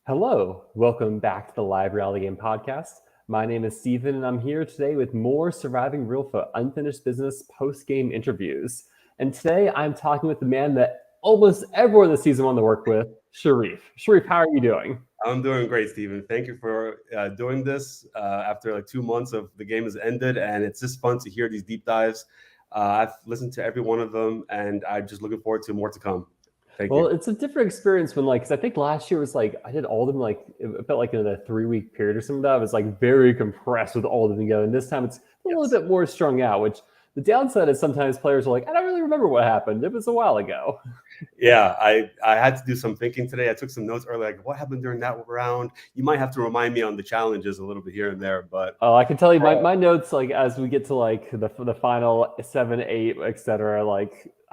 Hello, welcome back to the Live Reality Game Podcast. My name is Steven, and I'm here today with more Surviving Reelfoot Unfinished Business post-game interviews. And today I'm talking with the man that almost everyone this season wanted to work with, Sharif. Sharif, how are you doing? I'm doing great, Steven. Thank you for doing this after like 2 months of the game has ended, and it's just fun to hear these deep dives. I've listened to every one of them, and I'm just looking forward to more to come. Thank Well, you. it's a different experience when, because I think last year was I did all of them, it felt like in a 3 week period or something. That I was very compressed with all of them together. And this time it's a little Yes. bit more strung out, which the downside is sometimes players are like, I don't really remember what happened. It was a while ago. Yeah, I had to do some thinking today. I took some notes earlier, like what happened during that round. You might have to remind me on the challenges a little bit here and there, but Oh, I can tell you my notes, as we get to the final 7, 8, etc.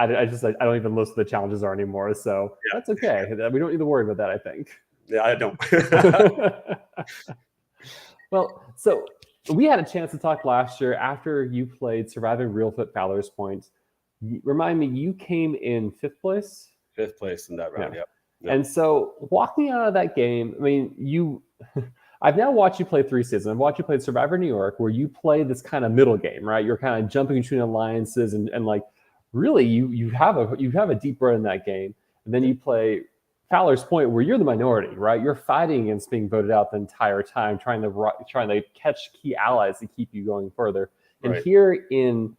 I don't even list the challenges are anymore. So yeah, that's okay. We don't need to worry about that, I think. yeah, I don't. Well, so we had a chance to talk last year after you played Surviving Reelfoot Fowler's Point. Remind me, you came in fifth place? Fifth place in that Yeah. round. Yep. And so walking out of that game, I mean, I've now watched you play 3 seasons. I've watched you play Survivor New York, where you play this kind of middle game, right? You're kind of jumping between alliances and really you have a deep run in that game. And then you play Fowler's Point, where you're the minority, right? You're fighting against being voted out the entire time, trying to catch key allies to keep you going further. And Right. here in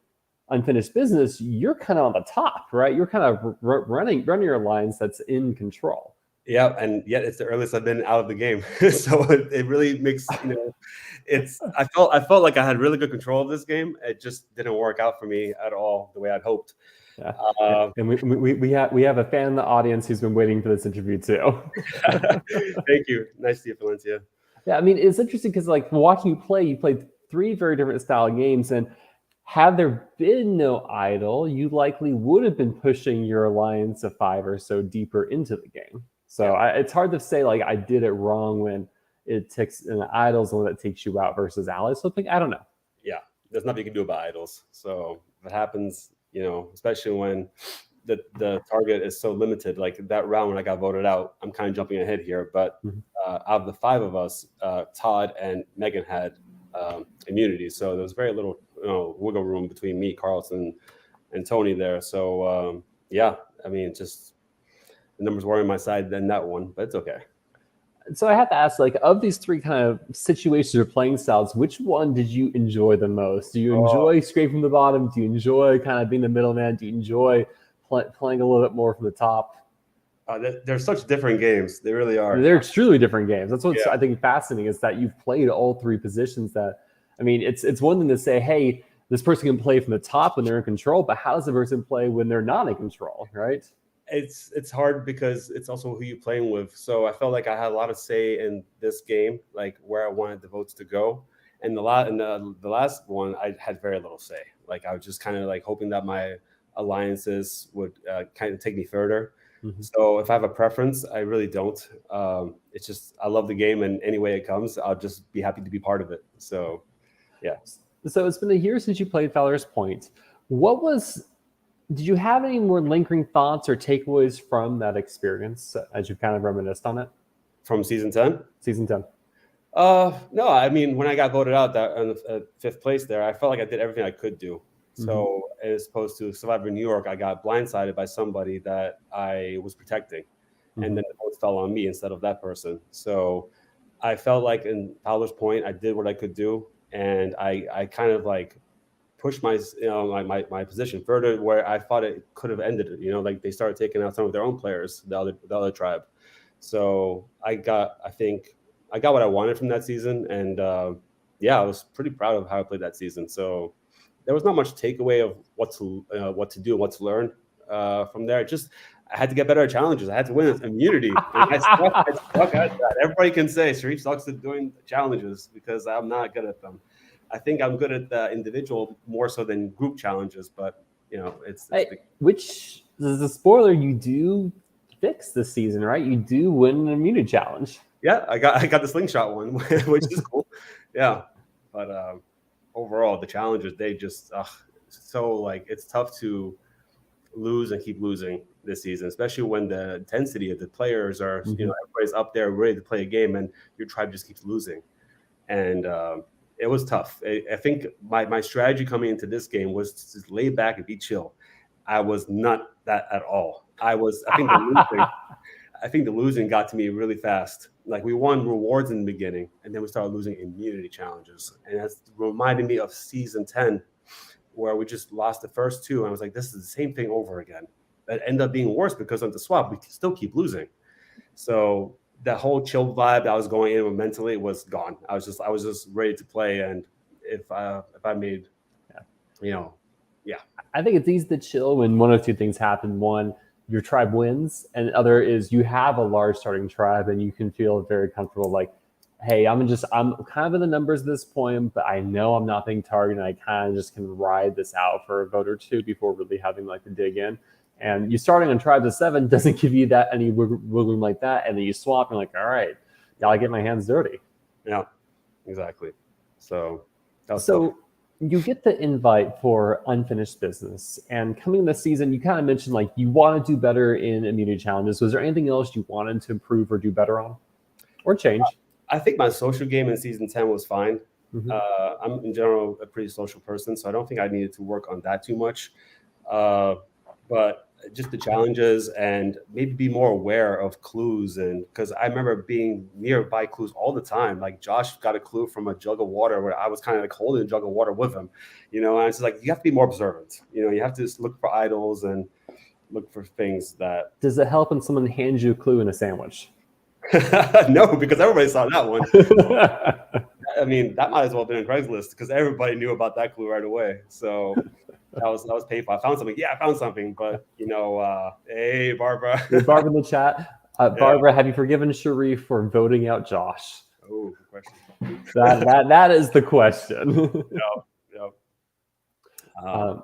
Unfinished Business, you're kind of on the top, right? You're kind of running your lines that's in control. Yeah, and yet it's the earliest I've been out of the game, so it really makes it's. I felt like I had really good control of this game. It just didn't work out for me at all the way I'd hoped. Yeah, Uh, and we have a fan in the audience who's been waiting for this interview too. Thank you. Nice to you, Valencia. Yeah, I mean it's interesting because watching you played 3 very different style games, and had there been no idol, you likely would have been pushing your alliance of 5 or so deeper into the game. So Yeah, it's hard to say I did it wrong when it takes an idol's the one that takes you out versus allies. So I don't know. yeah. There's nothing you can do about idols. So if it happens, especially when the target is so limited, like that round when I got voted out, I'm kind of jumping ahead here, but Mhm. out of the 5 of us, Todd and Megan had immunity, so there was very little wiggle room between me, Carlson, and Tony there. So yeah, I mean, just the numbers were on my side then that one, but it's okay. So I have to ask, of these 3 kind of situations or playing styles, which one did you enjoy the most? Do you Oh, enjoy scraping the bottom? Do you enjoy kind of being the middleman? Do you enjoy playing a little bit more from the top? they're such different games. They really are. They're extremely different games. That's what's Yeah. I think fascinating is that you've played all 3 positions. That I mean, it's one thing to say, hey, this person can play from the top when they're in control, but how does the person play when they're not in control, right? It's hard because it's also who you're playing with. So I felt like I had a lot of say in this game, like where I wanted the votes to go. And the last one, I had very little say. Like I was just kind of like hoping that my alliances would kind of take me further. Mm-hmm. So if I have a preference, I really don't. It's just I love the game, and any way it comes, I'll just be happy to be part of it. So yeah. So it's been a year since you played Fowler's Point. What was Did you have any more lingering thoughts or takeaways from that experience as you've kind of reminisced on it? From season 10. Season 10. No, I mean, when I got voted out that in the fifth place there, I felt like I did everything I could do. Mm-hmm. So as opposed to Survivor New York, I got blindsided by somebody that I was protecting, and Mm-hmm. then the votes fell on me instead of that person. So I felt like in Fowler's Point, I did what I could do, and I kind of like pushed my position further where I thought it could have ended. Like they started taking out some of their own players, the other tribe. So I think I got what I wanted from that season, and yeah, I was pretty proud of how I played that season. So there was not much takeaway of what to do, what to learn from there. Just I had to get better at challenges. I had to win immunity, and I suck at that. Everybody can say Sharif sucks at doing challenges because I'm not good at them. I think I'm good at the individual more so than group challenges, but it's Hey, which is a spoiler, you do fix this season, right? You do win an immunity challenge. yeah, I got the slingshot one, which is cool. Yeah, but overall the challenges they just so like it's tough to lose and keep losing this season, especially when the intensity of the players are, Mhm. everybody's up there ready to play a game, and your tribe just keeps losing. And it was tough. I think my strategy coming into this game was to just lay back and be chill. I was not that at all. I think the losing got to me really fast. Like we won rewards in the beginning, and then we started losing immunity challenges, and that's reminded me of season 10, where we just lost the first two. And I was like, this is the same thing over again. It ended up being worse because of the swap. We still keep losing. So that whole chill vibe that I was going in with mentally was gone. I was just ready to play. And if I made, yeah. I think it's easy to chill when one of two things happen. One, your tribe wins, and the other is you have a large starting tribe and you can feel very comfortable. Like, hey, I'm kind of in the numbers at this point, but I know I'm not being targeted. I kind of just can ride this out for a vote or two before really having like to dig in. And you starting on tribes of 7 doesn't give you that any wiggle room like that. And then you swap and like, all right, now I get my hands dirty. Yeah, exactly. So that was So tough. you get the invite for unfinished business, and coming this season, you kind of mentioned like you want to do better in immunity challenges. Was there anything else you wanted to improve or do better on, or change? I think my social game in season 10 was fine. Mm-hmm. I'm in general a pretty social person, so I don't think I needed to work on that too much. Uh, but just the challenges and maybe be more aware of clues. And because I remember being nearby clues all the time. Like Josh got a clue from a jug of water where I was kind of like holding a jug of water with him, and it's like you have to be more observant. You have to just look for idols and look for things that. Does it help when someone hands you a clue in a sandwich? No, because everybody saw that one. I mean, that might as well have been on Craigslist because everybody knew about that clue right away. So that was painful. I found something. Yeah, I found something. But hey, Barbara. Barbara in the chat. Barbara, have you forgiven Sharif for voting out Josh? Oh, good question. That is the question. No.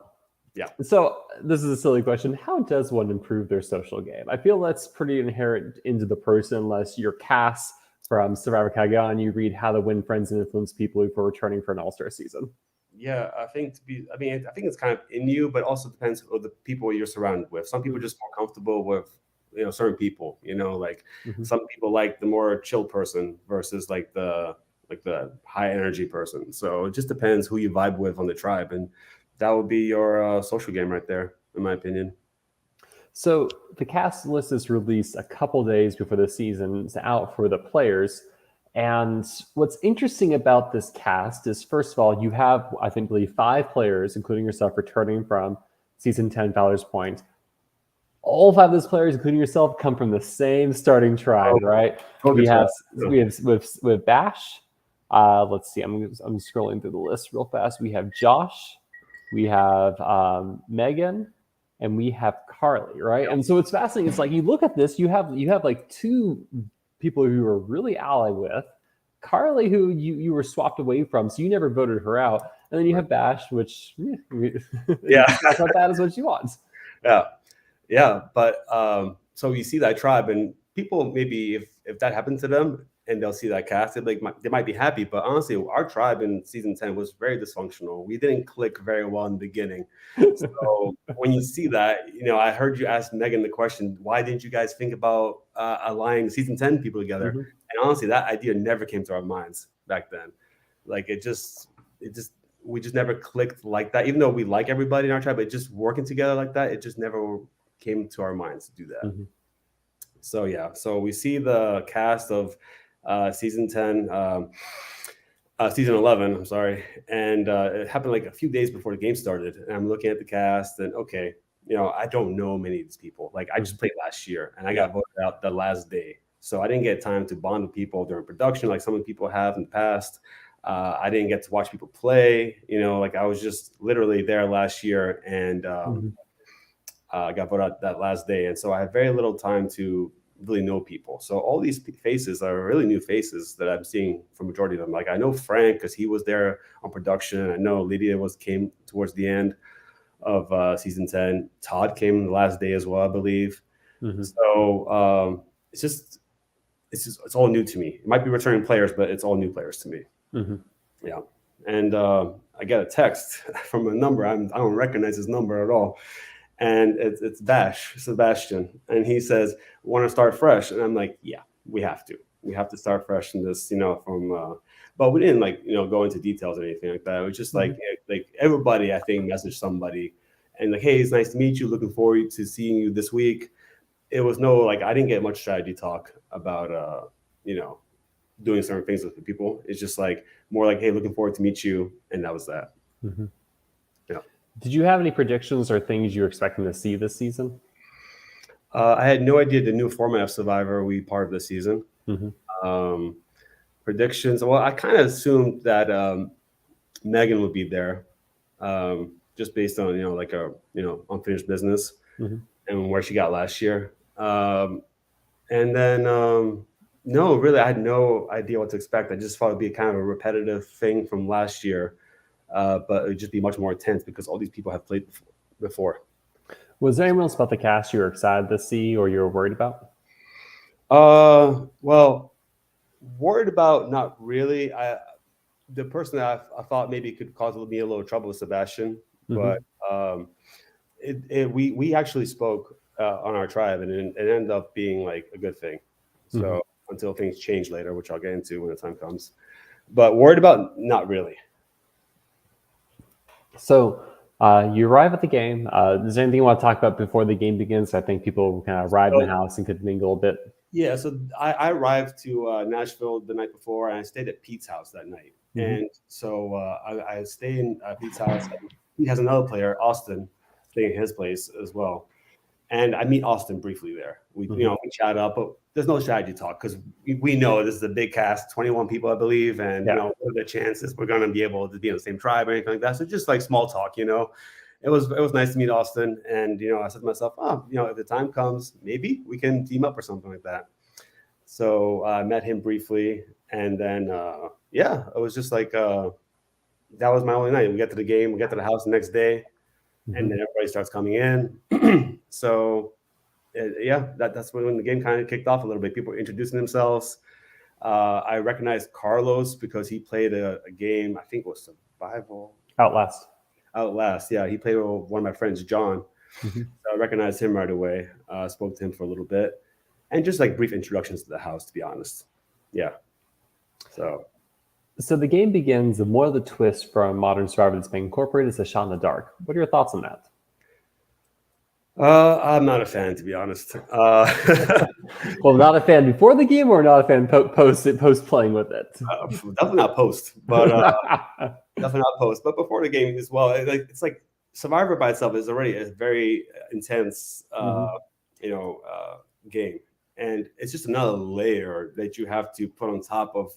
Yeah. So this is a silly question. How does one improve their social game? I feel that's pretty inherent into the person, unless you're Cass from Survivor Kaga and you read How to Win Friends and Influence People who are returning for an All-Star season. Yeah, I think it's kind of in you, but also depends on the people you're surrounded with. Some people are just more comfortable with, certain people, like some people like the more chill person versus like the high energy person. So it just depends who you vibe with on the tribe. And that would be your social game right there, in my opinion. So the cast list is released a couple days before the season's out for the players. And what's interesting about this cast is, first of all, you have, I think, believe 5 players, including yourself, returning from season 10 Valor's Point. All 5 of those players, including yourself, come from the same starting tribe, right? We have with Bash. Let's see. I'm scrolling through the list real fast. We have Josh, we have Megan, and we have Carly, right? And so it's fascinating. It's like you look at this, you have like 2 people who you were really ally with, Carly, who you were swapped away from, so you never voted her out, and then you have Bash, which that's not bad as what she wants. Yeah. But so you see that tribe, and people maybe if that happened to them and they'll see that cast, they might be happy. But honestly, our tribe in season 10 was very dysfunctional. We didn't click very well in the beginning. So when you see that, I heard you ask Megan the question, why didn't you guys think about aligning season 10 people together? Mm-hmm. And honestly, that idea never came to our minds back then. Like we just never clicked like that. Even though we like everybody in our tribe, but just working together like that, it just never came to our minds to do that. Mm-hmm. So yeah, so we see the cast of season 10, season 11, I'm sorry. And it happened like a few days before the game started. And I'm looking at the cast and okay, I don't know many of these people. Like I just played last year and I got voted out the last day. So I didn't get time to bond with people during production like some of the people have in the past. I didn't get to watch people play, like I was just literally there last year and got voted out that last day. And so I had very little time to really know people. So all these faces are really new faces that I'm seeing for majority of them. Like I know Frank because he was there on production. I know Lydia came towards the end of season 10. Todd came the last day as well, I believe. Mm-hmm. So it's all new to me. It might be returning players, but it's all new players to me. Mm-hmm. Yeah. And I got a text from a number. I don't recognize his number at all. and it's Sebastian, and he says, "Want to start fresh?" And I'm like, "Yeah, we have to. We have to start fresh in this, from." But we didn't go into details or anything like that. It was just like everybody, I think, messaged somebody, and like, "Hey, it's nice to meet you. Looking forward to seeing you this week." It was I didn't get much strategy talk about doing certain things with the people. It's just like more like, "Hey, looking forward to meet you," and that was that. Mm-hmm. Yeah. Did you have any predictions or things you were expecting to see this season? I had no idea the new format of Survivor would be part of the season. Mm-hmm. Predictions. Well, I kind of assumed that Megan would be there, just based on like a unfinished business Mm-hmm. and where she got last year. And then no, really, I had no idea what to expect. I just thought it'd be kind of a repetitive thing from last year, but it would just be much more intense because all these people have played before. Was there anyone else about the cast you were excited to see or you were worried about? Well, worried about, not really. The person that I thought maybe could cause me a little trouble was Sebastian, but we actually spoke on our tribe, and it ended up being like a good thing. So until things change later, which I'll get into when the time comes. But worried about, not really. So you arrive at the game. Is there anything you want to talk about before the game begins? I think people kind of arrive in the house and could mingle a bit. Yeah, so I arrived to Nashville the night before, and I stayed at Pete's house that night. And so I stay in Pete's house. He has another player, Austin, staying at his place as well. And I meet Austin briefly there. We we chat up, but there's no strategy talk because we know this is a big cast, 21 people, I believe, and what are the chances we're going to be able to be in the same tribe or anything like that. So just like small talk, It was nice to meet Austin, and I said to myself, if the time comes, maybe we can team up or something like that. So I met him briefly, and then it was just like that was my only night. We get to the game, we get to the house the next day, and then everybody starts coming in. So that's when the game kind of kicked off a little bit. People were introducing themselves. I recognized Carlos because he played a game, I think it was Survival. Outlast, yeah. He played with one of my friends, John. So I recognized him right away. Spoke to him for a little bit. And just like brief introductions to the house, to be honest. Yeah. So the game begins, and one of the twists from Modern Survivor that's been incorporated is a shot in the dark. What are your thoughts on that? I'm not a fan, to be honest. Well, not a fan before the game, or not a fan post playing with it? Definitely not post, but definitely not post. But before the game as well, it's like Survivor by itself is already a very intense, game, and it's just another layer that you have to put on top of,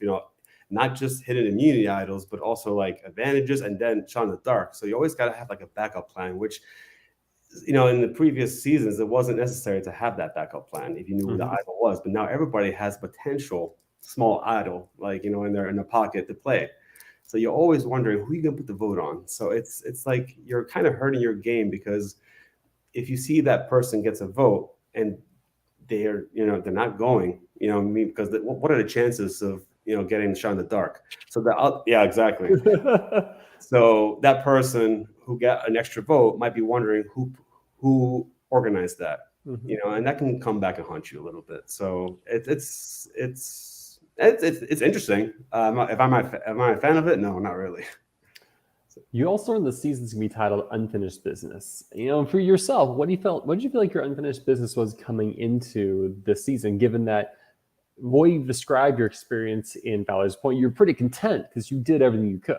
not just hidden immunity idols, but also like advantages, and then shot in the dark. So you always got to have like a backup plan, which in the previous seasons, it wasn't necessary to have that backup plan if you knew who the idol was. But now everybody has potential small idol, in their pocket to play. So you're always wondering who you gonna put the vote on. So it's like you're kind of hurting your game, because if you see that person gets a vote and they're not going, because what are the chances of getting shot in the dark? So exactly. So that person who got an extra vote might be wondering who organized that, and that can come back and haunt you a little bit. So it's interesting. Am I a fan of it? No, not really. You also learned the season's gonna be titled Unfinished Business. For yourself, what did you feel like your unfinished business was coming into the season, given that the way you've described your experience in Valor's Point, you're pretty content because you did everything you could.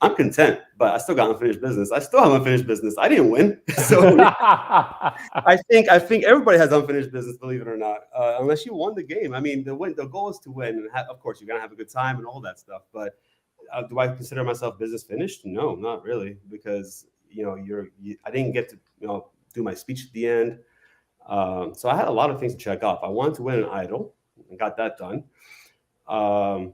I'm content, but I still got unfinished business. I still have unfinished business. I didn't win. So I think everybody has unfinished business, believe it or not, unless you won the game. I mean, the goal is to win. And of course, you're going to have a good time and all that stuff. But do I consider myself business finished? No, not really, because, I didn't get to, do my speech at the end. So I had a lot of things to check off. I wanted to win an idol and got that done. I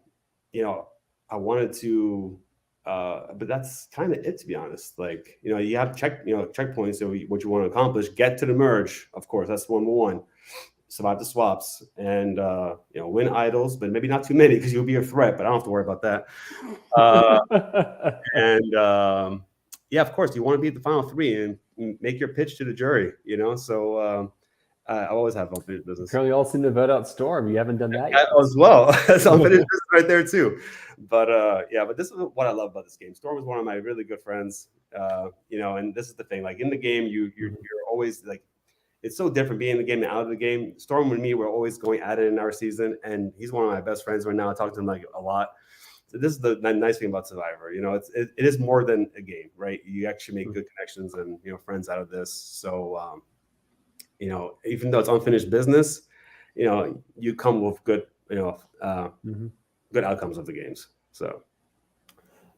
wanted to, but that's kind of it, to be honest. You have checkpoints. So what you want to accomplish, get to the merge. Of course, that's number one. Survive the swaps and win idols, but maybe not too many because you'll be a threat. But I don't have to worry about that. And of course, you want to be at the final three, and make your pitch to the jury. So I always have unfinished business. Apparently, all seem to vote out Storm. You haven't done that yet. As well. That's unfinished business right there too. But but this is what I love about this game. Storm is one of my really good friends. And this is the thing. Like in the game, you're always like, it's so different being in the game and out of the game. Storm and me, we're always going at it in our season, and he's one of my best friends right now. I talk to him like a lot. So this is the nice thing about Survivor. It is more than a game, right? You actually make good connections and friends out of this. So even though it's unfinished business, you come with good good outcomes of the games.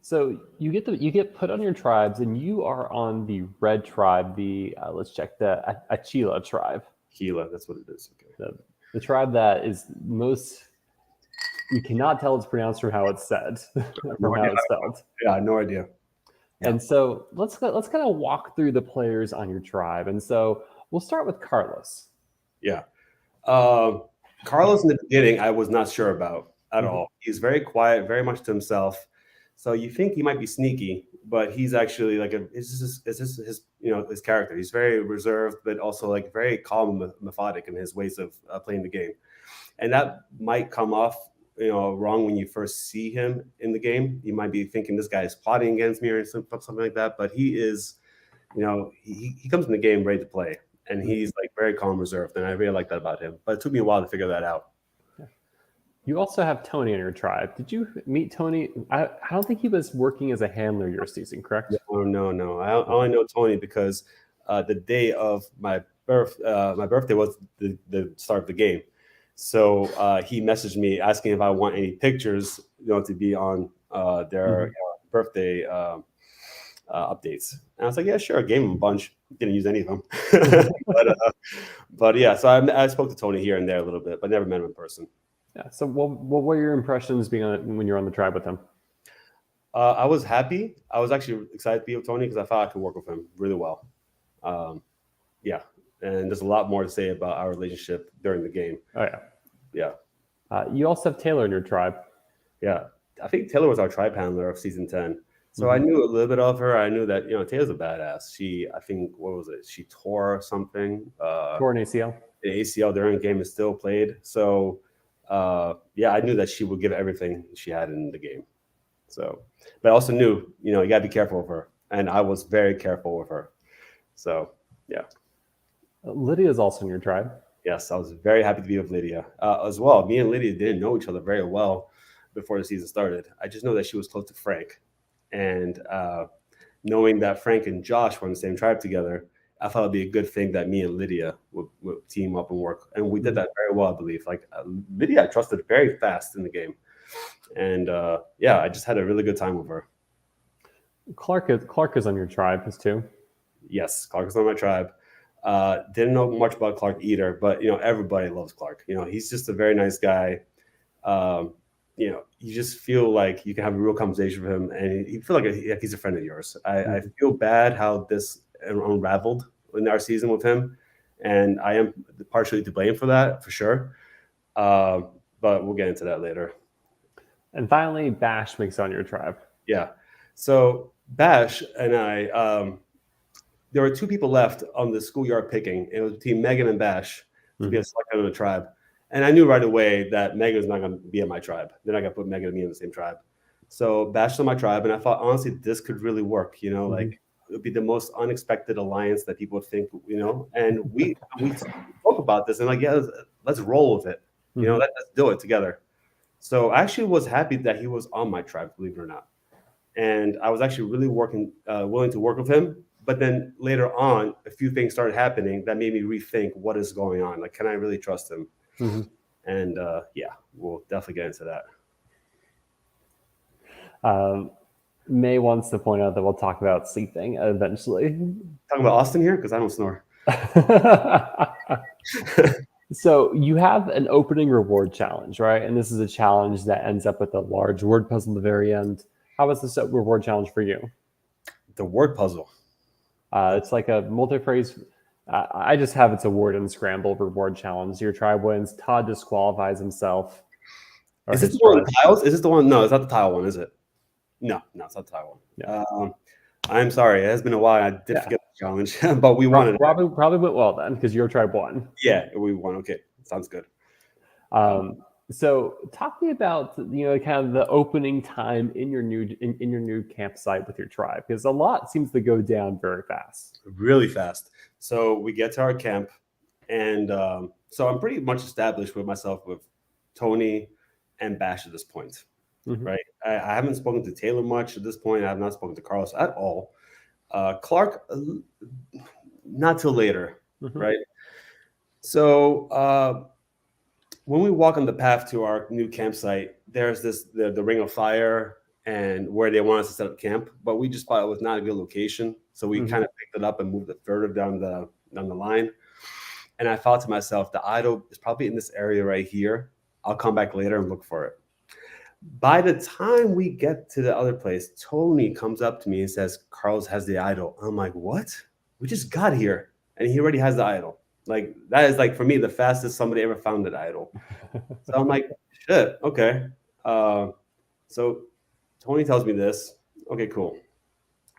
So you get put on your tribes, and you are on the red tribe. Let's check the Achila tribe. Gila, that's what it is. Okay. The tribe that is most. You cannot tell it's pronounced from how it's said, from how it's spelled. Yeah, no idea. Yeah. And so let's kind of walk through the players on your tribe. And so we'll start with Carlos. Yeah. Carlos in the beginning, I was not sure about at all. He's very quiet, very much to himself. So you think he might be sneaky, but he's actually like it's just his character. He's very reserved, but also like very calm and methodic in his ways of playing the game. And that might come off wrong when you first see him in the game. You might be thinking this guy is plotting against me or something like that. But he is, he comes in the game ready to play. And he's like very calm, reserved, and I really like that about him. But it took me a while to figure that out. You also have Tony in your tribe. Did you meet Tony? I don't think he was working as a handler your season, correct? No. I only know Tony because the day of my birthday was the start of the game. So he messaged me asking if I want any pictures, to be on their birthday updates. And I was like, yeah, sure. I gave him a bunch. Didn't use any of them. but yeah, so I spoke to Tony here and there a little bit, but never met him in person. Yeah. So what were your impressions when you're on the tribe with him? I was happy. I was actually excited to be with Tony because I thought I could work with him really well. Yeah. And there's a lot more to say about our relationship during the game. Oh, yeah. Yeah. You also have Taylor in your tribe. Yeah. I think Taylor was our tribe handler of season 10. So I knew a little bit of her. I knew that, Taylor's a badass. I think, what was it? She tore something. Tore an ACL. The ACL during the game is still played. So, I knew that she would give everything she had in the game. So, but I also knew, you got to be careful with her. And I was very careful with her. So, yeah. Lydia is also in your tribe. Yes, I was very happy to be with Lydia as well. Me and Lydia didn't know each other very well before the season started. I just know that she was close to Frank. And knowing that Frank and Josh were in the same tribe together, I thought it'd be a good thing that me and Lydia would team up and work. And we did that very well, I believe. Like Lydia, I trusted very fast in the game. And I just had a really good time with her. Clark is on your tribe, as too. Yes, Clark is on my tribe. Didn't know much about Clark either, but everybody loves Clark. He's just a very nice guy. You just feel like you can have a real conversation with him, and you feel like he's a friend of yours. I feel bad how this unraveled in our season with him, and I am partially to blame for that, for sure. But we'll get into that later. And finally, Bash makes on your tribe. Yeah. So Bash and I, there were two people left on the schoolyard picking. It was between Megan and Bash to be a selected on the tribe. And I knew right away that Megan was not going to be in my tribe. They're not going to put Megan and me in the same tribe. So Bash was on my tribe, and I thought, honestly, this could really work. Like it would be the most unexpected alliance that people would think, And we spoke about this, and like, yeah, let's roll with it. Let's do it together. So I actually was happy that he was on my tribe, believe it or not. And I was actually really willing to work with him. But then later on, a few things started happening that made me rethink what is going on. Like, can I really trust him? And we'll definitely get into that. May wants to point out that we'll talk about sleeping eventually. Talking about Austin here? Because I don't snore. So you have an opening reward challenge, right? And this is a challenge that ends up with a large word puzzle at the very end. How was this reward challenge for you? The word puzzle. It's like a multi-phrase. I just have it's a word and scramble reward challenge. Your tribe wins. Todd disqualifies himself. Is this the one with tiles? Is this the one? No, it's not the tile one, is it? No, it's not the tile one. Yeah. I'm sorry. It has been a while. I did forget the challenge, but we won it. Probably went well then because your tribe won. Yeah, we won. Okay, sounds good. So talk to me about kind of the opening time in your new campsite with your tribe, because a lot seems to go down very fast. Really fast. So we get to our camp, and so I'm pretty much established with myself with Tony and Bash at this point, right? I haven't spoken to Taylor much at this point. I have not spoken to Carlos at all. Clark, not till later, right? So when we walk on the path to our new campsite, there's the ring of fire and where they want us to set up camp, but we just thought it was not a good location, so we kind of picked it up and moved it further down the line. And I thought to myself, the idol is probably in this area right here. I'll come back later and look for it. By the time we get to the other place, Tony comes up to me and says, Carlos has the idol. I'm like, what? We just got here and he already has the idol. Like, that is, like, for me, the fastest somebody ever found that idol. So I'm like, shit, okay. So Tony tells me this. Okay, cool.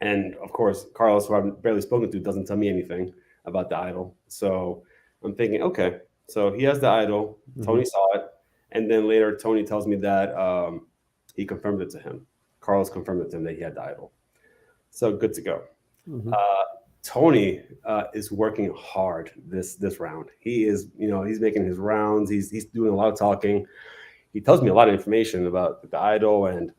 And of course, Carlos, who I've barely spoken to, doesn't tell me anything about the idol. So I'm thinking, okay, so he has the idol. Tony saw it. And then later, Tony tells me that he confirmed it to him. Carlos confirmed it to him that he had the idol. So good to go. Tony is working hard this round. He is, he's making his rounds. He's doing a lot of talking. He tells me a lot of information about the idol, and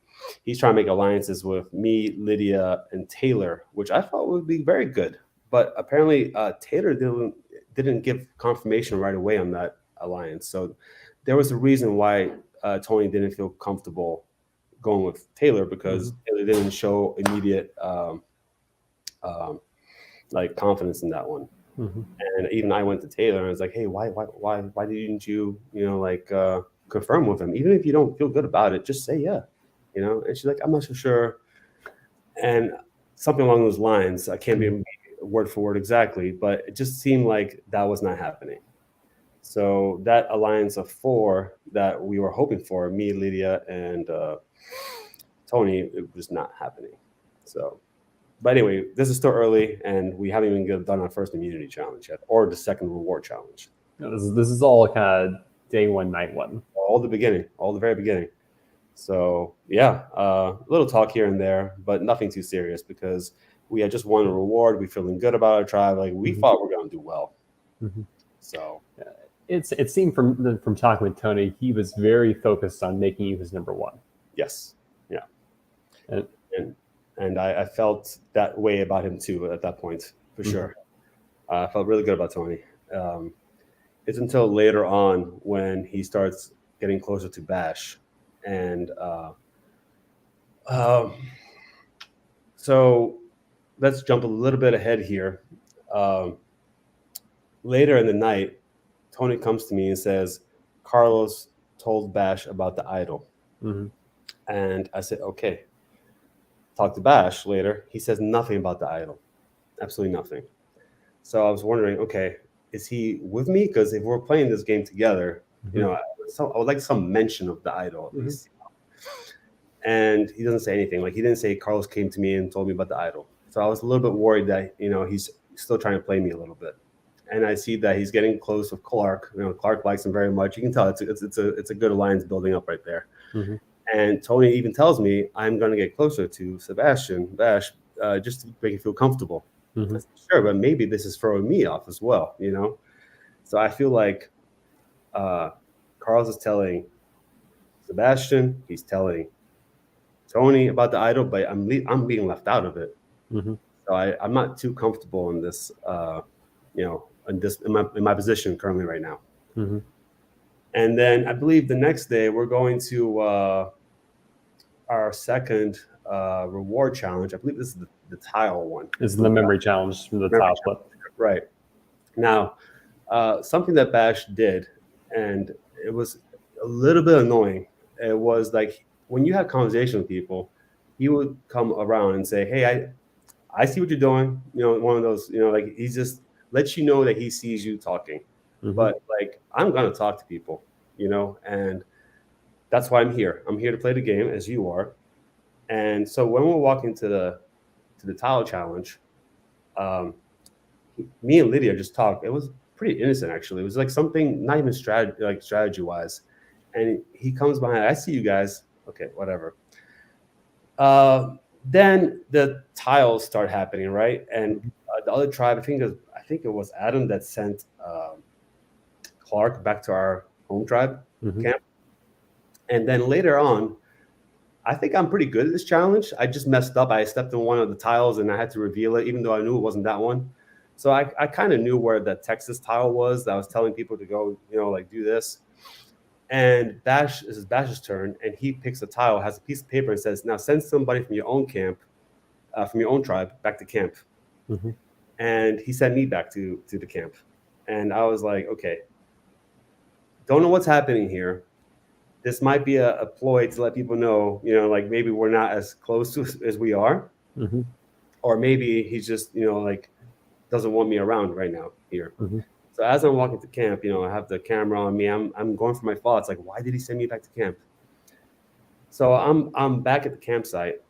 he's trying to make alliances with me, Lydia, and Taylor, which I thought would be very good. But apparently, Taylor didn't give confirmation right away on that alliance. So there was a reason why Tony didn't feel comfortable going with Taylor, because Taylor didn't show immediate like confidence in that one. And even I went to Taylor and I was like, hey, why didn't you confirm with him? Even if you don't feel good about it, just say yeah, And she's like, I'm not so sure. And something along those lines, I can't be word for word exactly, but it just seemed like that was not happening. So that alliance of 4 that we were hoping for, me, Lydia, and Tony, it was not happening. So, but anyway, this is still early, and we haven't even done our first immunity challenge yet, or the second reward challenge. This is all kind of day 1, night 1. All the very beginning. So yeah, a little talk here and there, but nothing too serious, because we had just won a reward. We're feeling good about our tribe. Like, we thought we were going to do well. So it seemed from talking with Tony, he was very focused on making you his number 1. Yes. Yeah. And I felt that way about him too at that point, for sure. I felt really good about Tony. It's until later on when he starts getting closer to Bash. And so let's jump a little bit ahead here. Later in the night, Tony comes to me and says, Carlos told Bash about the idol. And I said, okay. Talk to Bash later. He says nothing about the idol. Absolutely nothing. So I was wondering, okay, is he with me? Because if we're playing this game together, I would like some mention of the idol at least. And he doesn't say anything. Like, he didn't say Carlos came to me and told me about the idol. So I was a little bit worried that, he's still trying to play me a little bit. And I see that he's getting close with Clark. Clark likes him very much. You can tell it's a good alliance building up right there. And Tony even tells me, I'm going to get closer to Bash, just to make him feel comfortable. I said, sure, but maybe this is throwing me off as well, So I feel like Carlos is telling Sebastian, he's telling Tony about the idol, but I'm being left out of it. So I'm not too comfortable in this, in my position currently right now. And then I believe the next day we're going to our second reward challenge. I believe this is the tile one. This is the memory challenge from the tile flip. Right. Now, something that Bash did, and it was a little bit annoying. It was like, when you have conversation with people, he would come around and say, hey, I see what you're doing. One of those, like, he just lets you know that he sees you talking. But like, I'm going to talk to people, and that's why I'm here. I'm here to play the game as you are. And so when we're walking to to the tile challenge, me and Lydia just talked. It was pretty innocent, actually. It was like something not even strategy wise. And he comes behind. I see you guys. Okay, whatever. Then the tiles start happening, right? And the other tribe, I think it was Adam that sent Clark back to our home tribe camp. And then later on, I think I'm pretty good at this challenge. I just messed up. I stepped in one of the tiles and I had to reveal it, even though I knew it wasn't that one. So I kind of knew where the Texas tile was that I was telling people to go, like do this. And this is Bash's turn, and he picks a tile, has a piece of paper, and says, "Now send somebody from your own camp, from your own tribe, back to camp." And he sent me back to the camp, and I was like, "Okay, don't know what's happening here. This might be a ploy to let people know, like maybe we're not as close as we are, or maybe he's just, like doesn't want me around right now here." So as I'm walking to camp, I have the camera on me. I'm going for my thoughts, like, why did he send me back to camp? So I'm back at the campsite.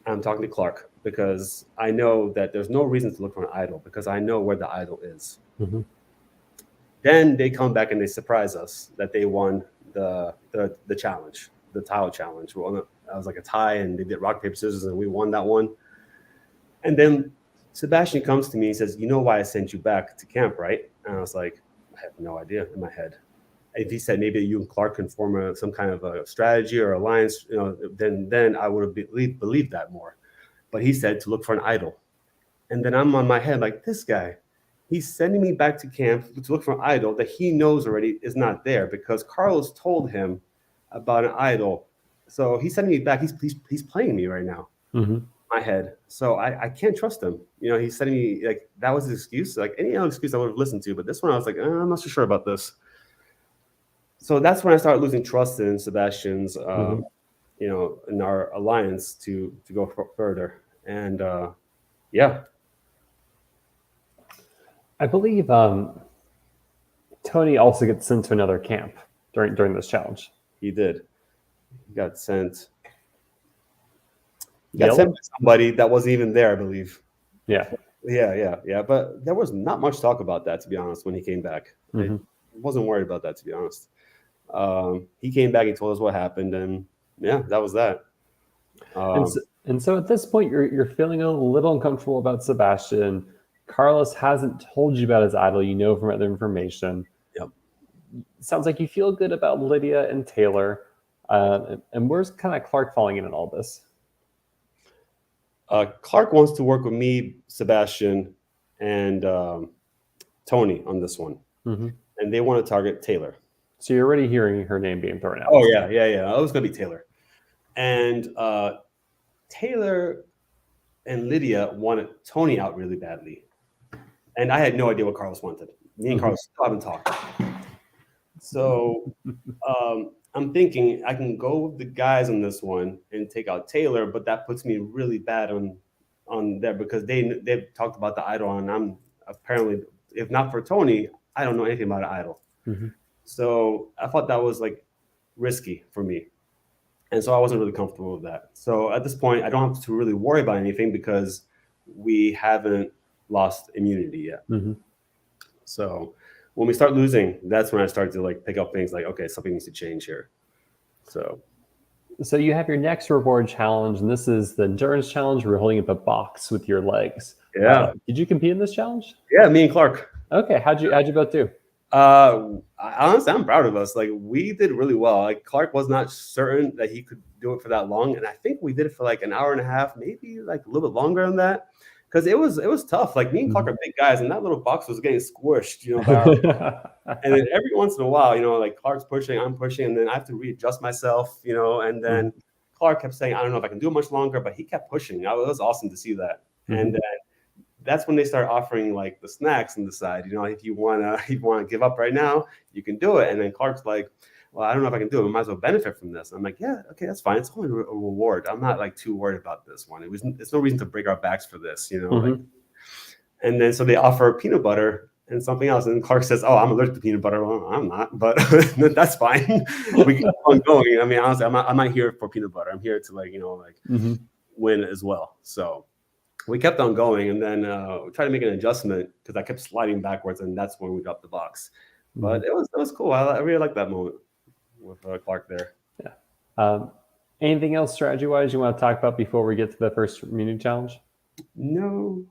I'm talking to Clark because I know that there's no reason to look for an idol because I know where the idol is. Then they come back and they surprise us that they won the challenge, the tile challenge. Well, that was like a tie, and they did rock, paper, scissors, and we won that one. And then Sebastian comes to me and says, "You know why I sent you back to camp, right?" And I was like, "I have no idea," in my head. If he said maybe you and Clark can form some kind of a strategy or alliance, then I would have believed that more. But he said to look for an idol. And then I'm on my head like, this guy, he's sending me back to camp to look for an idol that he knows already is not there because Carlos told him about an idol. So he's sending me back. He's playing me right now. My head. So I can't trust him. He's sending me, like, that was his excuse. Like any other excuse I would have listened to, but this one I was like, I'm not so sure about this. So that's when I started losing trust in Sebastian's, in our alliance to go further. And yeah. I believe Tony also gets sent to another camp during this challenge. He did. He got sent. He got sent by somebody that wasn't even there, I believe. Yeah. But there was not much talk about that, to be honest, when he came back. I wasn't worried about that, to be honest. He came back, he told us what happened, and yeah, that was that. And so at this point, you're feeling a little uncomfortable about Sebastian. Carlos hasn't told you about his idol, from other information. Yep. Sounds like you feel good about Lydia and Taylor. And where's kind of Clark falling in all this? Clark wants to work with me, Sebastian, and Tony on this one. And they want to target Taylor. So you're already hearing her name being thrown out. Oh, yeah. It was going to be Taylor. And Taylor and Lydia wanted Tony out really badly. And I had no idea what Carlos wanted. Me and Carlos still haven't talked. So I'm thinking I can go with the guys on this one and take out Taylor, but that puts me really bad on there because they've talked about the idol, and I'm apparently, if not for Tony, I don't know anything about an idol. So I thought that was like risky for me. And so I wasn't really comfortable with that. So at this point, I don't have to really worry about anything because we haven't lost immunity yet. So when we start losing, that's when I start to like pick up things like, okay, something needs to change here. So you have your next reward challenge, and this is the endurance challenge where you're holding up a box with your legs. Yeah. Did you compete in this challenge? Yeah, me and Clark. Okay. How'd you both do? Honestly, I'm proud of us. Like, we did really well. Like, Clark was not certain that he could do it for that long, and I think we did it for like an hour and a half, maybe like a little bit longer than that, because it was tough. Like, me and Clark are big guys, and that little box was getting squished, and then every once in a while, like Clark's pushing, I'm pushing, and then I have to readjust myself, and then Clark kept saying, I don't know if I can do it much longer, but he kept pushing. It was awesome to see that. And then that's when they start offering like the snacks on the side. If you wanna give up right now, you can do it. And then Clark's like, well, I don't know if I can do it. I might as well benefit from this. I'm like, yeah, okay, that's fine. It's only a reward. I'm not like too worried about this one. It's no reason to break our backs for this, like, and then so they offer peanut butter and something else. And Clark says, oh, I'm allergic to peanut butter. Well, I'm not, but that's fine. We keep on going. I mean, honestly, I'm not here for peanut butter. I'm here to win as well. So we kept on going, and then we tried to make an adjustment because I kept sliding backwards, and that's when we dropped the box. But Mm-hmm. it was cool. I really liked that moment with Clark there. Yeah. Anything else strategy wise you want to talk about before we get to the first community challenge? No,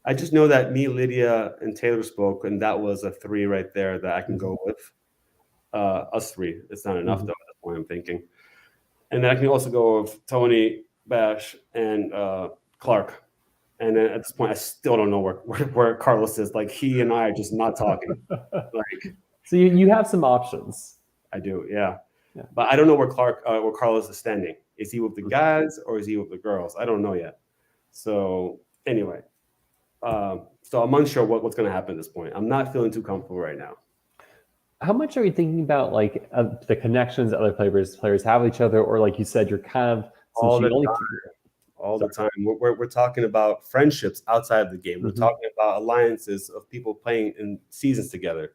I just know that me, Lydia, and Taylor spoke, and that was a 3 right there that I can go with. Us 3. It's not enough though. That's what I'm thinking. And then I can also go with Tony, Bash, and Clark. And then at this point, I still don't know where Carlos is. Like he and I are just not talking. Like So you have some options. I do, yeah. Yeah. But I don't know where Carlos is standing. Is he with the guys or is he with the girls? I don't know yet. So anyway, so I'm unsure what's going to happen at this point. I'm not feeling too comfortable right now. How much are you thinking about like the connections other players have with each other, or like you said, you're kind of All the time. We're talking about friendships outside of the game. We're talking about alliances of people playing in seasons together,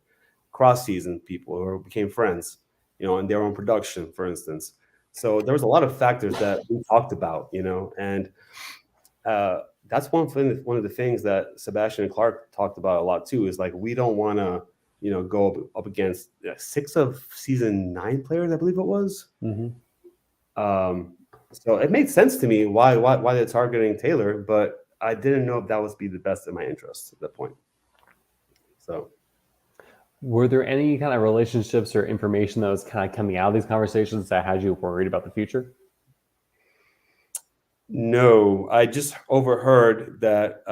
cross-season people who became friends, in their own production, for instance. So there was a lot of factors that we talked about, and that's one of the things that Sebastian and Clark talked about a lot too. Is like we don't want to, go up against 6 of season 9 players, I believe it was. So it made sense to me why they're targeting Taylor, but I didn't know if that would be the best in my interest at that point. So, were there any kind of relationships or information that was kind of coming out of these conversations that had you worried about the future? No, I just overheard that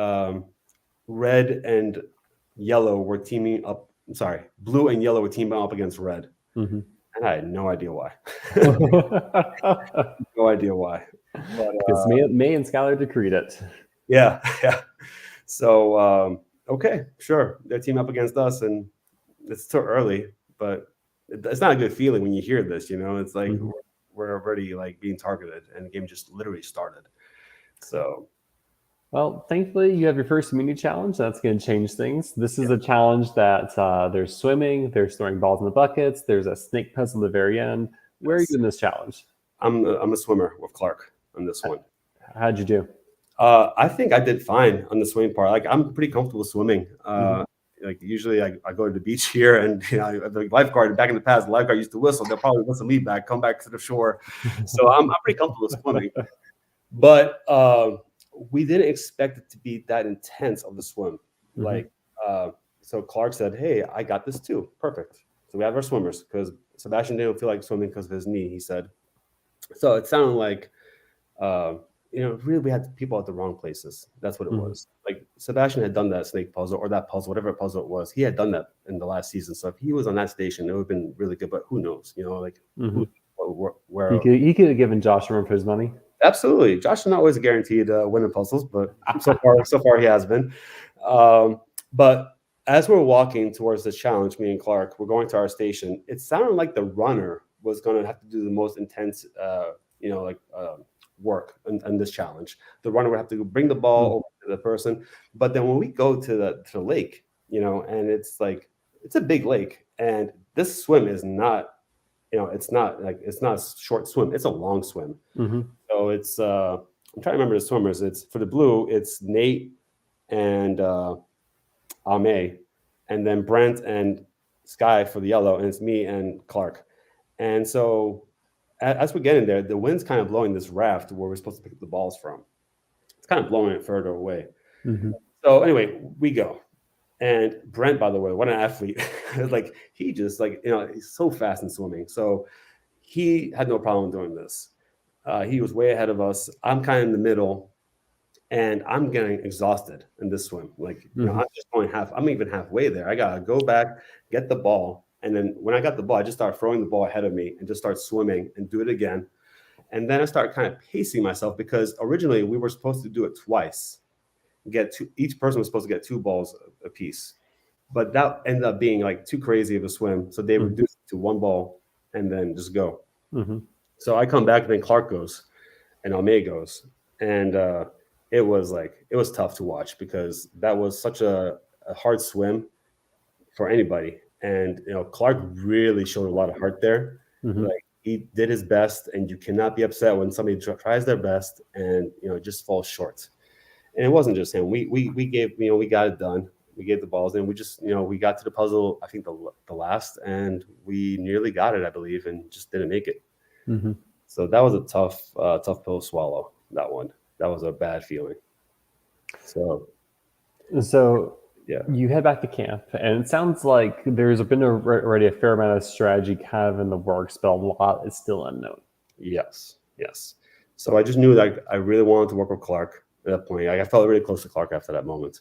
red and yellow were teaming up. I'm sorry, blue and yellow were teaming up against red. And I had no idea why. No idea why. Because May and Skylar decreed it. Yeah. So, okay, sure. They're teaming up against us, and it's too early, but it's not a good feeling when you hear this, It's like we're already like being targeted, and the game just literally started. So, well, thankfully you have your first community challenge. That's going to change things. This is a challenge that there's swimming, there's throwing balls in the buckets, there's a snake puzzle at the very end. Where are you in this challenge? I'm a swimmer with Clark on this one. How'd you do? I think I did fine on the swimming part. Like I'm pretty comfortable swimming. Like usually I go to the beach here, and the lifeguard back in the past, the lifeguard used to whistle. They'll probably whistle me back, come back to the shore. So I'm pretty comfortable swimming. But we didn't expect it to be that intense of the swim. So Clark said, "Hey, I got this too. Perfect." So we have our swimmers because Sebastian didn't feel like swimming because of his knee. He said. So it sounded like, really we had people at the wrong places. That's what it was. Like Sebastian had done that snake puzzle or that puzzle, whatever puzzle it was. He had done that in the last season. So if he was on that station, it would have been really good. But who knows? Where he could have given Josh room for his money. Absolutely. Josh is not always guaranteed winning puzzles, but so far he has been. But as we're walking towards the challenge, me and Clark, we're going to our station. It sounded like the runner was going to have to do the most intense, work in this challenge. The runner would have to bring the ball over to the person. But then when we go to the lake, and it's a big lake, and this swim is not, it's not a short swim. It's a long swim. So it's I'm trying to remember the swimmers. It's for the blue. It's Nate and Ame, and then Brent and Sky for the yellow, and it's me and Clark. And so as we're getting there, the wind's kind of blowing this raft where we're supposed to pick up the balls from. It's kind of blowing it further away. So anyway, we go. And Brent, by the way, what an athlete. He just he's so fast in swimming. So he had no problem doing this. He was way ahead of us. I'm kind of in the middle, and I'm getting exhausted in this swim. I'm just going I'm even halfway there. I got to go back, get the ball. And then when I got the ball, I just started throwing the ball ahead of me and just start swimming and do it again. And then I started kind of pacing myself because originally we were supposed to do it twice. Each person was supposed to get 2 balls a piece. But that ended up being too crazy of a swim. So they reduced it to 1 ball and then just go. So I come back and then Clark goes and Almay goes. And it was tough to watch because that was such a hard swim for anybody. And Clark really showed a lot of heart there. He did his best, and you cannot be upset when somebody tries their best and it just falls short. And it wasn't just him. We gave we got it done. We gave the balls, and we just we got to the puzzle. I think the last, and we nearly got it, I believe, and just didn't make it. Mm-hmm. So that was a tough pill to swallow. That one. That was a bad feeling. So yeah, you head back to camp, and it sounds like there's been already a fair amount of strategy kind of in the works, but a lot is still unknown. Yes. So I just knew that I really wanted to work with Clark at that point. I felt really close to Clark after that moment.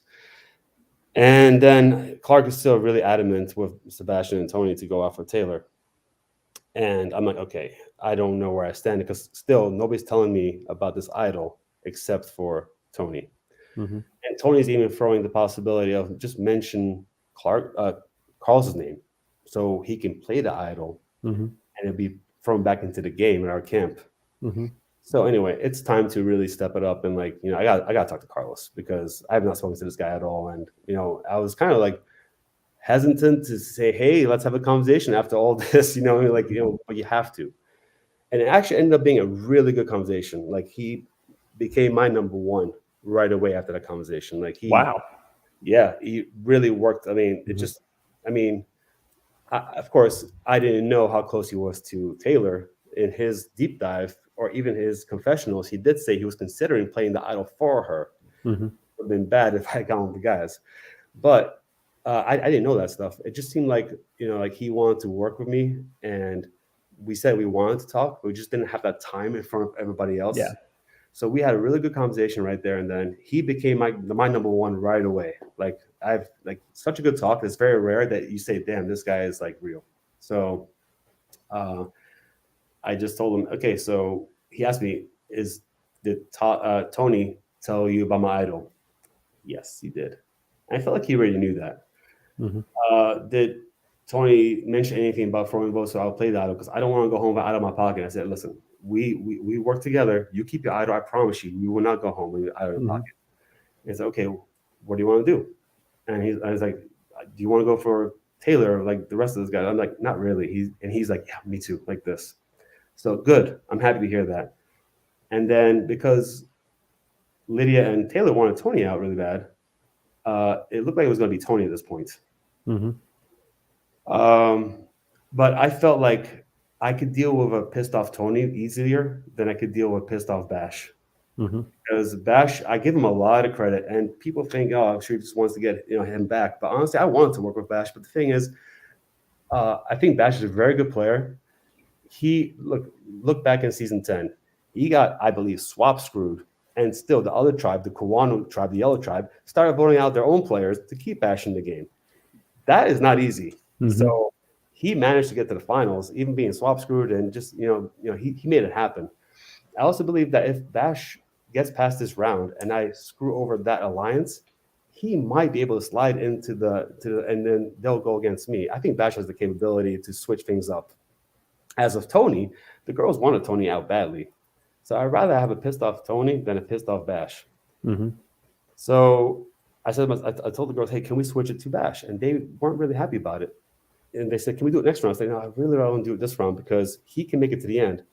And then Clark is still really adamant with Sebastian and Tony to go after Taylor. And I'm like, okay, I don't know where I stand because still nobody's telling me about this idol except for Tony. Mm-hmm. And Tony's even throwing the possibility of just mention Carl's name so he can play the idol and it'll be thrown back into the game in our camp. Mm-hmm. So anyway, it's time to really step it up and I got to talk to Carlos because I have not spoken to this guy at all. And, I was kind of like hesitant to say, hey, let's have a conversation after all this, but you have to. And it actually ended up being a really good conversation. Like he became my number one right away after that conversation. Like wow. Yeah, he really worked. I mean, of course, I didn't know how close he was to Taylor in his deep dive or even his confessionals. He did say he was considering playing the idol for her. Mm-hmm. It would have been bad if I had gone with the guys. But I didn't know that stuff. It just seemed like, like he wanted to work with me. And we said we wanted to talk, but we just didn't have that time in front of everybody else. Yeah. So we had a really good conversation right there, and then he became my number one right away. Like I've such a good talk. It's very rare that you say, "Damn, this guy is like real." So, I just told him, okay. So he asked me, "Did Tony tell you about my idol?" Yes, he did. I felt like he already knew that. Mm-hmm. Did Tony mention anything about throwing votes so I'll play the idol because I don't want to go home out of my pocket? I said, listen, we work together. You keep your idol. I promise you, we will not go home with your idol in your pocket. He said, okay, what do you want to do? And I was like, do you want to go for Taylor like the rest of those guys? I'm like, not really. He's like, yeah, me too, like this. So good. I'm happy to hear that. And then because Lydia and Taylor wanted Tony out really bad, it looked like it was going to be Tony at this point. Mm-hmm. But I felt like I could deal with a pissed off Tony easier than I could deal with pissed off Bash. Mm-hmm. Because Bash, I give him a lot of credit, and people think, oh, Sharif just wants to get him back. But honestly, I wanted to work with Bash. But the thing is, I think Bash is a very good player. He look back in season 10, he got, I believe, swap screwed, and still the other tribe, the Kawano tribe, the Yellow tribe, started voting out their own players to keep Bash in the game. That is not easy. Mm-hmm. So he managed to get to the finals, even being swap screwed, and just he made it happen. I also believe that if Bash gets past this round and I screw over that alliance, he might be able to slide into and then they'll go against me. I think Bash has the capability to switch things up. As of Tony, the girls wanted Tony out badly. So I'd rather have a pissed off Tony than a pissed off Bash. Mm-hmm. So I told the girls, hey, can we switch it to Bash? And they weren't really happy about it. And they said, can we do it next round? I said, no, I really don't want to do it this round because he can make it to the end.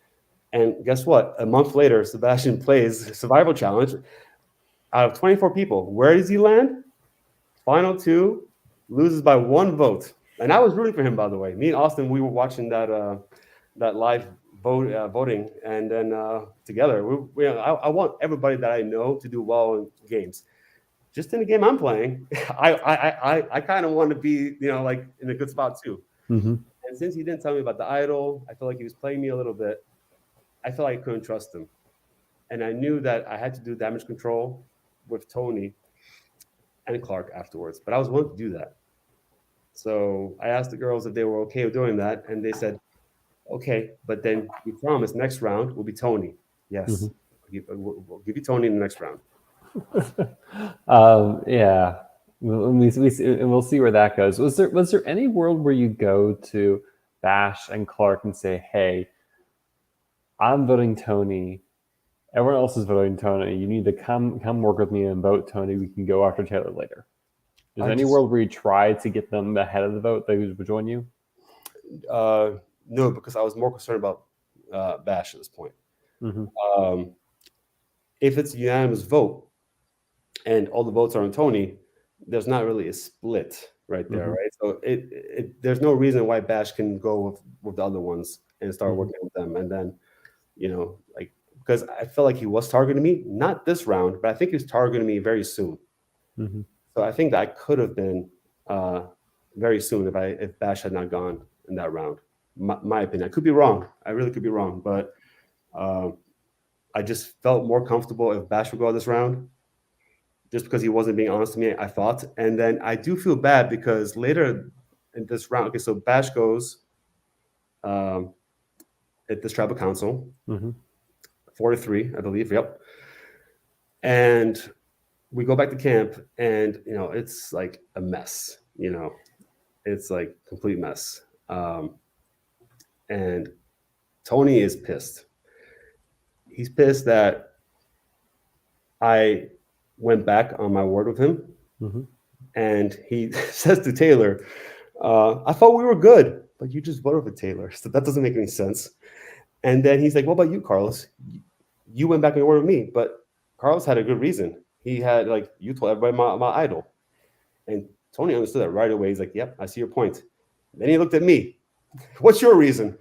And guess what? A month later, Sebastian plays Survival Challenge. Out of 24 people, where does he land? Final two, loses by 1 vote. And I was rooting for him, by the way. Me and Austin, we were watching that live voting, and then together, I want everybody that I know to do well in games. Just in the game I'm playing, I kind of want to be, like in a good spot too. Mm-hmm. And since he didn't tell me about the idol, I felt like he was playing me a little bit. I felt like I couldn't trust him. And I knew that I had to do damage control with Tony and Clark afterwards, but I was willing to do that. So I asked the girls if they were okay with doing that, and they said, okay, but then we promise next round will be Tony. Yes, we'll give you Tony in the next round. Yeah, we'll see where that goes. Was there any world where you go to Bash and Clark and say, hey, I'm voting Tony, everyone else is voting Tony, you need to come work with me and vote Tony, we can go after Taylor later? Is there any world where you try to get them ahead of the vote, they would join you? No, because I was more concerned about Bash at this point. Mm-hmm. If it's a unanimous vote and all the votes are on Tony, there's not really a split right there, Mm-hmm. right? So there's no reason why Bash can go with the other ones and start Mm-hmm. working with them, and then like because I felt like he was targeting me, not this round, but I think he was targeting me very soon. Mm-hmm. So I think that I could have been very soon if Bash had not gone in that round. My opinion, I could be wrong. I really could be wrong, but I just felt more comfortable if Bash would go this round, just because he wasn't being honest to me. I thought, and then I do feel bad because later in this round, okay, so Bash goes um, at this tribal council, Mm-hmm. 4-3, I believe. Yep, and we go back to camp, and it's like a mess. It's like complete mess. And Tony is pissed. He's pissed that I went back on my word with him, Mm-hmm. and he says to Taylor, "I thought we were good, but you just voted for Taylor, so that doesn't make any sense." And then he's like, "What about you, Carlos? You went back on your word with me, but Carlos had a good reason. He had like you told everybody my idol." And Tony understood that right away. He's like, "Yep, I see your point." Then he looked at me. "What's your reason?"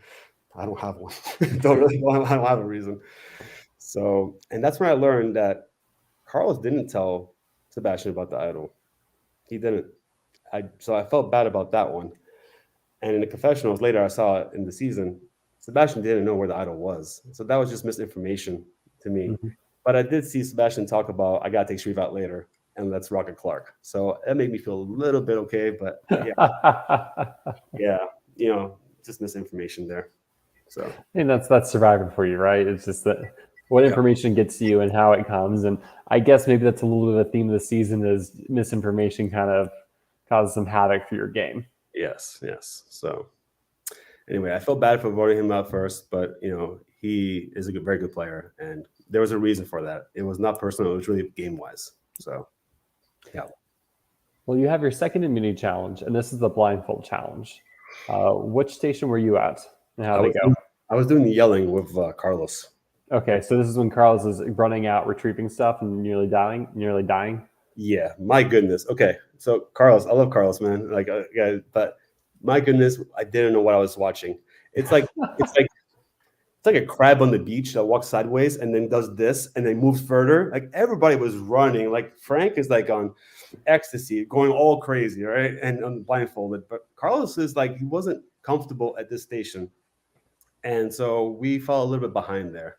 "I don't have one. I don't have a reason." So, and that's when I learned that Carlos didn't tell Sebastian about the idol. He didn't. So I felt bad about that one. And in the confessionals later, I saw it in the season. Sebastian didn't know where the idol was, so that was just misinformation to me. Mm-hmm. But I did see Sebastian talk about I gotta take Sharif out later, and let's Rocket Clark. So that made me feel a little bit okay. But yeah, just misinformation there. So And that's surviving for you, right? It's just that what yeah, information gets to you and how it comes. And I guess maybe that's a little bit of a theme of the season is misinformation kind of causes some havoc for your game. yes. So anyway, I felt bad for voting him out first, but he is a very good player, and there was a reason for that. It was not personal; it was really game wise. So yeah. Well, you have your second immunity challenge, and this is the blindfold challenge. Which station were you at, and how I did was it go? I was doing the yelling with Carlos. Okay, so this is when Carlos is running out, retrieving stuff, and nearly dying. Nearly dying. Yeah, my goodness. Okay, so Carlos, I love Carlos, man. Like, yeah, but my goodness, I didn't know what I was watching. It's like it's like a crab on the beach that walks sideways and then does this and then moves further. Like everybody was running. Like Frank is like on ecstasy, going all crazy, right? And blindfolded. But Carlos is like he wasn't comfortable at this station, and so we fell a little bit behind there.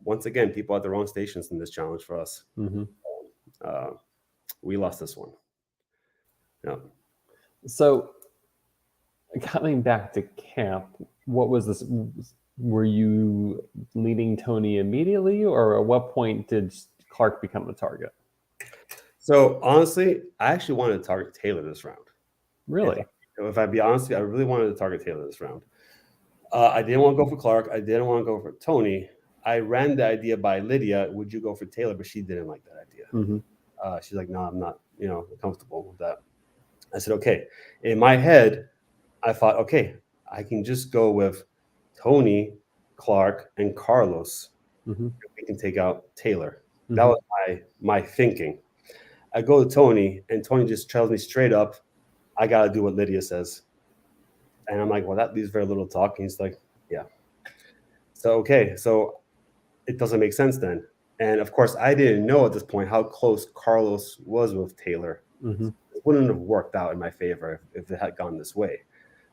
Once again, people at the wrong stations in this challenge for us. Mm-hmm. Uh, we lost this one. Yeah. So coming back to camp, what was this? Were you leading Tony immediately, or at what point did Clark become the target? So honestly, I actually wanted to target Taylor this round. Really? If I be honest, I really wanted to target Taylor this round. I didn't want to go for Clark. I didn't want to go for Tony. I ran the idea by Lydia. Would you go for Taylor? But she didn't like that idea. Mm-hmm. She's like, no, I'm not, comfortable with that. I said, okay. In my head, I thought, okay, I can just go with Tony, Clark, and Carlos. Mm-hmm. We can take out Taylor. Mm-hmm. That was my thinking. I go to Tony, and Tony just tells me straight up, I got to do what Lydia says. And I'm like, well, that leaves very little talk. And he's like, yeah. So, okay. So it doesn't make sense then. And of course, I didn't know at this point how close Carlos was with Taylor. Mm-hmm. It wouldn't have worked out in my favor if it had gone this way.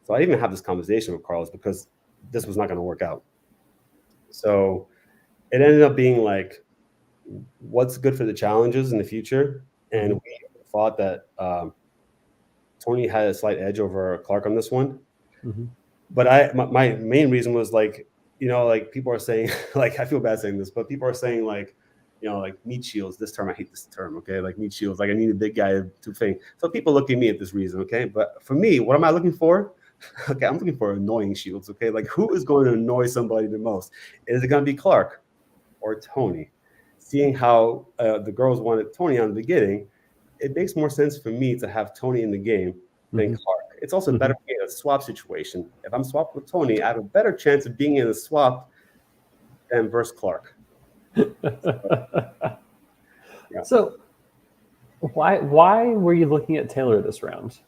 So I didn't even have this conversation with Carlos because this was not going to work out. So it ended up being like, what's good for the challenges in the future? And we thought that Tony had a slight edge over Clark on this one. Mm-hmm. But my main reason was like, like people are saying, like, I feel bad saying this, but people are saying like, like meat shields. This term, I hate this term. Okay, like meat shields. Like I need a big guy to think. So people look at me at this reason. Okay, but for me, what am I looking for? Okay, I'm looking for annoying shields. Okay, like who is going to annoy somebody the most? Is it going to be Clark or Tony? Seeing how the girls wanted Tony on the beginning, it makes more sense for me to have Tony in the game than Clark. it's also better being in a swap situation. If I'm swapped with Tony, I have a better chance of being in a swap than versus Clark. So why were you looking at Taylor this round?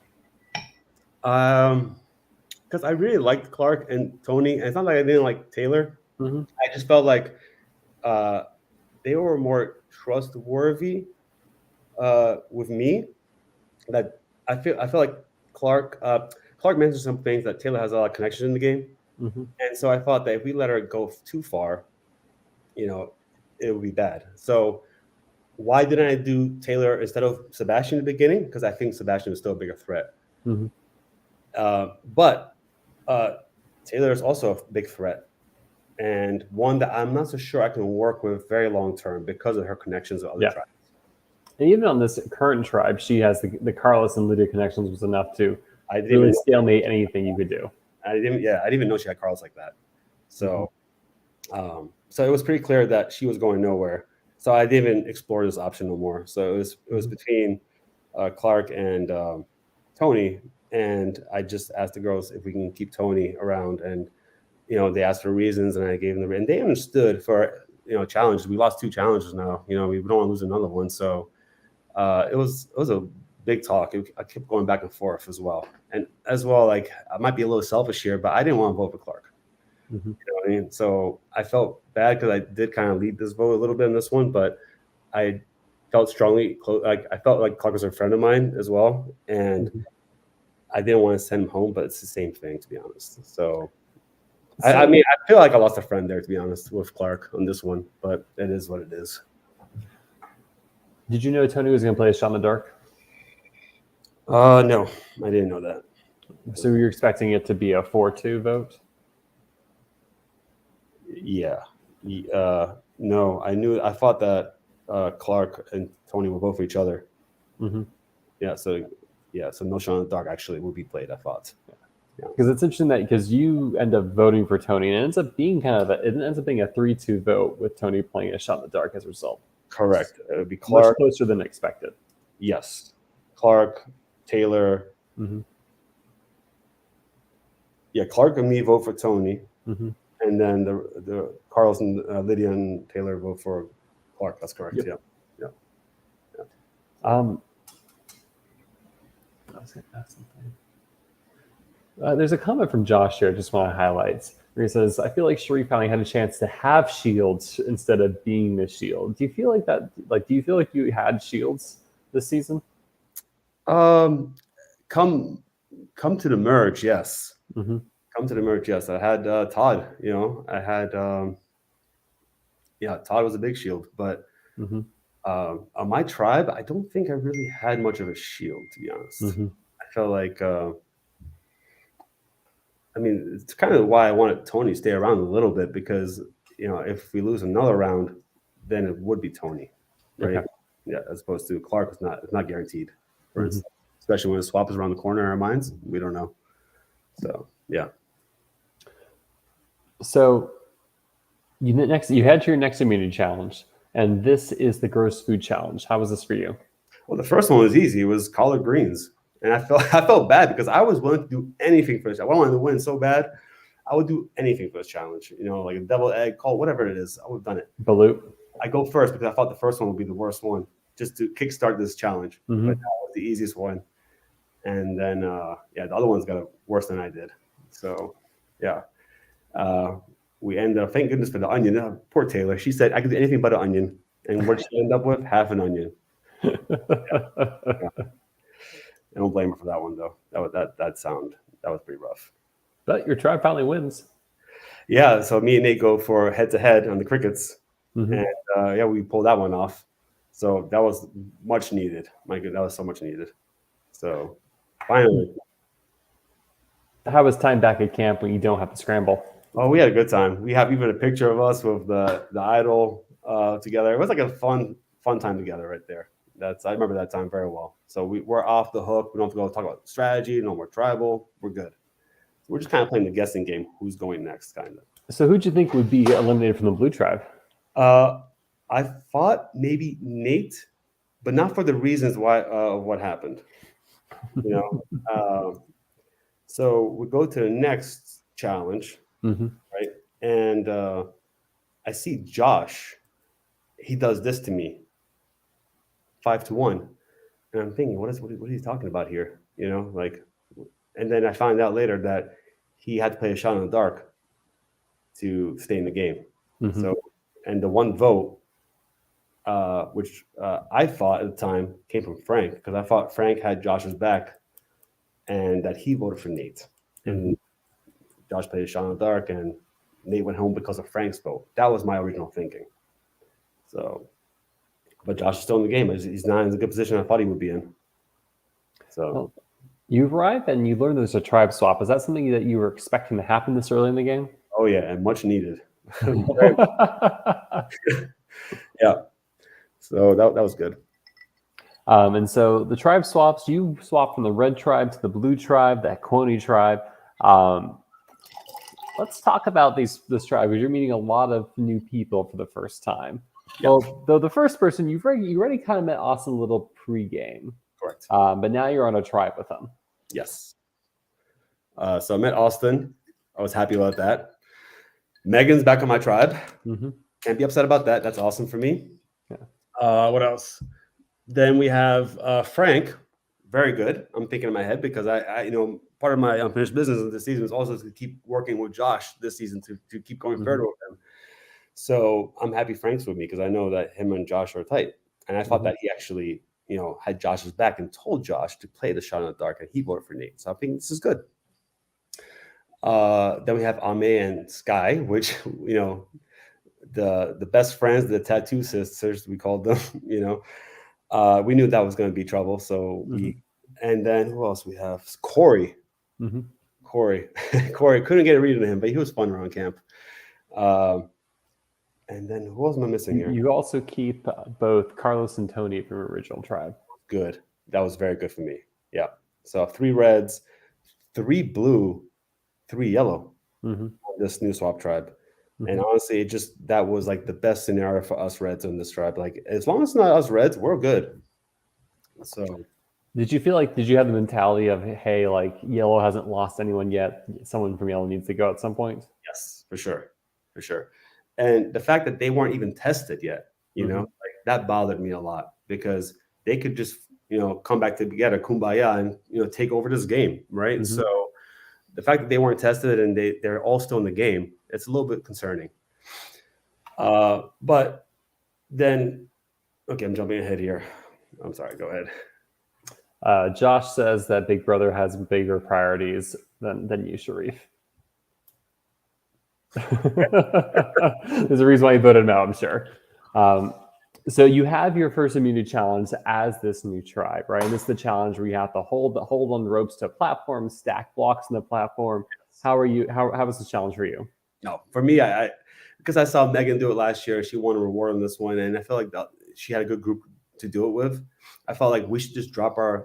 Because I really liked Clark and Tony, and it's not like I didn't like Taylor. Mm-hmm. I just felt like they were more trustworthy with me. That I feel like Clark mentioned some things that Taylor has a lot of connections in the game, and so I thought that if we let her go too far, it would be bad. So why didn't I do Taylor instead of Sebastian in the beginning? Because I think Sebastian is still a bigger threat. But Taylor is also a big threat, and one that I'm not so sure I can work with very long term because of her connections with other tribes. And even on this current tribe, she has the Carlos and Lydia connections was enough to I didn't really even stalemate anything you could do. I didn't even know she had Carlos like that. So, so it was pretty clear that she was going nowhere. So I didn't even explore this option no more. So it was between Clark and Tony, and I just asked the girls if we can keep Tony around, and they asked for reasons, and I gave them and they understood for challenges. We lost 2 challenges now. We don't want to lose another one. So it was a big talk. I kept going back and forth as well, and as well, like I might be a little selfish here, but I didn't want to vote for Clark. You know what I mean? So I felt bad because I did kind of lead this vote a little bit in this one, but I felt strongly like I felt like Clark was a friend of mine as well, and I didn't want to send him home, but it's the same thing, to be honest. So I mean, I feel like I lost a friend there, to be honest, with Clark on this one, but it is what it is. Did you know Tony was going to play a shot in the dark? No, I didn't know that. So you're expecting it to be a 4-2 vote? Yeah. No, I thought that Clark and Tony would vote for each other. Yeah. So no shot in the dark actually would be played, I thought. Because it's interesting that because you end up voting for Tony, and it ends up being it ends up being a 3-2 vote with Tony playing a shot in the dark as a result. Correct. It would be Clark. Much closer than expected. Yes. Clark, Taylor. Yeah, Clark and me vote for Tony. And then the Carlos and Lydia and Taylor vote for Clark. That's correct. Yep. Yeah. I was going to ask something. There's a comment from Josh here I just want to highlight where he says, I feel like Sharif finally had a chance to have shields instead of being the shield. Do you feel like that? Like, do you feel like you had shields this season? Come to the merge, yes. Come to the merge, yes. I had Todd, I had Todd was a big shield, but on my tribe, I don't think I really had much of a shield, to be honest. I felt like I mean, it's kind of why I wanted Tony to stay around a little bit, because if we lose another round, then it would be Tony, right? Okay. Yeah, as opposed to Clark. It's not guaranteed, for instance, especially when the swap is around the corner in our minds. We don't know. So yeah. So you had your next immunity challenge, and this is the gross food challenge. How was this for you? Well, the first one was easy. It was collard greens. And I felt bad because I was willing to do anything for this. I wanted to win so bad. I would do anything for this challenge. Like a deviled egg, call, whatever it is. I would have done it. Balut. I go first because I thought the first one would be the worst one, just to kickstart this challenge. But that was the easiest one. And then, the other ones got worse than I did. So, yeah. We ended up, thank goodness for the onion. Poor Taylor. She said, I could do anything but an onion. And what did she end up with? Half an onion. I don't blame her for that one, though. That was pretty rough. But your tribe finally wins. Yeah, so me and Nate go for head-to-head on the crickets. And we pulled that one off. So that was much needed. My God, that was so much needed. So finally. How was time back at camp when you don't have to scramble? Oh, we had a good time. We have even a picture of us with the idol together. It was like a fun time together right there. I remember that time very well. So we're off the hook. We don't have to go talk about strategy, no more tribal. We're good. So we're just kind of playing the guessing game. Who's going next, kind of. So who'd you think would be eliminated from the blue tribe? I thought maybe Nate, but not for the reasons why of what happened. So we go to the next challenge, Mm-hmm. right? And I see Josh. He does this to me, 5-1, and I'm thinking, what is he talking about here? You know, like, and then I find out later that he had to play a shot in the dark to stay in the game. Mm-hmm. So, and the one vote, which I thought at the time came from Frank, because I thought Frank had Josh's back, and that he voted for Nate, and Josh played a shot in the dark, and Nate went home because of Frank's vote. That was my original thinking. So, but Josh is still in the game. He's not in the good position I thought he would be in. So. Well, you arrive and you learn there's a tribe swap. Is that something that you were expecting to happen this early in the game? Oh yeah, and much needed. Yeah. So that was good. And so the tribe swaps, you swap from the red tribe to the blue tribe, the Equoni tribe. Let's talk about this tribe, because you're meeting a lot of new people for the first time. Yeah. Well, though the first person, you already kind of met Austin a little pre-game. Correct. But now you're on a tribe with him. Yes. So I met Austin. I was happy about that. Megan's back on my tribe. Mm-hmm. Can't be upset about that. That's awesome for me. Yeah. What else? Then we have Frank. Very good. I'm thinking in my head, because I part of my unfinished business of this season is also to keep working with Josh this season to keep going further with him. So I'm happy Frank's with me, because I know that him and Josh are tight. And I thought that he actually, had Josh's back and told Josh to play the shot in the dark, and he voted for Nate. So I think this is good. Then we have Ame and Sky, which, the best friends, the tattoo sisters, we called them, we knew that was going to be trouble. So and then who else we have? Corey. Mm-hmm. Corey couldn't get a read on him, but he was fun around camp. And then who else am I missing here? You also keep both Carlos and Tony from your original tribe. Good. That was very good for me. Yeah. So 3 reds, 3 blue, 3 yellow on this new swap tribe. And honestly, that was like the best scenario for us reds in this tribe. Like, as long as it's not us reds, we're good. So did you have the mentality of, hey, like, yellow hasn't lost anyone yet, someone from yellow needs to go at some point? Yes, for sure. And the fact that they weren't even tested yet, like, that bothered me a lot, because they could just, come back together, kumbaya, and, take over this game, right? So the fact that they weren't tested and they're all still in the game, it's a little bit concerning. But then, okay, I'm jumping ahead here. I'm sorry, go ahead. Josh says that Big Brother has bigger priorities than you, Sharif. There's a reason why you voted him out, I'm sure. So you have your first immunity challenge as this new tribe, right? And this is the challenge where you have to hold on the ropes to a platform, stack blocks in the platform. How was the challenge for you? No, for me, I because I saw Megan do it last year, she won a reward on this one, and I feel like she had a good group to do it with. I felt like we should just drop our,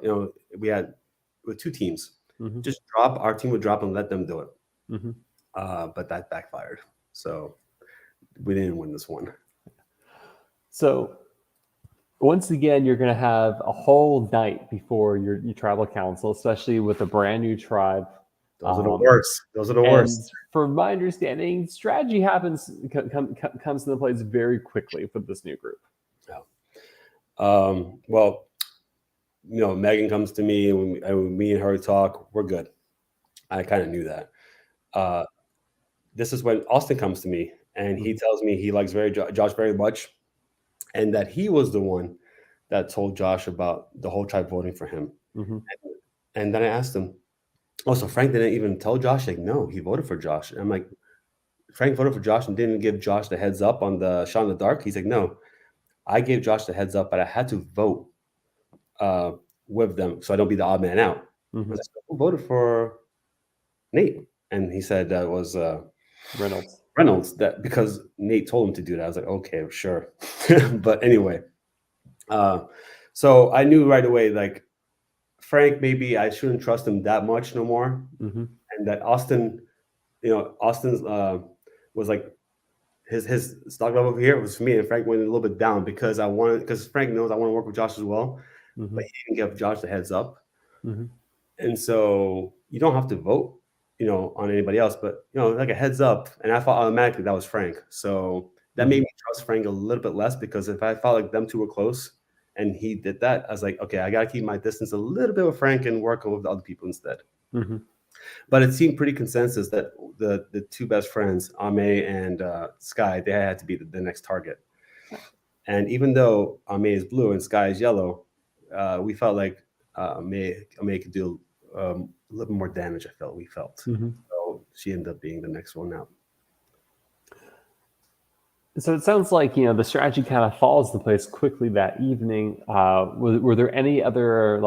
we had 2 teams, just our team would drop and let them do it. But that backfired, so we didn't win this one. So once again, you're going to have a whole night before your tribal council, especially with a brand new tribe. Those are the worst. From my understanding, strategy comes into place very quickly for this new group. Yeah. Well, Megan comes to me, and me and her talk. We're good. I kind of knew that. This is when Austin comes to me, and he tells me he likes Josh very much, and that he was the one that told Josh about the whole tribe voting for him. And then I asked him, oh, so Frank didn't even tell Josh? Like, no, he voted for Josh. And I'm like, Frank voted for Josh and didn't give Josh the heads up on the shot in the dark? He's like, no, I gave Josh the heads up, but I had to vote with them so I don't be the odd man out. I was like, who voted for Nate? And he said that was Reynolds, that because Nate told him to do that. I was like, okay, sure. But anyway, so I knew right away, like, Frank, maybe I shouldn't trust him that much no more. And that Austin's was like his stock level over here was for me, and Frank went a little bit down because Frank knows I want to work with Josh as well, but he didn't give Josh the heads up. And so you don't have to vote, on anybody else, but like a heads up. And I thought automatically that was Frank. So that made me trust Frank a little bit less, because if I felt like them two were close and he did that, I was like, okay, I got to keep my distance a little bit with Frank and work with the other people instead. Mm-hmm. But it seemed pretty consensus that the two best friends, Ame and Sky, they had to be the next target. And even though Ame is blue and Sky is yellow, we felt like Ame could do a little more damage. We felt. Mm-hmm. So she ended up being the next one out. So it sounds like the strategy kind of falls into place quickly that evening. Were there any other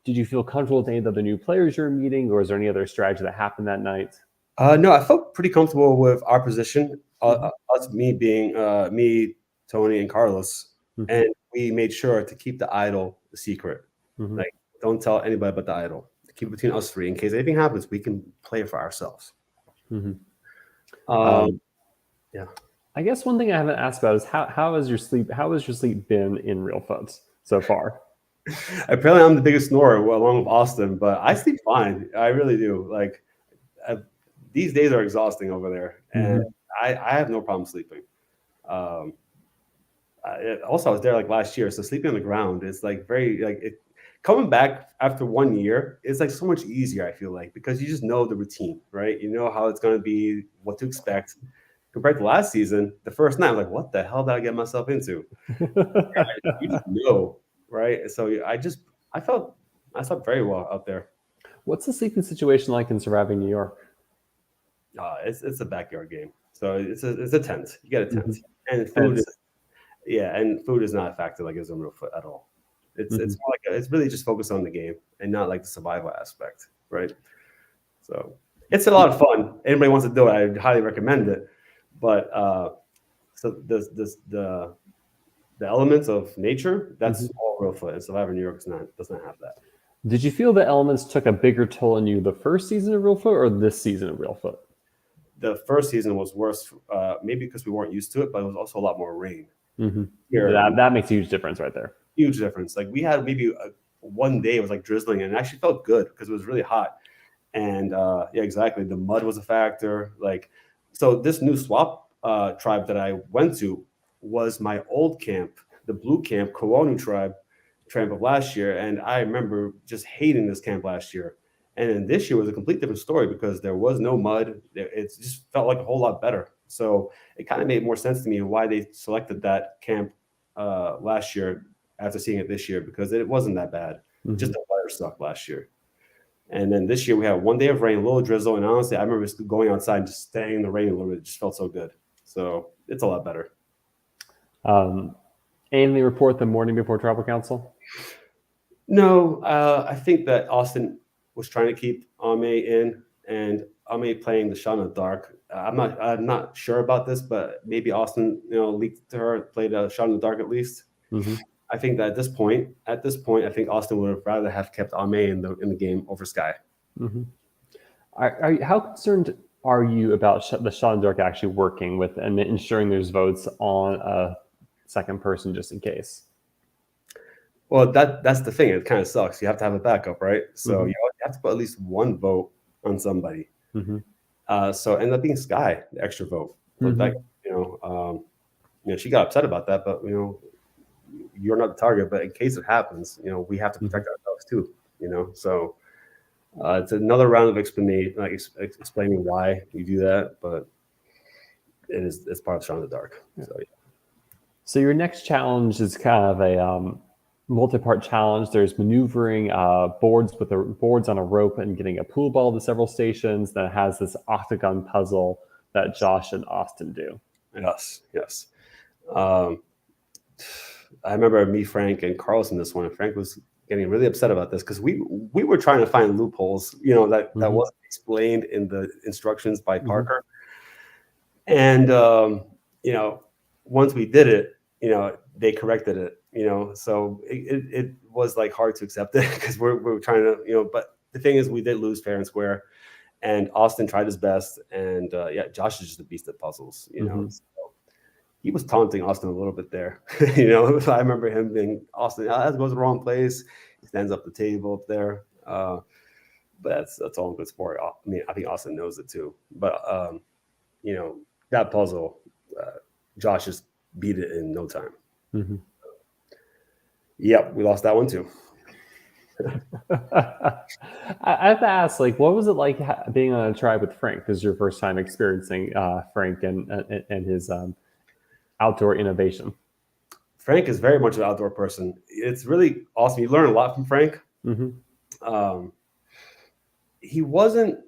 did you feel comfortable with any of the new players you were meeting, or is there any other strategy that happened that night? No, I felt pretty comfortable with our position. Us, me being me, Tony, and Carlos, and we made sure to keep the idol a secret. Like, don't tell anybody about the idol. Keep it between us three. In case anything happens, we can play it for ourselves. Yeah. I guess one thing I haven't asked about is how has your sleep been in Reelfoot so far? Apparently, I'm the biggest snorer along with Austin, but I sleep fine. I really do. Like, these days are exhausting over there, and I have no problem sleeping. Also, I was there like last year, so sleeping on the ground is like coming back after 1 year. It's like so much easier. I feel like, because you just know the routine, right? You know how it's going to be, what to expect. Compared to last season, the first night, I'm like, what the hell did I get myself into? You just know, right? So I slept very well out there. What's the sleeping situation like in Surviving New York? It's a backyard game, so it's a tent. You get a tent, and food is not a factor like it is in Reelfoot at all. It's more like it's really just focused on the game and not like the survival aspect, right? So it's a lot of fun. Anybody wants to do it, I highly recommend it. But so the elements of nature, that's all Reelfoot, and Survivor New York does not have that. Did you feel the elements took a bigger toll on you the first season of Reelfoot or this season of Reelfoot? The first season was worse, maybe because we weren't used to it, but it was also a lot more rain. Here, that makes a huge difference right there. Huge difference. Like, we had maybe one day it was like drizzling, and it actually felt good because it was really hot. And yeah, exactly. The mud was a factor. Like, so this new swap tribe that I went to was my old camp, the blue camp, Kowanu tribe of last year. And I remember just hating this camp last year. And then this year was a complete different story because there was no mud. It just felt like a whole lot better. So it kind of made more sense to me why they selected that camp last year after seeing it this year, because it wasn't that bad. Just the weather sucked last year. And then this year we had 1 day of rain, a little drizzle. And honestly, I remember going outside and just staying in the rain a little bit. It just felt so good. So it's a lot better. Anything report the morning before Tribal Council? No, I think that Austin was trying to keep Ame in, and Ame playing the shot in the dark. I'm not sure about this, but maybe Austin, leaked to her, played a shot in the dark at least. I think that at this point, I think Austin would have rather have kept Ame in the game over Sky. How concerned are you about the shot in the dark actually working with and ensuring there's votes on a second person just in case? Well, that's the thing. It kind of sucks. You have to have a backup, right? So you have to put at least one vote on somebody. So ended up being Sky, the extra vote. Like, she got upset about that, but you're not the target. But in case it happens, we have to protect ourselves too. So it's another round of explaining why you do that, but it's part of Shot in the Dark. So yeah. So your next challenge is kind of a multi-part challenge. There's maneuvering boards on a rope and getting a pool ball to several stations. That has this octagon puzzle that Josh and Austin do. Yes. I remember me, Frank, and Carlos in this one. And Frank was getting really upset about this because we were trying to find loopholes, that wasn't explained in the instructions by Parker. And once we did it, they corrected it. So it was like hard to accept it because we're trying to, but the thing is we did lose fair and square, and Austin tried his best, and Josh is just a beast at puzzles, so he was taunting Austin a little bit there. I remember him being, Austin, that goes the wrong place. He stands up the table up there. But that's all in good sport. I mean, I think Austin knows it too. But that puzzle, Josh just beat it in no time. Mm-hmm. Yep, we lost that one too. I have to ask, like, what was it like being on a tribe with Frank? This is your first time experiencing Frank and his outdoor innovation. Frank is very much an outdoor person. It's really awesome. You learn a lot from Frank. Mm-hmm. He wasn't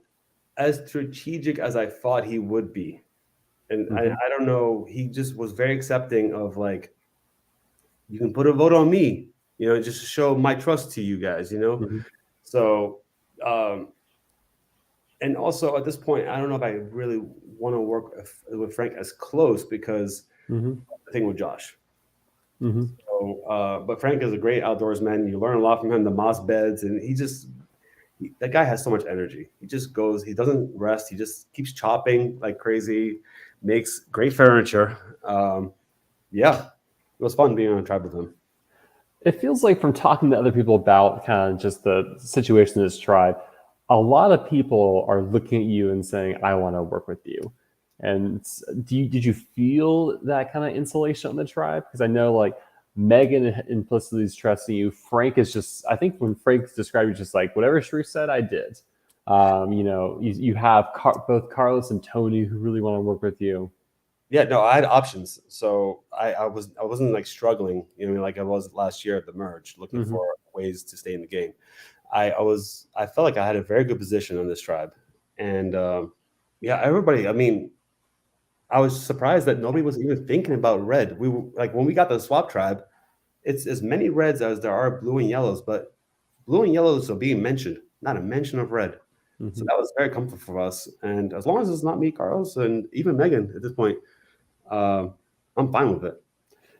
as strategic as I thought he would be. And Mm-hmm. I don't know, he just was very accepting of like, you can put a vote on me, just to show my trust to you guys, Mm-hmm. So, and also at this point, I don't know if I really want to work with Frank as close because Mm-hmm. the thing with Josh. Mm-hmm. So, but Frank is a great outdoorsman. You learn a lot from him, the moss beds, and that guy has so much energy. He just goes, he doesn't rest. He just keeps chopping like crazy, makes great furniture. Yeah, it was fun being on a tribe with him. It feels like from talking to other people about kind of just the situation in this tribe, a lot of people are looking at you and saying, "I want to work with you." And did you feel that kind of insulation on the tribe? Because I know like Megan implicitly is trusting you. Frank is just, I think when Frank's described you, just like whatever Sharif said, I did. You have both Carlos and Tony who really want to work with you. Yeah, no, I had options, so I wasn't like struggling, like I was last year at the merge, looking Mm-hmm. for ways to stay in the game. I felt like I had a very good position on this tribe, and yeah, everybody. I mean, I was surprised that nobody was even thinking about red. We were like when we got the swap tribe, it's as many reds as there are blue and yellows, but blue and yellows are being mentioned, not a mention of red. So Mm-hmm. that was very comfortable for us. And as long as it's not me, Carlos, and even Megan at this point, I'm fine with it.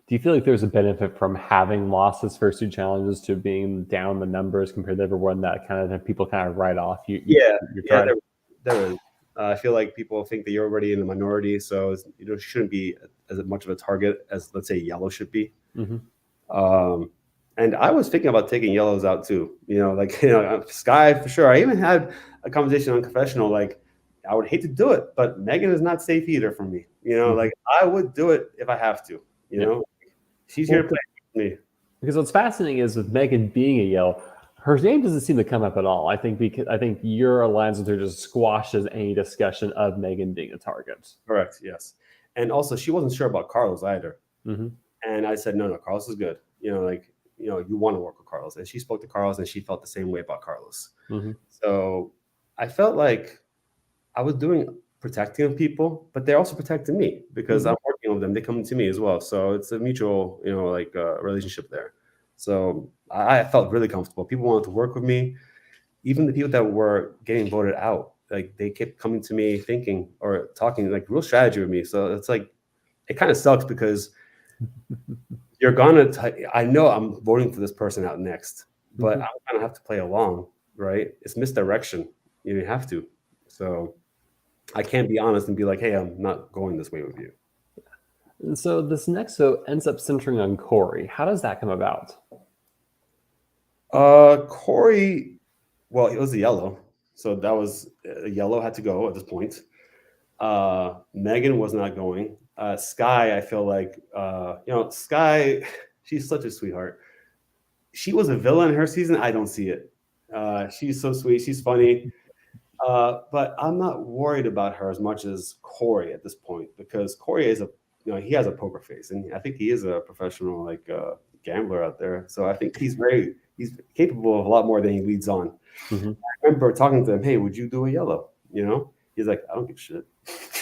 Do you feel like there's a benefit from having lost his first two challenges to being down the numbers compared to everyone that kind of people kind of write off Yeah, your yeah, tribe? there is. I feel like people think that you're already in the minority, so shouldn't be as much of a target as let's say yellow should be. Mm-hmm. And I was thinking about taking yellows out too. Sky for sure. I even had a conversation on confessional. Like, I would hate to do it, but Megan is not safe either for me. Mm-hmm. Like I would do it if I have to. She's here to play with me. Because what's fascinating is with Megan being a yellow, her name doesn't seem to come up at all. I think your alliance with her just squashes any discussion of Megan being a target. Correct. Yes. And also, she wasn't sure about Carlos either. Mm-hmm. And I said, no, Carlos is good. You want to work with Carlos. And she spoke to Carlos, and she felt the same way about Carlos. Mm-hmm. So I felt like I was protecting people, but they're also protecting me because I'm working with them. They come to me as well. So it's a mutual, relationship there. So I felt really comfortable. People wanted to work with me. Even the people that were getting voted out, like they kept coming to me thinking or talking like real strategy with me. So it's like, it kind of sucks because you're I know I'm voting for this person out next, but I'm going to have to play along, right? It's misdirection. You have to. So I can't be honest and be like, hey, I'm not going this way with you. And so this next vote ends up centering on Corey. How does that come about? Corey, well, it was a yellow. So that was a yellow had to go at this point. Megan was not going. Sky, I feel like, Sky, she's such a sweetheart. She was a villain in her season. I don't see it. She's so sweet. She's funny. But I'm not worried about her as much as Corey at this point because Corey is he has a poker face, and I think he is a professional gambler out there. So I think he's capable of a lot more than he leads on. Mm-hmm. I remember talking to him, hey, would you do a yellow? He's like, I don't give a shit.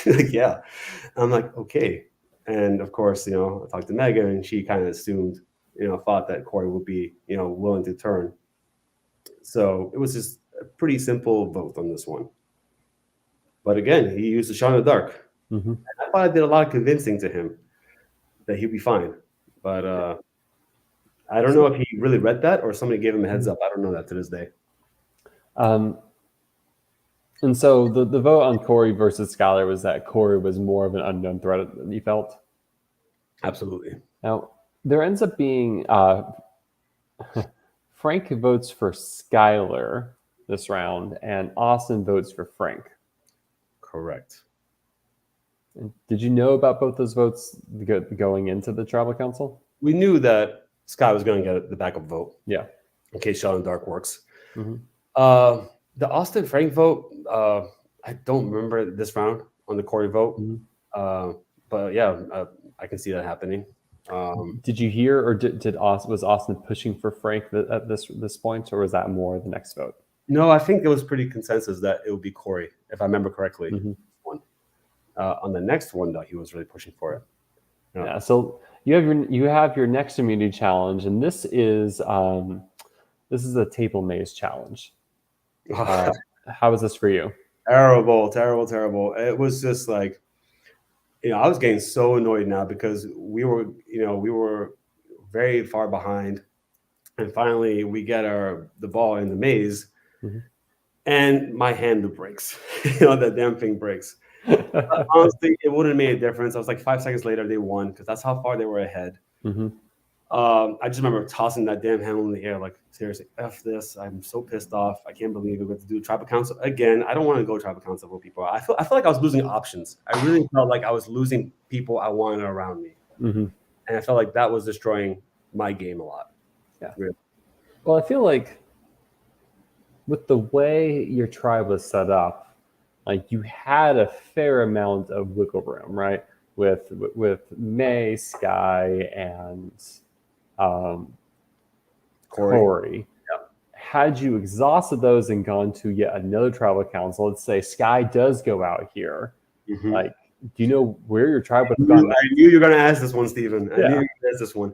Like, yeah. I'm like, okay. And of course, I talked to Megan, and she kind of assumed, thought that Corey would be, willing to turn. So it was just a pretty simple vote on this one. But again, he used a shot in the dark. Mm-hmm. I thought I did a lot of convincing to him that he'd be fine. But I don't know if he really read that or somebody gave him a heads up. I don't know that to this day. And so the vote on Corey versus Skylar was that Corey was more of an unknown threat than you felt? Absolutely. Now, there ends up being Frank votes for Skylar this round, and Austin votes for Frank. Correct. And did you know about both those votes going into the tribal council? We knew that Sky was going to get the backup vote. Yeah. In case Shot in the Dark works. Mm-hmm. The Austin Frank vote, I don't remember this round on the Corey vote. Mm-hmm. But yeah, I can see that happening. Did you hear, or was Austin pushing for Frank at this point, or was that more the next vote? No, I think it was pretty consensus that it would be Corey, if I remember correctly. Mm-hmm. On the next one, though, he was really pushing for it. Yeah. So you have your next immunity challenge, and this is a table maze challenge. How was this for you? Terrible. It was just like, I was getting so annoyed now because we were very far behind, and finally we get the ball in the maze, mm-hmm. and my hand breaks. That damn thing breaks. Honestly, it wouldn't have made a difference. I was like 5 seconds later, they won because that's how far they were ahead. Mm-hmm. I just remember tossing that damn handle in the air, like, seriously, F this. I'm so pissed off. I can't believe we have to do tribal council again. I don't want to go tribal council with people. I feel like I was losing options. I really felt like I was losing people I wanted around me. Mm-hmm. And I felt like that was destroying my game a lot. Yeah. Really. Well, I feel like with the way your tribe was set up, like you had a fair amount of wiggle room, right? With May, Sky, and Corey. Yeah. Had you exhausted those and gone to yet another tribal council, let's say Sky does go out here, mm-hmm. like, do you know where your tribe would have gone? I knew you were going to ask this one, Stephen. I knew you were going to ask this one.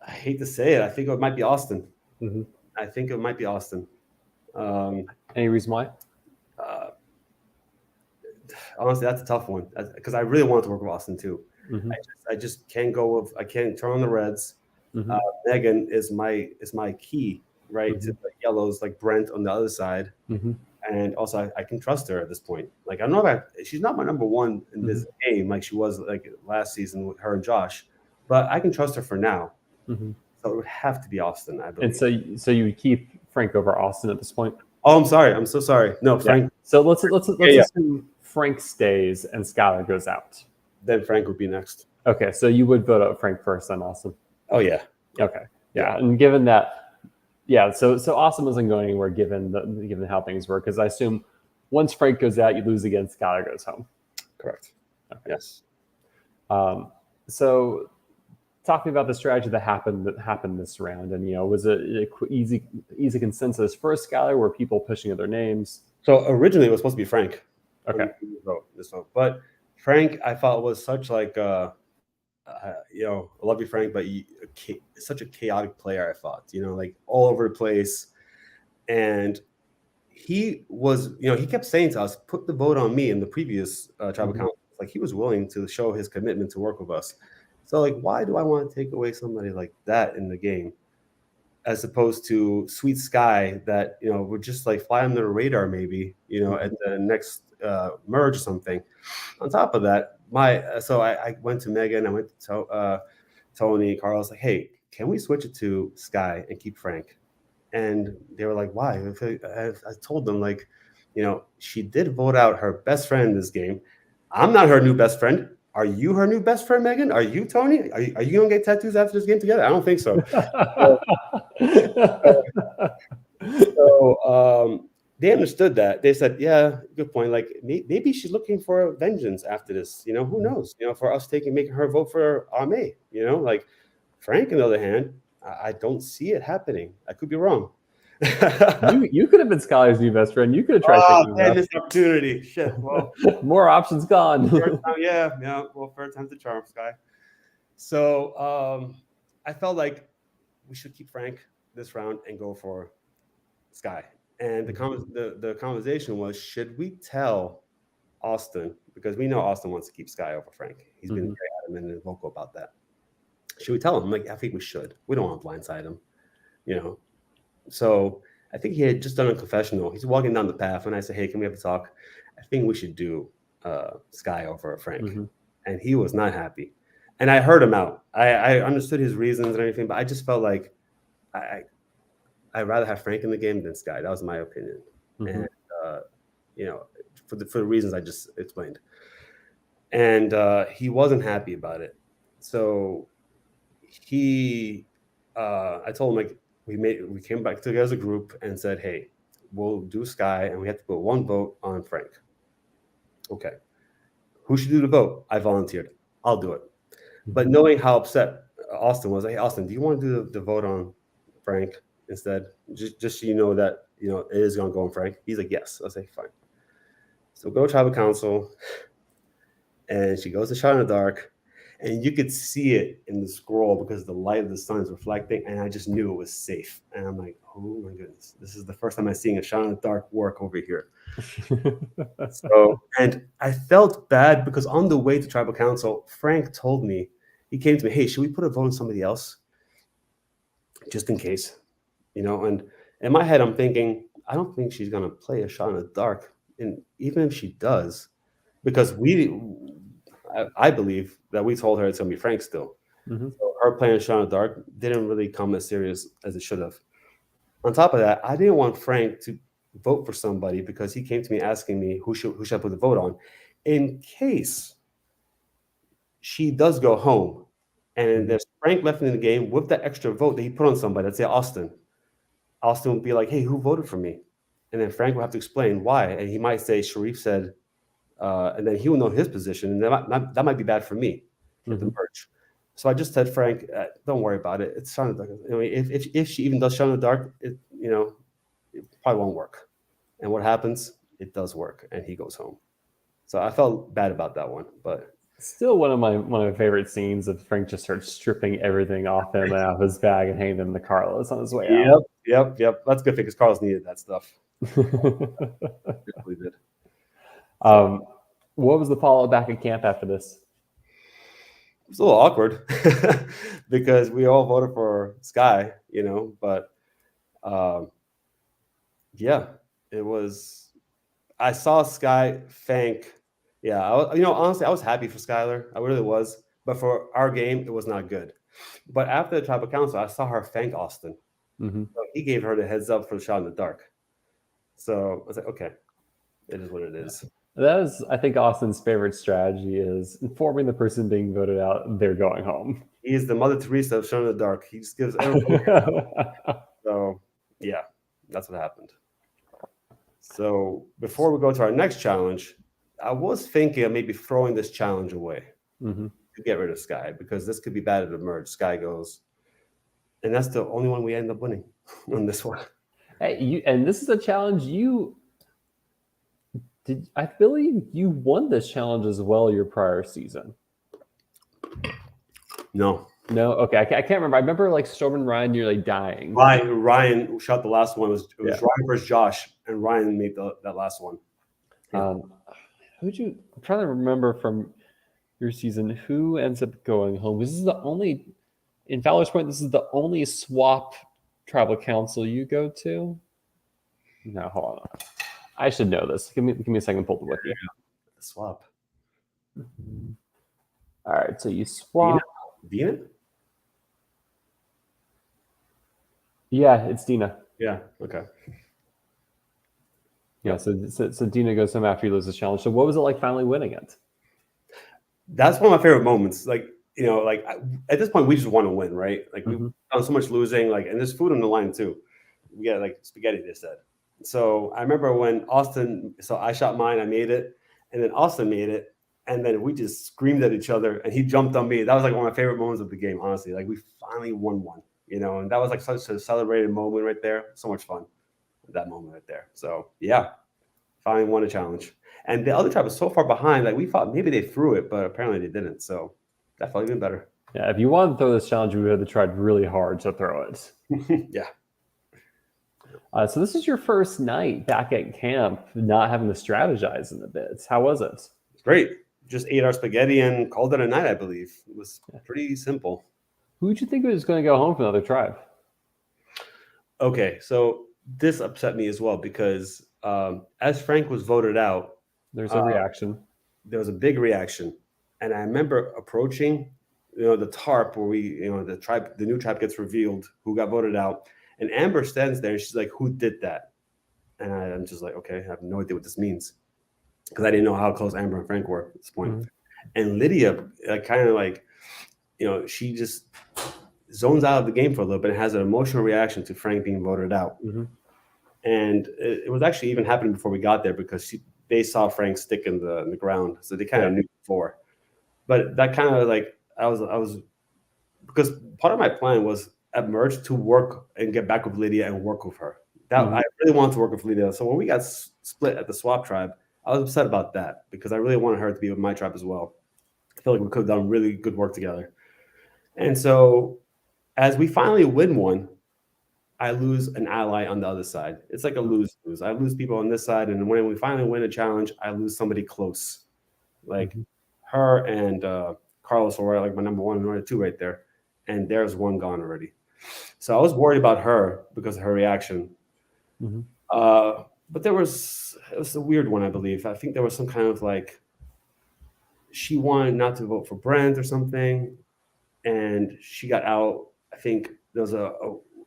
I hate to say it. I think it might be Austin. Mm-hmm. I think it might be Austin. Any reason why? Honestly, that's a tough one because I really wanted to work with Austin too. Mm-hmm. I just can't go with. I can't turn on the reds. Mm-hmm. Megan is my key, right, mm-hmm. to the yellows, like Brent on the other side, mm-hmm. and also I can trust her at this point. Like I know she's not my number one in mm-hmm. this game, like she was like last season with her and Josh, but I can trust her for now. Mm-hmm. So it would have to be Austin, I believe. And so you would keep Frank over Austin at this point? Oh, I'm sorry. I'm so sorry. No, Frank. Yeah. So let's assume Frank stays and Skylar goes out. Then Frank would be next. Okay, so you would vote out Frank first, then Austin. Oh yeah. Okay. Yeah, and given that, so Austin wasn't going anywhere given how things were, because I assume once Frank goes out, you lose again. Skylar goes home. Correct. Okay. Yes. So talking about the strategy that happened this round, and was it easy consensus for Skylar? Were people pushing other names? So originally it was supposed to be Frank. Okay. This vote, but Frank, I thought was such like I love you, Frank, but such a chaotic player. I thought, like all over the place, and he was, he kept saying to us, "Put the vote on me." In the previous tribal mm-hmm. council, like he was willing to show his commitment to work with us. So, like, why do I want to take away somebody like that in the game, as opposed to Sweet Sky that would just like fly under the radar, maybe at the next merge or something. On top of that, I went to Megan, I went to Tony, Carlos, like, hey, can we switch it to Sky and keep Frank? And they were like, why? I told them, like, she did vote out her best friend in this game. I'm not her new best friend. Are you her new best friend, Megan? Are you, Tony? Are you going to get tattoos after this game together? I don't think so. So they understood that. They said, yeah, good point. Like, maybe she's looking for vengeance after this. Who knows? For us making her vote for Ame. Like Frank, on the other hand, I don't see it happening. I could be wrong. you could have been Skylar's new best friend. You could have tried this opportunity. Shit. Well, more options gone. Yeah. Well, third time's the charm, Sky. So I felt like we should keep Frank this round and go for Sky. And the conversation was, should we tell Austin, because we know Austin wants to keep Sky over Frank. He's been very adamant and vocal about that. Should we tell him? Like, I think we should. We don't want to blindside him, So I think he had just done a confessional. He's walking down the path, and I said, hey, can we have a talk? I think we should do Sky over Frank. Mm-hmm. And he was not happy. And I heard him out. I understood his reasons and everything, but I just felt like I'd rather have Frank in the game than Sky. That was my opinion. Mm-hmm. And, you know, for the reasons I just explained. And he wasn't happy about it. So I told him, like, we came back together as a group and said, hey, we'll do Sky, and we have to put one vote on Frank. Okay. Who should do the vote? I volunteered. I'll do it. But knowing how upset Austin was, like, hey, Austin, do you want to do the vote on Frank instead? Just so you know that, it is going to go on Frank. He's like, yes. I was like, fine. So go to tribal council, and she goes to shot in the dark, and you could see it in the scroll because the light of the sun is reflecting, and I just knew it was safe. And I'm like, oh my goodness, this is the first time I'm seeing a shot in the dark work over here. So, and I felt bad because on the way to tribal council, Frank told me, he came to me, hey, should we put a vote on somebody else? Just in case, and in my head, I'm thinking, I don't think she's going to play a shot in the dark. And even if she does, because I believe that we told her it's going to be Frank still. Mm-hmm. So her playing a shot in the dark didn't really come as serious as it should have. On top of that, I didn't want Frank to vote for somebody because he came to me asking me who should I put the vote on, in case she does go home and there's Frank left in the game with that extra vote that he put on somebody. Let's say Austin would be like, hey, who voted for me? And then Frank will have to explain why, and he might say Sharif said, and then he will know his position, and that might be bad for me at the merge. So I just said, Frank, don't worry about it. It's shot in the dark. I mean, if she even does shot in the dark, it probably won't work. And what happens? It does work, and he goes home. So I felt bad about that one, but still one of my favorite scenes of Frank just starts stripping everything off him and out of his bag and handing them to Carlos on his way out. Yep. That's good because Carlos needed that stuff. Definitely did. What was the follow back at camp after this? It was a little awkward because we all voted for Sky, but yeah, it was. I saw Sky thank. Yeah, honestly, I was happy for Skylar. I really was. But for our game, it was not good. But after the tribal council, I saw her thank Austin. Mm-hmm. So he gave her the heads up for the shot in the dark. So I was like, okay, it is what it is. That is, I think, Austin's favorite strategy is informing the person being voted out they're going home. He's the Mother Teresa of shot in the dark. He just gives everyone. So, yeah, that's what happened. So before we go to our next challenge, I was thinking of maybe throwing this challenge away to get rid of Sky, because this could be bad at the merge. Sky goes, and that's the only one we end up winning on this one. Hey, and this is a challenge I believe you won this challenge as well your prior season. No. Okay, I can't remember. I remember like Storm and Ryan nearly dying. Ryan shot the last one. It was Ryan versus Josh, and Ryan made that last one. Yeah. I'm trying to remember from your season who ends up going home. This is the only, in Fowler's Point, this is the only swap tribal council you go to. No, hold on. I should know this. Give me a second to pull the wiki. Swap. All right, so you swap. Dina? Yeah, it's Dina. Yeah. Okay. Yeah. So Dina goes home after you lose the challenge. So what was it like finally winning it? That's one of my favorite moments. Like, at this point we just want to win, right? Like we've done so much losing, and there's food on the line too. We got like spaghetti, they said. So I remember when I shot mine, I made it, and then Austin made it, and then we just screamed at each other, and he jumped on me. That was like one of my favorite moments of the game, honestly. Like we finally won one, and that was like such a celebrated moment right there. So much fun, that moment right there. So yeah, finally won a challenge. And the other tribe was so far behind, like we thought maybe they threw it, but apparently they didn't. So that felt even better. Yeah, if you wanted to throw this challenge, we would have tried really hard to throw it. Yeah. So this is your first night back at camp, not having to strategize in the bits. How was it? Great. Just ate our spaghetti and called it a night, I believe. It was pretty simple. Who would you think was going to go home from another tribe? Okay, so this upset me as well because as Frank was voted out, there's a reaction. There was a big reaction. And I remember approaching the tarp where the new tribe gets revealed, who got voted out, and Amber stands there and she's like, "Who did that?" And I'm just like, okay, I have no idea what this means because I didn't know how close Amber and Frank were at this point. Mhm. And Lydia kind of like, she just zones out of the game for a little bit and has an emotional reaction to Frank being voted out. Mhm. And it was actually even happening before we got there because they saw Frank's stick in the ground, so they kind of knew before. But that kind of like I was because part of my plan was at merge to work and get back with Lydia and work with her. That I really wanted to work with Lydia. So when we got split at the swap tribe, I was upset about that because I really wanted her to be with my tribe as well. I feel like we could have done really good work together. And so as we finally win one, I lose an ally on the other side. It's like a lose-lose. I lose people on this side, and when we finally win a challenge, I lose somebody close. Like her and Carlos were like my number one and number two right there, and there's one gone already. So I was worried about her because of her reaction. But it was a weird one, I believe. I think there was some kind of like she wanted not to vote for Brent or something, and she got out. I think there was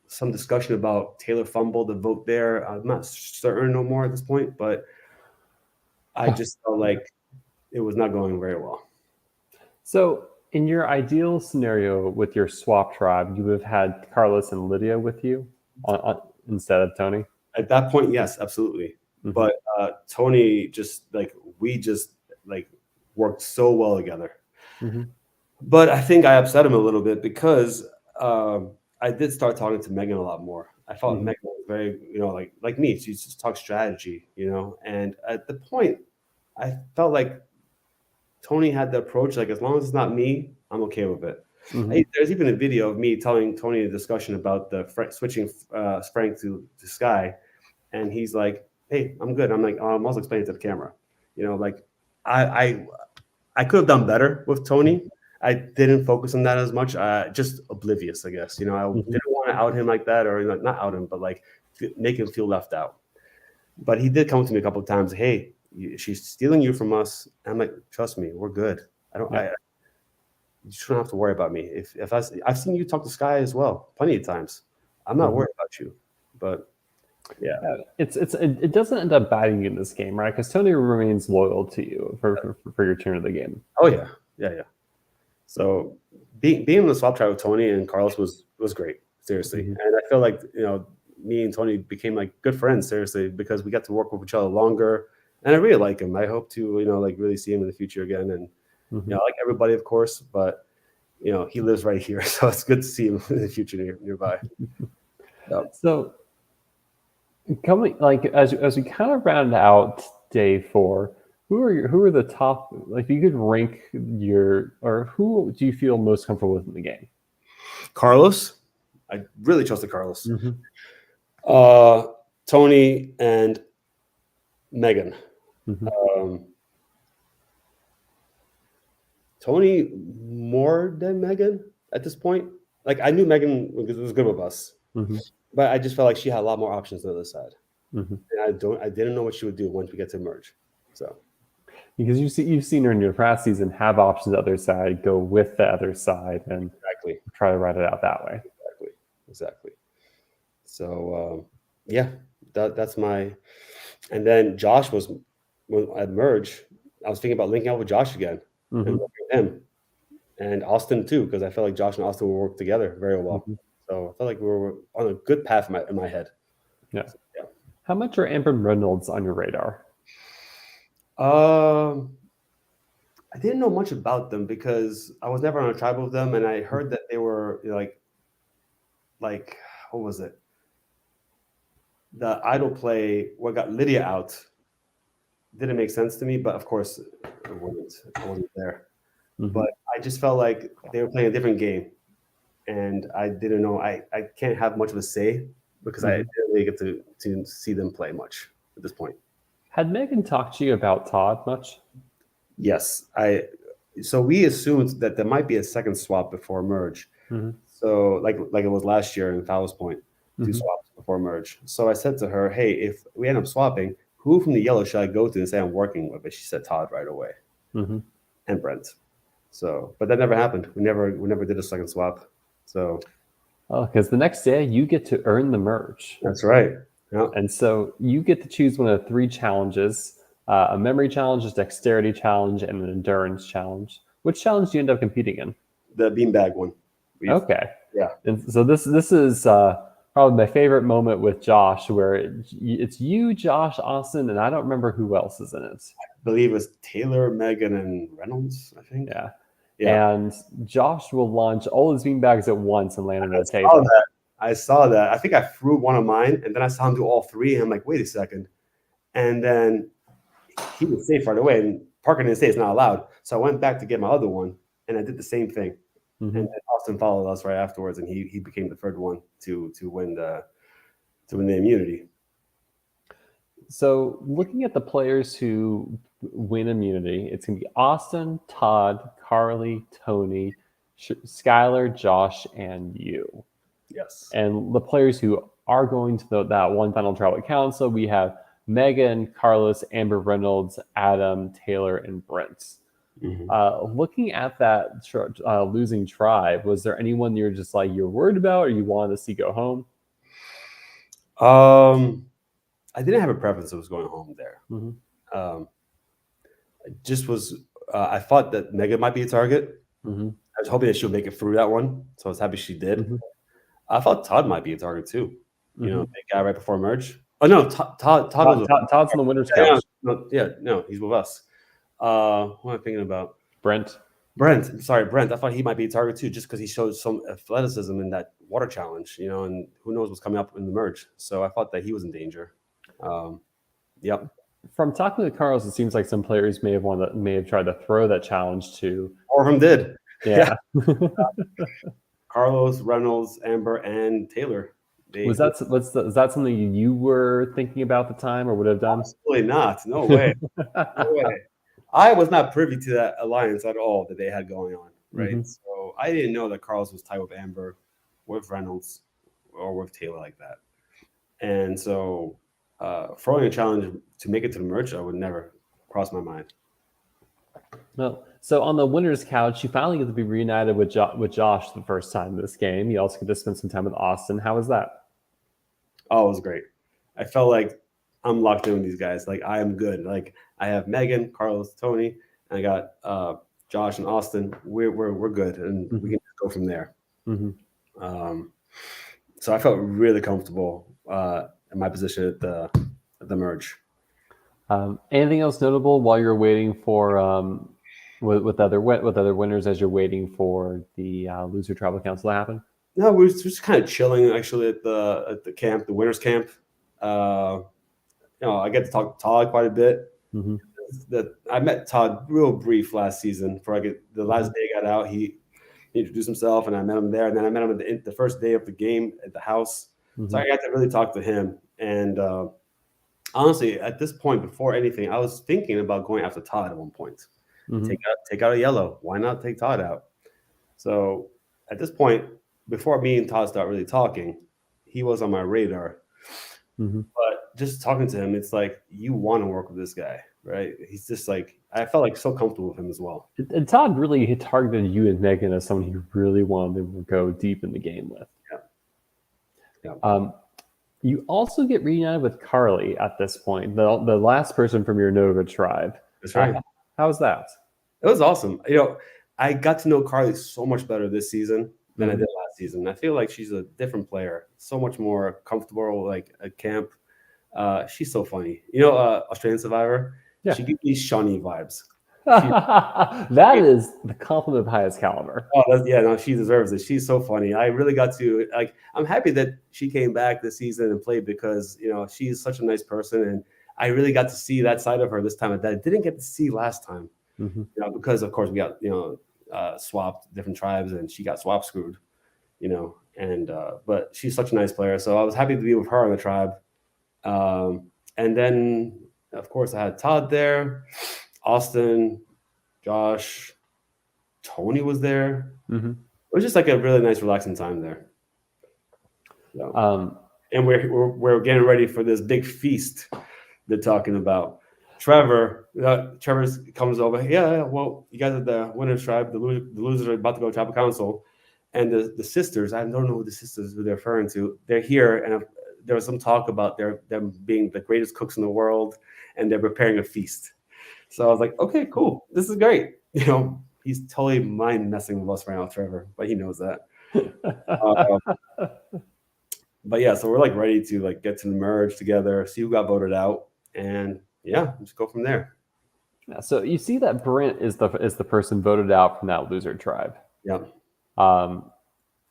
some discussion about Taylor fumbled the vote there. I'm not certain no more at this point, but I just felt like it was not going very well. So, in your ideal scenario with your swap tribe, you would have had Carlos and Lydia with you instead of Tony? At that point, yes, absolutely. But Tony we just worked so well together. But I think I upset him a little bit because I did start talking to Megan a lot more. I felt Megan was very, like me. She just talks strategy, And at the point, I felt like Tony had the approach, like, as long as it's not me, I'm okay with it. There's even a video of me telling Tony a discussion about the switching Frank to Sky. And he's like, "Hey, I'm good." I'm like, "Oh, I'm also explaining to the camera." Like I could have done better with Tony. I didn't focus on that as much. Just oblivious, I guess. I didn't want to out him like that, or not out him, but like make him feel left out. But he did come to me a couple of times. "Hey, she's stealing you from us." And I'm like, "Trust me, we're good. You shouldn't have to worry about me. If I've seen you talk to Sky as well, plenty of times. I'm not worried about you." But yeah, it doesn't end up biting you in this game, right? Because Tony remains loyal to you for your turn of the game. Oh yeah. So being in the swap tribe with Tony and Carlos was great, seriously. And I feel like me and Tony became like good friends, seriously, because we got to work with each other longer. And I really like him. I hope to really see him in the future again. And I like everybody, of course, but he lives right here, so it's good to see him in the future nearby. So coming as we kind of round out day 4, who are the top, like, if you could rank who do you feel most comfortable with in the game? Carlos. I really trusted Carlos. Tony and Megan. Tony more than Megan at this point. Like, I knew Megan was good with us, but I just felt like she had a lot more options on the other side. And I didn't know what she would do once we get to merge. So because you've seen her in your past season have options on the other side, go with the other side, and try to ride it out that way. Exactly. So that's my. And then Josh was, when at merge, I was thinking about linking up with Josh again and working with him, and Austin too, because I felt like Josh and Austin will work together very well. So I felt like we were on a good path in my head. Yeah. How much are Amber and Reynolds on your radar? I didn't know much about them because I was never on a tribe with them, and I heard that they were like what was it? The idol play, what got Lydia out, didn't make sense to me, but of course I wasn't there. But I just felt like they were playing a different game, and I didn't know. I can't have much of a say because I didn't really get to see them play much at this point. Had Megan talked to you about Todd much? Yes, so we assumed that there might be a second swap before merge. So like it was last year in Fowler's Point, 2 swaps before merge. So I said to her, "Hey, if we end up swapping, who from the yellow should I go to and say I'm working with?" And she said Todd right away, and Brent. So, but that never happened. We never did a second swap. So Oh, because the next day you get to earn the merge. that's right. Yeah. And so you get to choose one of 3 challenges: a memory challenge, a dexterity challenge, and an endurance challenge. Which challenge do you end up competing in? The beanbag one. Okay. Yeah. And so this is probably my favorite moment with Josh, where it's you, Josh, Austin, and I don't remember who else is in it. I believe it was Taylor, Megan, and Reynolds, I think. Yeah. Yeah. And Josh will launch all his beanbags at once and land on the table. I saw that. I think I threw one of mine, and then I saw him do all 3, and I'm like, wait a second. And then he was safe right away, and Parker didn't say it's not allowed. So I went back to get my other one, and I did the same thing. Mm-hmm. And Austin followed us right afterwards, and he became the third one to win the immunity. So looking at the players who win immunity, it's going to be Austin, Todd, Carly, Tony, Skylar, Josh, and you. Yes. And the players who are going to that one final tribal council, we have Megan, Carlos, Amber Reynolds, Adam, Taylor, and Brent. Mm-hmm. Looking at that losing tribe, was there anyone you're just like you're worried about, or you wanted to see go home? I didn't have a preference. It was going home there. Mm-hmm. I just was. I thought that Megan might be a target. Mm-hmm. I was hoping that she'll make it through that one, so I was happy she did. Mm-hmm. I thought Todd might be a target too. Mm-hmm. You know, big guy right before merge. Oh no, Todd's on the winner's couch. No, he's with us. What am I thinking about? Brent. Sorry, Brent. I thought he might be a target too, just because he showed some athleticism in that water challenge, you know, and who knows what's coming up in the merge. So I thought that he was in danger. Yep. From talking with Carlos, it seems like some players may have tried to throw that challenge to. Or him did. Yeah. Carlos, Reynolds, Amber, and Taylor. Is that something you were thinking about at the time, or would have done? Absolutely not. No way. No way. I was not privy to that alliance at all that they had going on, right? Mm-hmm. So I didn't know that Carlos was tied with Amber, with Reynolds, or with Taylor like that. And so throwing a challenge to make it to the merge, I would never cross my mind. Well, so on the winner's couch, you finally get to be reunited with Josh the first time this game. You also get to spend some time with Austin. How was that? Oh, it was great. I felt like I'm locked in with these guys. Like, I am good. Like, I have Megan, Carlos, Tony, and I got Josh and Austin. We're good, and mm-hmm. we can go from there. Mm-hmm. So I felt really comfortable in my position at the merge. Anything else notable while you're waiting for with other winners as you're waiting for the loser tribal council to happen? No, we were just kind of chilling actually at the camp, the winners camp. You know, I get to talk to Todd quite a bit. Mm-hmm. I met Todd real brief last season. Before the last day I got out, he introduced himself, and I met him there. And then I met him at the first day of the game at the house. Mm-hmm. So I got to really talk to him. And honestly, at this point, before anything, I was thinking about going after Todd at one point. Mm-hmm. Take out a yellow. Why not take Todd out? So at this point, before me and Todd start really talking, he was on my radar. Mm-hmm. But just talking to him, it's like you want to work with this guy, right? He's just like, I felt like so comfortable with him as well. And Todd really targeted you and Megan as someone he really wanted to go deep in the game with. Yeah. You also get reunited with Carly at this point, the last person from your Nova tribe. That's right. How was that? It was awesome. You know, I got to know Carly so much better this season than I did last season. I feel like she's a different player, so much more comfortable, like at camp. She's so funny. You know, Australian Survivor? Yeah. She gives me Shawnee vibes. That is the compliment of highest caliber. Oh, she deserves it. She's so funny. I really got to, like, I'm happy that she came back this season and played because, you know, she's such a nice person. And I really got to see that side of her this time that I didn't get to see last time. Mm-hmm. You know, because, of course, we got, you know, swapped different tribes and she got swap screwed, you know. And but she's such a nice player. So I was happy to be with her on the tribe. And then, of course, I had Todd there. Austin, Josh, Tony was there. Mm-hmm. It was just like a really nice, relaxing time there. So, and we're getting ready for this big feast they're talking about. Trevor comes over. Yeah, well, you guys are the winners tribe. The losers are about to go to tribal council, and the sisters. I don't know who the sisters who they're referring to. They're here, and there was some talk about them being the greatest cooks in the world, and they're preparing a feast. So I was like, okay, cool. This is great. He's totally mind messing with us right now, Trevor, but he knows that. But yeah, so we're like ready to like get to the merge together, see who got voted out, and yeah, just go from there. Yeah, so you see that Brent is the person voted out from that loser tribe. Yeah.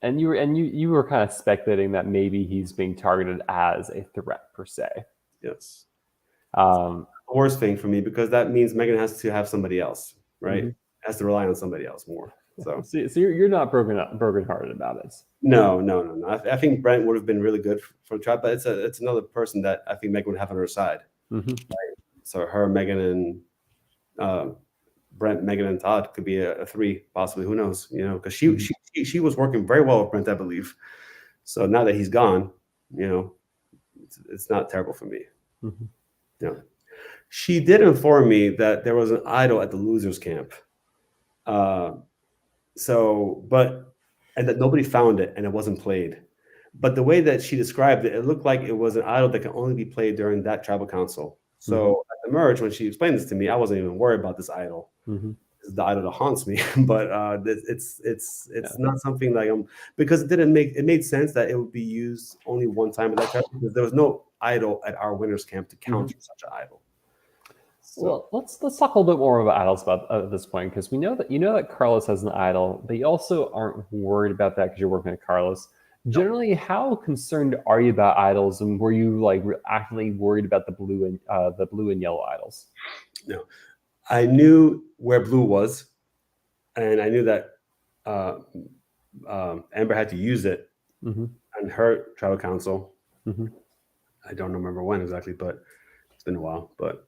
And you were kind of speculating that maybe he's being targeted as a threat per se. Yes. The worst thing for me, because that means Megan has to have somebody else, right? Mm-hmm. Has to rely on somebody else more. So you're not brokenhearted about it. No. I think Brent would have been really good for the tribe, but it's another person that I think Megan would have on her side. Mm-hmm. Right? So her, Megan, and Brent, Megan, and Todd could be a three, possibly. Who knows? Because she was working very well with Brent, I believe. So now that he's gone, it's not terrible for me. Mm-hmm. Yeah. She did inform me that there was an idol at the losers camp. And that nobody found it and it wasn't played. But the way that she described it, it looked like it was an idol that can only be played during that tribal council. So at the merge, when she explained this to me, I wasn't even worried about this idol. Mm-hmm. This is the idol that haunts me. But it's not something like because it made sense that it would be used only one time at that time, because there was no idol at our winners camp to counter such an idol. So. Well, let's talk a little bit more about idols at this point, because we know that Carlos has an idol, but you also aren't worried about that because you're working at Carlos. Generally, how concerned are you about idols, and were you like actively worried about the blue and yellow idols? No, I knew where blue was, and I knew that Amber had to use it on her tribal council. Mm-hmm. I don't remember when exactly, but it's been a while. But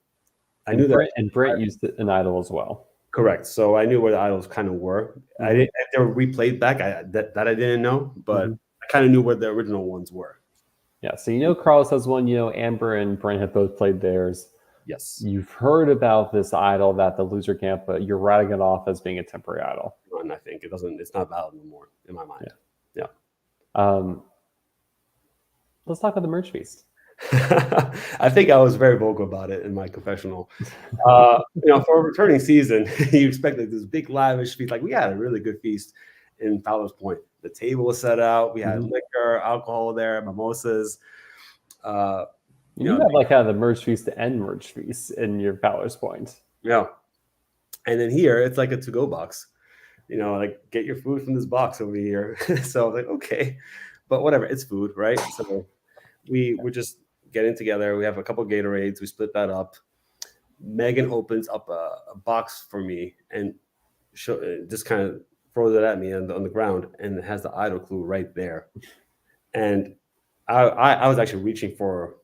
I knew that, and Brent used an idol as well. Correct. So I knew where the idols kind of were. Mm-hmm. I didn't. If they were replayed back, that I didn't know, but I kind of knew where the original ones were. Yeah. So Carlos has one. Amber and Brent have both played theirs. Yes. You've heard about this idol that the loser camp, but you're writing it off as being a temporary idol. And I think it's not valid anymore in my mind. Yeah. Let's talk about the merge feast. I think I was very vocal about it in my confessional. For a returning season, you expect like this big lavish feast. Like we had a really good feast in Fowler's Point. The table was set out. We had liquor, alcohol there, mimosas. You have like kind of the merge feast and merge feast in your Fowler's Point. Yeah. And then here it's like a to-go box. Like get your food from this box over here. So I was like, okay, but whatever, it's food, right? So we're just getting together. We have a couple of Gatorades. We split that up. Megan opens up a box for me and just kind of throws it at me on the ground, and it has the idol clue right there. And I was actually reaching for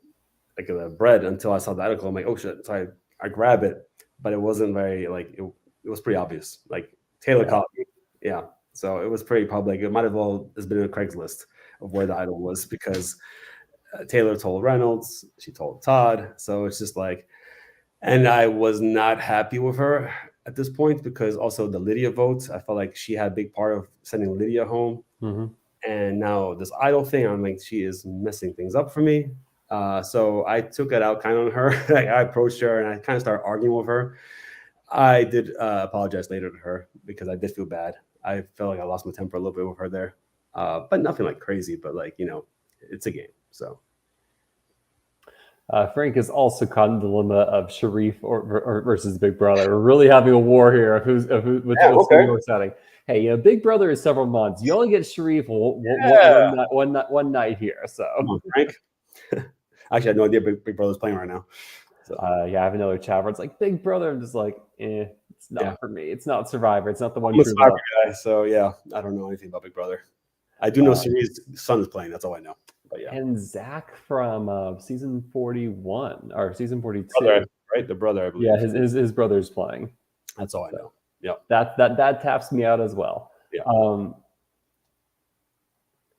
like the bread until I saw the idol clue. I'm like, oh shit! So I grab it, but it wasn't very like it was pretty obvious. Like Taylor caught me. Yeah. So it was pretty public. It might have all just been a Craigslist of where the idol was, because Taylor told Reynolds, she told Todd. So it's just like, and I was not happy with her at this point, because also the Lydia votes, I felt like she had a big part of sending Lydia home. And now this idol thing, I'm like, she is messing things up for me. So I took it out kind of on her. I approached her and I kind of started arguing with her. I did apologize later to her because I did feel bad. I felt like I lost my temper a little bit with her there, but nothing like crazy. But like, it's a game. So Frank is also caught in the dilemma of Sharif or versus Big Brother. We're really having a war here. Who's what's more exciting? Hey, Big Brother is several months. You only get Sharif one night here. So Frank. Actually, I had no idea Big Brother's playing right now. So I have another chat where it's like Big Brother. I'm just like, it's not for me. It's not Survivor. It's not the one. I'm a Survivor guy, so yeah, I don't know anything about Big Brother. I do know Sharif's son is playing. That's all I know. But yeah. And Zach from season 41 or season 42, right? The brother, I believe. Yeah, his brother's playing. That's all I know. Yeah. That taps me out as well. Yeah.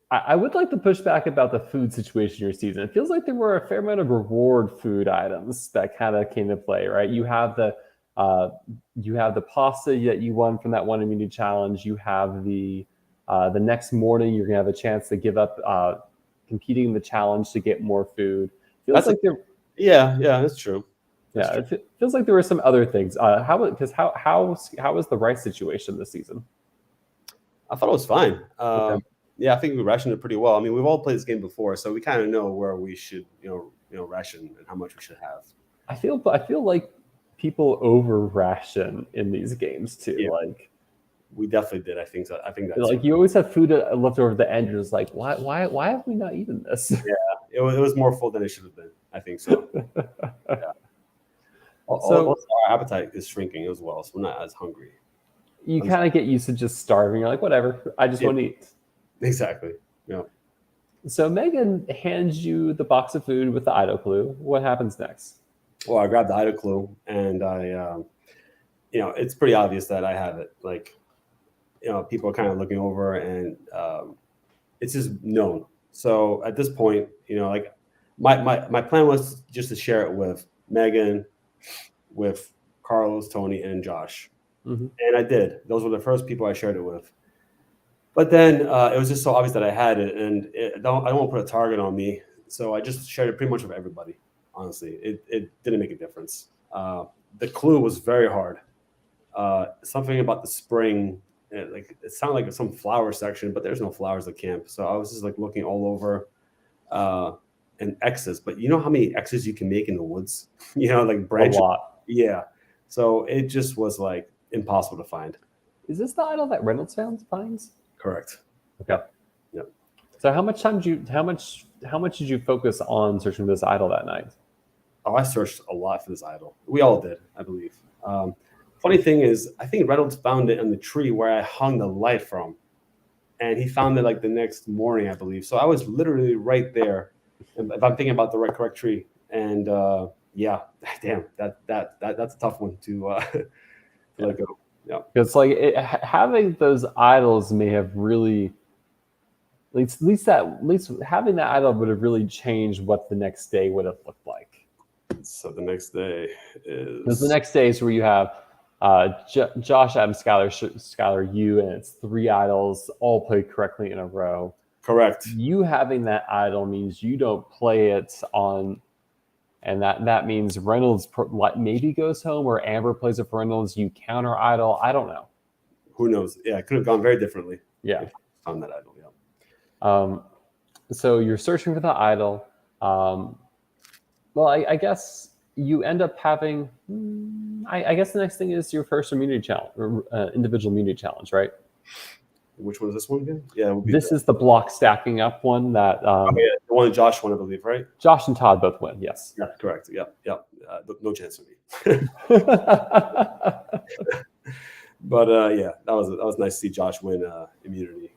I would like to push back about the food situation in your season. It feels like there were a fair amount of reward food items that kind of came to play, right? Uh, you have the pasta that you won from that one immunity challenge. You have the next morning you're gonna have a chance to give up competing in the challenge to get more food. Feels That's like there, yeah, that's true. That's yeah, true. it feels like there were some other things. How was the rice situation this season? I thought it was fine. Okay. Yeah, I think we rationed it pretty well. I mean, we've all played this game before, so we kind of know where we should, ration and how much we should have. I feel like people over ration in these games too. Yeah, we definitely did. I think so. I think that's Like you always have food left over at the end. You're just like, why have we not eaten this? yeah. It was more full than it should have been. I think so. Yeah. So Also, our appetite is shrinking as well, so we're not as hungry. you kind of get used to just starving. You're like, whatever, I just want to eat. Exactly. Yeah. So Megan hands you the box of food with the idol clue. What happens next? Well, I grabbed the idol clue, and it's pretty obvious that I have it. Like, people are kind of looking over, and it's just known. So at this point, like my plan was just to share it with Megan, with Carlos, Tony, and Josh. Mm-hmm. And I did. Those were the first people I shared it with. But then it was just so obvious that I had it, and I don't want to put a target on me. So I just shared it pretty much with everybody. Honestly, it didn't make a difference. The clue was very hard. Something about the spring, it sounded like some flower section, but there's no flowers at camp. So I was just like looking all over, and X's. But you know how many X's you can make in the woods? Like branches. A lot. Yeah. So it just was like impossible to find. Is this the idol that Reynolds finds? Correct. Okay. Yep. So how much did you focus on searching for this idol that night? Oh, I searched a lot for this idol. We all did, I believe. Funny thing is, I think Reynolds found it on the tree where I hung the light from, and he found it like the next morning, I believe. So I was literally right there. If I'm thinking about the correct tree, and yeah, damn, that's a tough one to let go. Yeah, because like having those idols may have really, at least having that idol would have really changed what the next day would have looked like. So the next day is because the next day is where you have Josh, Adam, Skylar, you, and it's 3 idols all played correctly in a row. Correct. You having that idol means you don't play it on. And that means Reynolds maybe goes home, or Amber plays it for Reynolds. You counter idol. I don't know. Who knows? Yeah, it could have gone very differently. Yeah. If I found that idol. Yeah. So you're searching for the idol. Well, I guess you end up having. I guess the next thing is your first immunity challenge, individual immunity challenge, right? Which one is this one again? Yeah, this is the block stacking up one that. The one Josh won, I believe, right? Josh and Todd both win. Yes. Yeah, correct. Yeah. No chance for me. But yeah, that was nice to see Josh win immunity.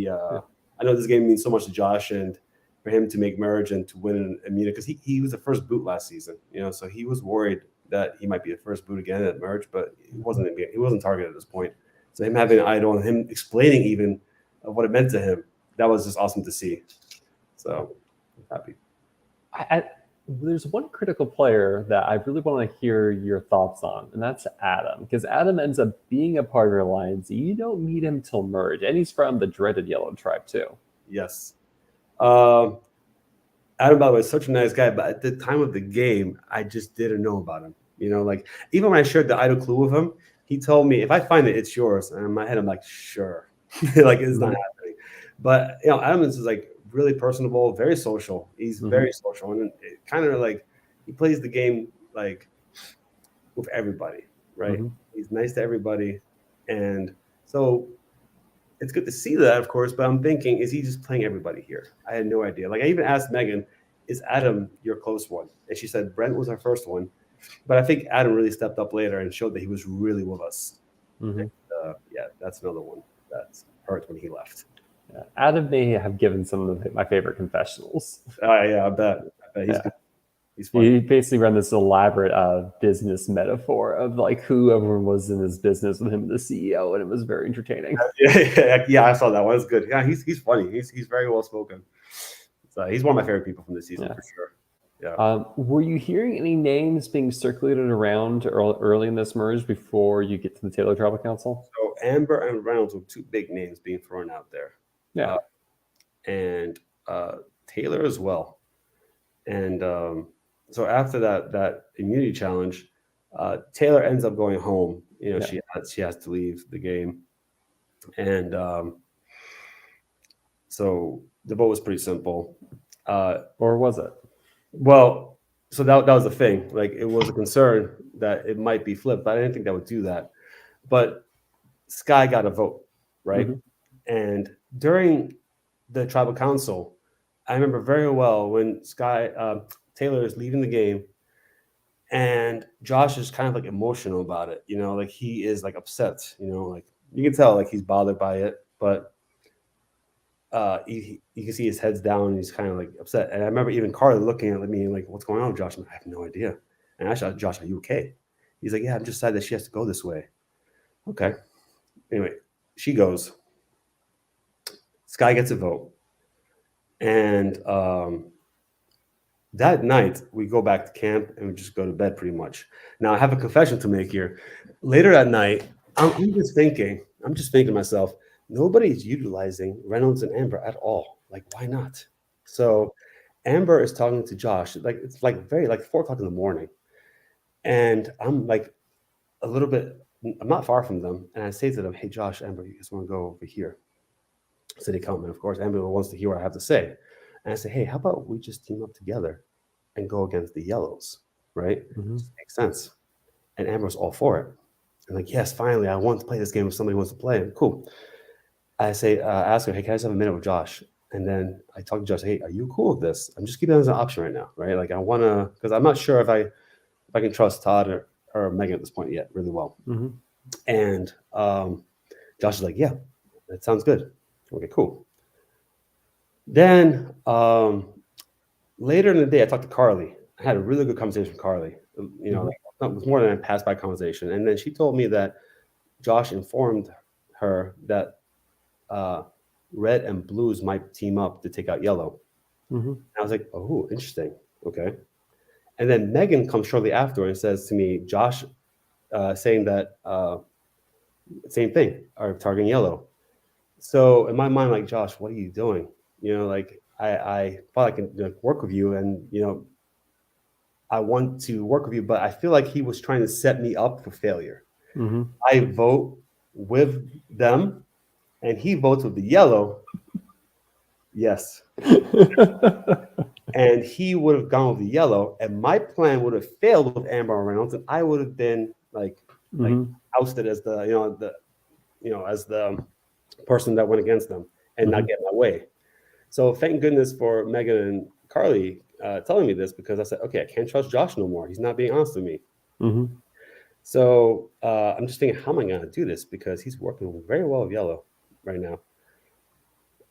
I know this game means so much to Josh, and for him to make merge and to win an immunity, because he was the first boot last season, so he was worried that he might be the first boot again at merge, but he wasn't targeted at this point. So him having an idol and him explaining even what it meant to him, that was just awesome to see. So I'm happy. There's one critical player that I really want to hear your thoughts on, and that's Adam, because Adam ends up being a part of your alliance. You don't meet him till merge, and he's from the dreaded Yellow Tribe too. Yes. Adam, by the way, is such a nice guy, but at the time of the game, I just didn't know about him. Like even when I shared the idol clue with him, he told me, if I find it, it's yours. And in my head, I'm like, sure. Like, it's not happening. But, Adam is like really personable, very social. He's very social. And it kind of like, he plays the game like with everybody, right? He's nice to everybody. And so it's good to see that, of course. But I'm thinking, is he just playing everybody here? I had no idea. Like, I even asked Megan, is Adam your close one? And she said Brent was our first one. But I think Adam really stepped up later and showed that he was really with us. And, yeah, that's another one that hurt when he left. Yeah. Adam may have given some of my favorite confessionals. Yeah, I bet. He's good. He's funny. He basically ran this elaborate business metaphor of like who everyone was in his business with him, the CEO, and it was very entertaining. Yeah, I saw that one. It's good. Yeah, he's funny. He's very well spoken. So he's one of my favorite people from this season for sure. Yeah. Were you hearing any names being circulated around early in this merge before you get to the Taylor Tribal Council? So Amber and Reynolds were two big names being thrown out there. Yeah. And Taylor as well. And so after that immunity challenge, Taylor ends up going home. You know, she has to leave the game. And so the vote was pretty simple. Or was it? Well, so that was the thing. Like, it was a concern that it might be flipped, but I didn't think that would do that. But Sky got a vote, right? Mm-hmm. And during the tribal council, I remember very well when Taylor is leaving the game, and Josh is kind of like emotional about it. You know, like he is like upset. You know, like you can tell like he's bothered by it, but you can see his head's down and he's kind of like upset. And I remember even Carly looking at me like, "What's going on, Josh?" I have no idea. And I asked Josh, "Are you okay?" He's like, "Yeah, I'm just sad that she has to go this way." Okay. Anyway, she goes. Sky gets a vote. And that night, we go back to camp and we just go to bed pretty much. Now, I have a confession to make here. Later that night, I'm just thinking to myself, nobody's utilizing Reynolds and Amber at all. Like, why not? So Amber is talking to Josh. Like, it's like 4:00 in the morning. And I'm like I'm not far from them. And I say to them, "Hey, Josh, Amber, you guys want to go over here?" So they come, and of course, Amber wants to hear what I have to say. And I say, "Hey, how about we just team up together and go against the yellows, right? Mm-hmm. Makes sense." And Amber's all for it. I'm like, "Yes, finally, I want to play this game if somebody wants to play it." Cool. I say, ask her, "Hey, can I just have a minute with Josh?" And then I talk to Josh, "Hey, are you cool with this? I'm just keeping it as an option right now, right? Like, I want to, because I'm not sure if I can trust Todd or Megan at this point yet really well." Mm-hmm. And Josh is like, "Yeah, that sounds good." Okay, cool. Then later in the day, I talked to Carly. I had a really good conversation with Carly. You know, mm-hmm. It was more than a pass-by conversation. And then she told me that Josh informed her that red and blues might team up to take out yellow. Mm-hmm. I was like, "Oh, interesting. Okay." And then Megan comes shortly after and says to me, Josh saying that same thing, are targeting yellow. So in my mind, like, "Josh, what are you doing? You know, like I thought I can work with you, and you know, I want to work with you, but I feel like he was trying to set me up for failure." Mm-hmm. I vote with them, and he votes with the yellow. Yes. And he would have gone with the yellow, and my plan would have failed with Amber Reynolds, and I would have been like ousted as the person that went against them and not get my way. So thank goodness for Megan and Carly telling me this, because I said, okay, I can't trust Josh no more. He's not being honest with me. Mm-hmm. So I'm just thinking, how am I going to do this? Because he's working very well with yellow right now.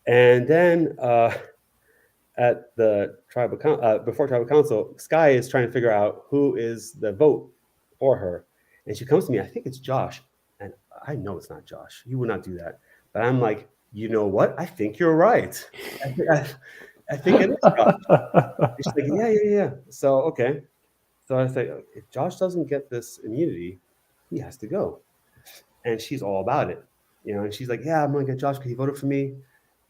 And then at the before tribal council, Sky is trying to figure out who is the vote for her. And she comes to me, "I think it's Josh." And I know it's not Josh. He would not do that. But I'm like, "You know what? I think you're right. I think it is Josh." She's like, yeah. So, okay. So I say, if Josh doesn't get this immunity, he has to go. And she's all about it. You know, and she's like, "Yeah, I'm going to get Josh because he voted for me."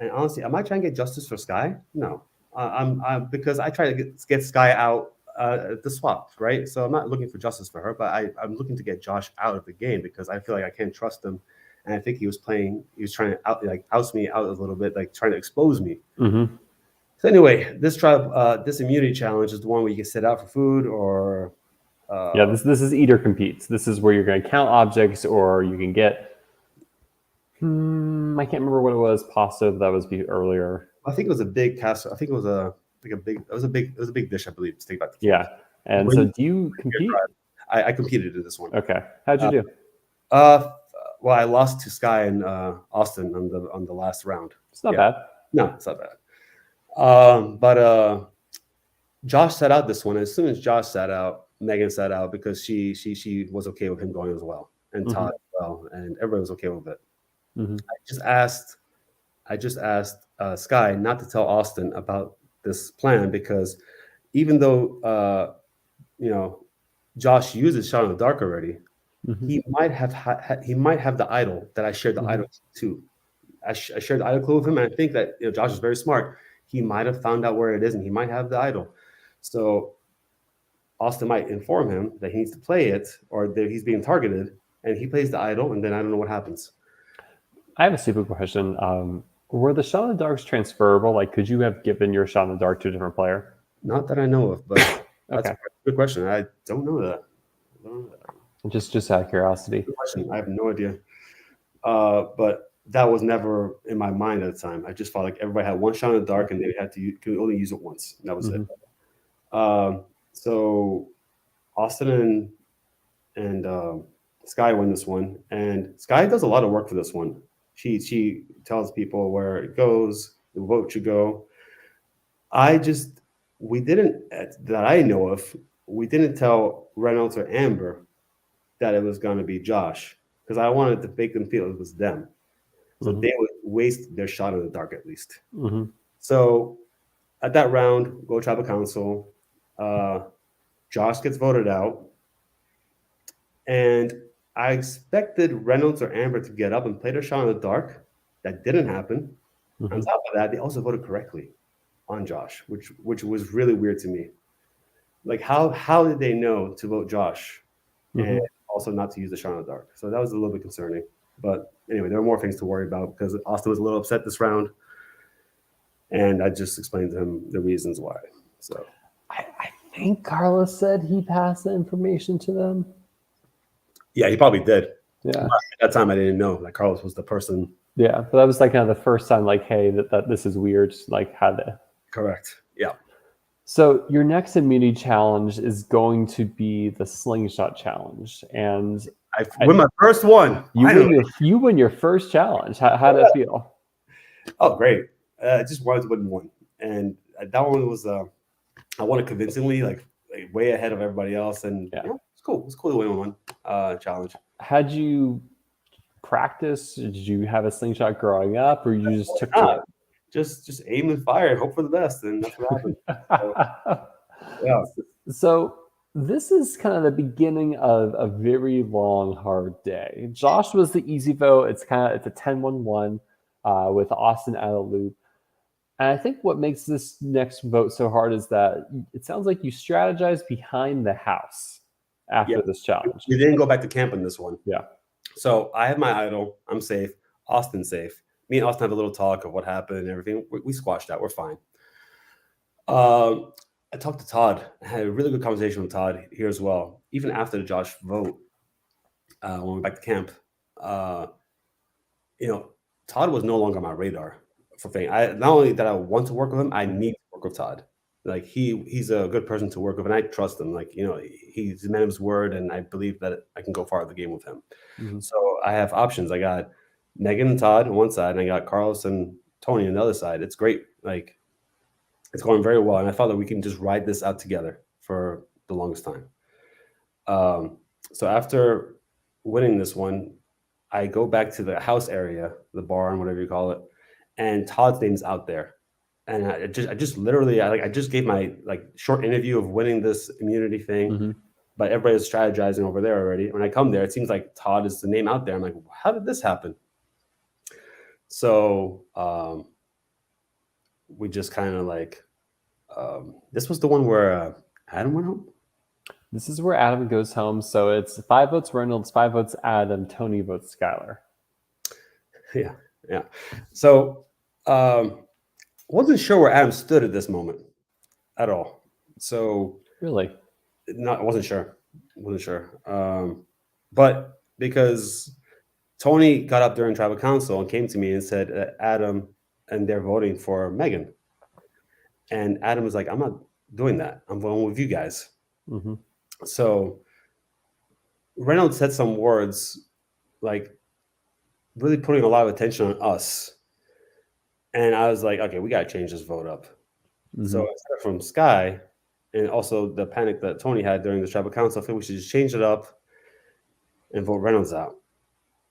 And honestly, am I trying to get justice for Sky? No. I'm because I try to get Sky out the swap, right? So I'm not looking for justice for her, but I'm looking to get Josh out of the game because I feel like I can't trust him, and I think he was trying to oust me out a little bit, like trying to expose me. Mm-hmm. So anyway, this immunity challenge is the one where you can sit out for food or. This is eat or competes. This is where you're going to count objects, or you can get. I can't remember what it was. Pasta that was earlier. I think it was a big casserole. I think it was a big dish, I believe, to take back to camp. Yeah. And so do you compete? I competed in this one. Okay. How'd you do? Well, I lost to Sky and Austin on the last round. It's not bad. No, it's not bad. But Josh sat out this one. As soon as Josh sat out, Megan sat out because she was okay with him going as well, and Todd as well, and everybody was okay with it. I just asked Sky not to tell Austin about this plan because even though you know Josh uses Shot in the Dark already, he might have he might have the idol that I shared the idol to. I shared the idol clue with him, and I think that Josh is very smart. He might have found out where it is, and he might have the idol. So Austin might inform him that he needs to play it or that he's being targeted, and he plays the idol, and then I don't know what happens. I have a stupid question. Were the Shot in the Darks transferable? Like, could you have given your Shot in the Dark to a different player? Not that I know of, but that's Okay. a good question. I don't know that. Just out of curiosity. Good question. I have no idea. But that was never in my mind at the time. I just felt like everybody had one Shot in the Dark, and they could only use it once. That was it. So Austin and Sky win this one, and Sky does a lot of work for this one. She tells people where it goes, the vote should go. We didn't, that I know of, we didn't tell Reynolds or Amber that it was going to be Josh because I wanted to make them feel it was them. So they would waste their Shot in the Dark at least. So at that round, go tribal council. Josh gets voted out. And I expected Reynolds or Amber to get up and play their Shot in the Dark. That didn't happen. On top of that, they also voted correctly on Josh, which was really weird to me. Like, how did they know to vote Josh and also not to use the Shot in the Dark? So that was a little bit concerning. But anyway, there are more things to worry about because Austin was a little upset this round. And I just explained to him the reasons why. So I think Carlos said he passed the information to them. Yeah, he probably did. Yeah. At that time, I didn't know. Like, Carlos was the person. Yeah, but that was like kind of the first time, like, hey, that this is weird. Like, how to. Correct. Yeah. So your next immunity challenge is going to be the slingshot challenge, and I win my first one. You win your first challenge. How did it feel? Oh, great! I just wanted to win one, and that one was I won it convincingly, like way ahead of everybody else, and yeah, it's cool. It's cool to win one challenge. Had you practice? Did you have a slingshot growing up, or you just took to it? Just aim and fire, hope for the best, and that's what happened. So, yeah. So this is kind of the beginning of a very long, hard day. Josh was the easy vote. It's a 10-1-1 with Austin out of the loop. And I think what makes this next vote so hard is that it sounds like you strategize behind the house after this challenge. We didn't go back to camp on this one. Yeah. So I have my idol. I'm safe. Austin's safe. Me and Austin have a little talk of what happened and everything. We squashed that. We're fine. I talked to Todd. I had a really good conversation with Todd here as well. Even after the Josh vote, when we went back to camp, Todd was no longer on my radar for thing. Not only that I want to work with him, I need to work with Todd. Like he's a good person to work with, and I trust him. Like he's a man of his word, and I believe that I can go far in the game with him. So I have options. I got Megan and Todd on one side, and I got Carlos and Tony on the other side. It's great. Like it's going very well, and I thought that we can just ride this out together for the longest time. So after winning this one, I go back to the house area, the barn, whatever you call it, and Todd's name's out there. And I just literally gave my short interview of winning this immunity thing, but everybody's strategizing over there already. When I come there, it seems like Todd is the name out there. I'm like, how did this happen? So we just kind of this was the one where Adam went home. This is where Adam goes home. So it's 5 votes Reynolds, 5 votes Adam, Tony votes Skylar. Yeah. So wasn't sure where Adam stood at this moment at all. So really, I wasn't sure. But because Tony got up during tribal council and came to me and said, Adam, and they're voting for Megan. And Adam was like, I'm not doing that. I'm voting with you guys. So Reynolds said some words like really putting a lot of attention on us. And I was like, okay, we got to change this vote up. So I started from Sky. and also the panic that Tony had during the tribal council, I think we should just change it up and vote Reynolds out.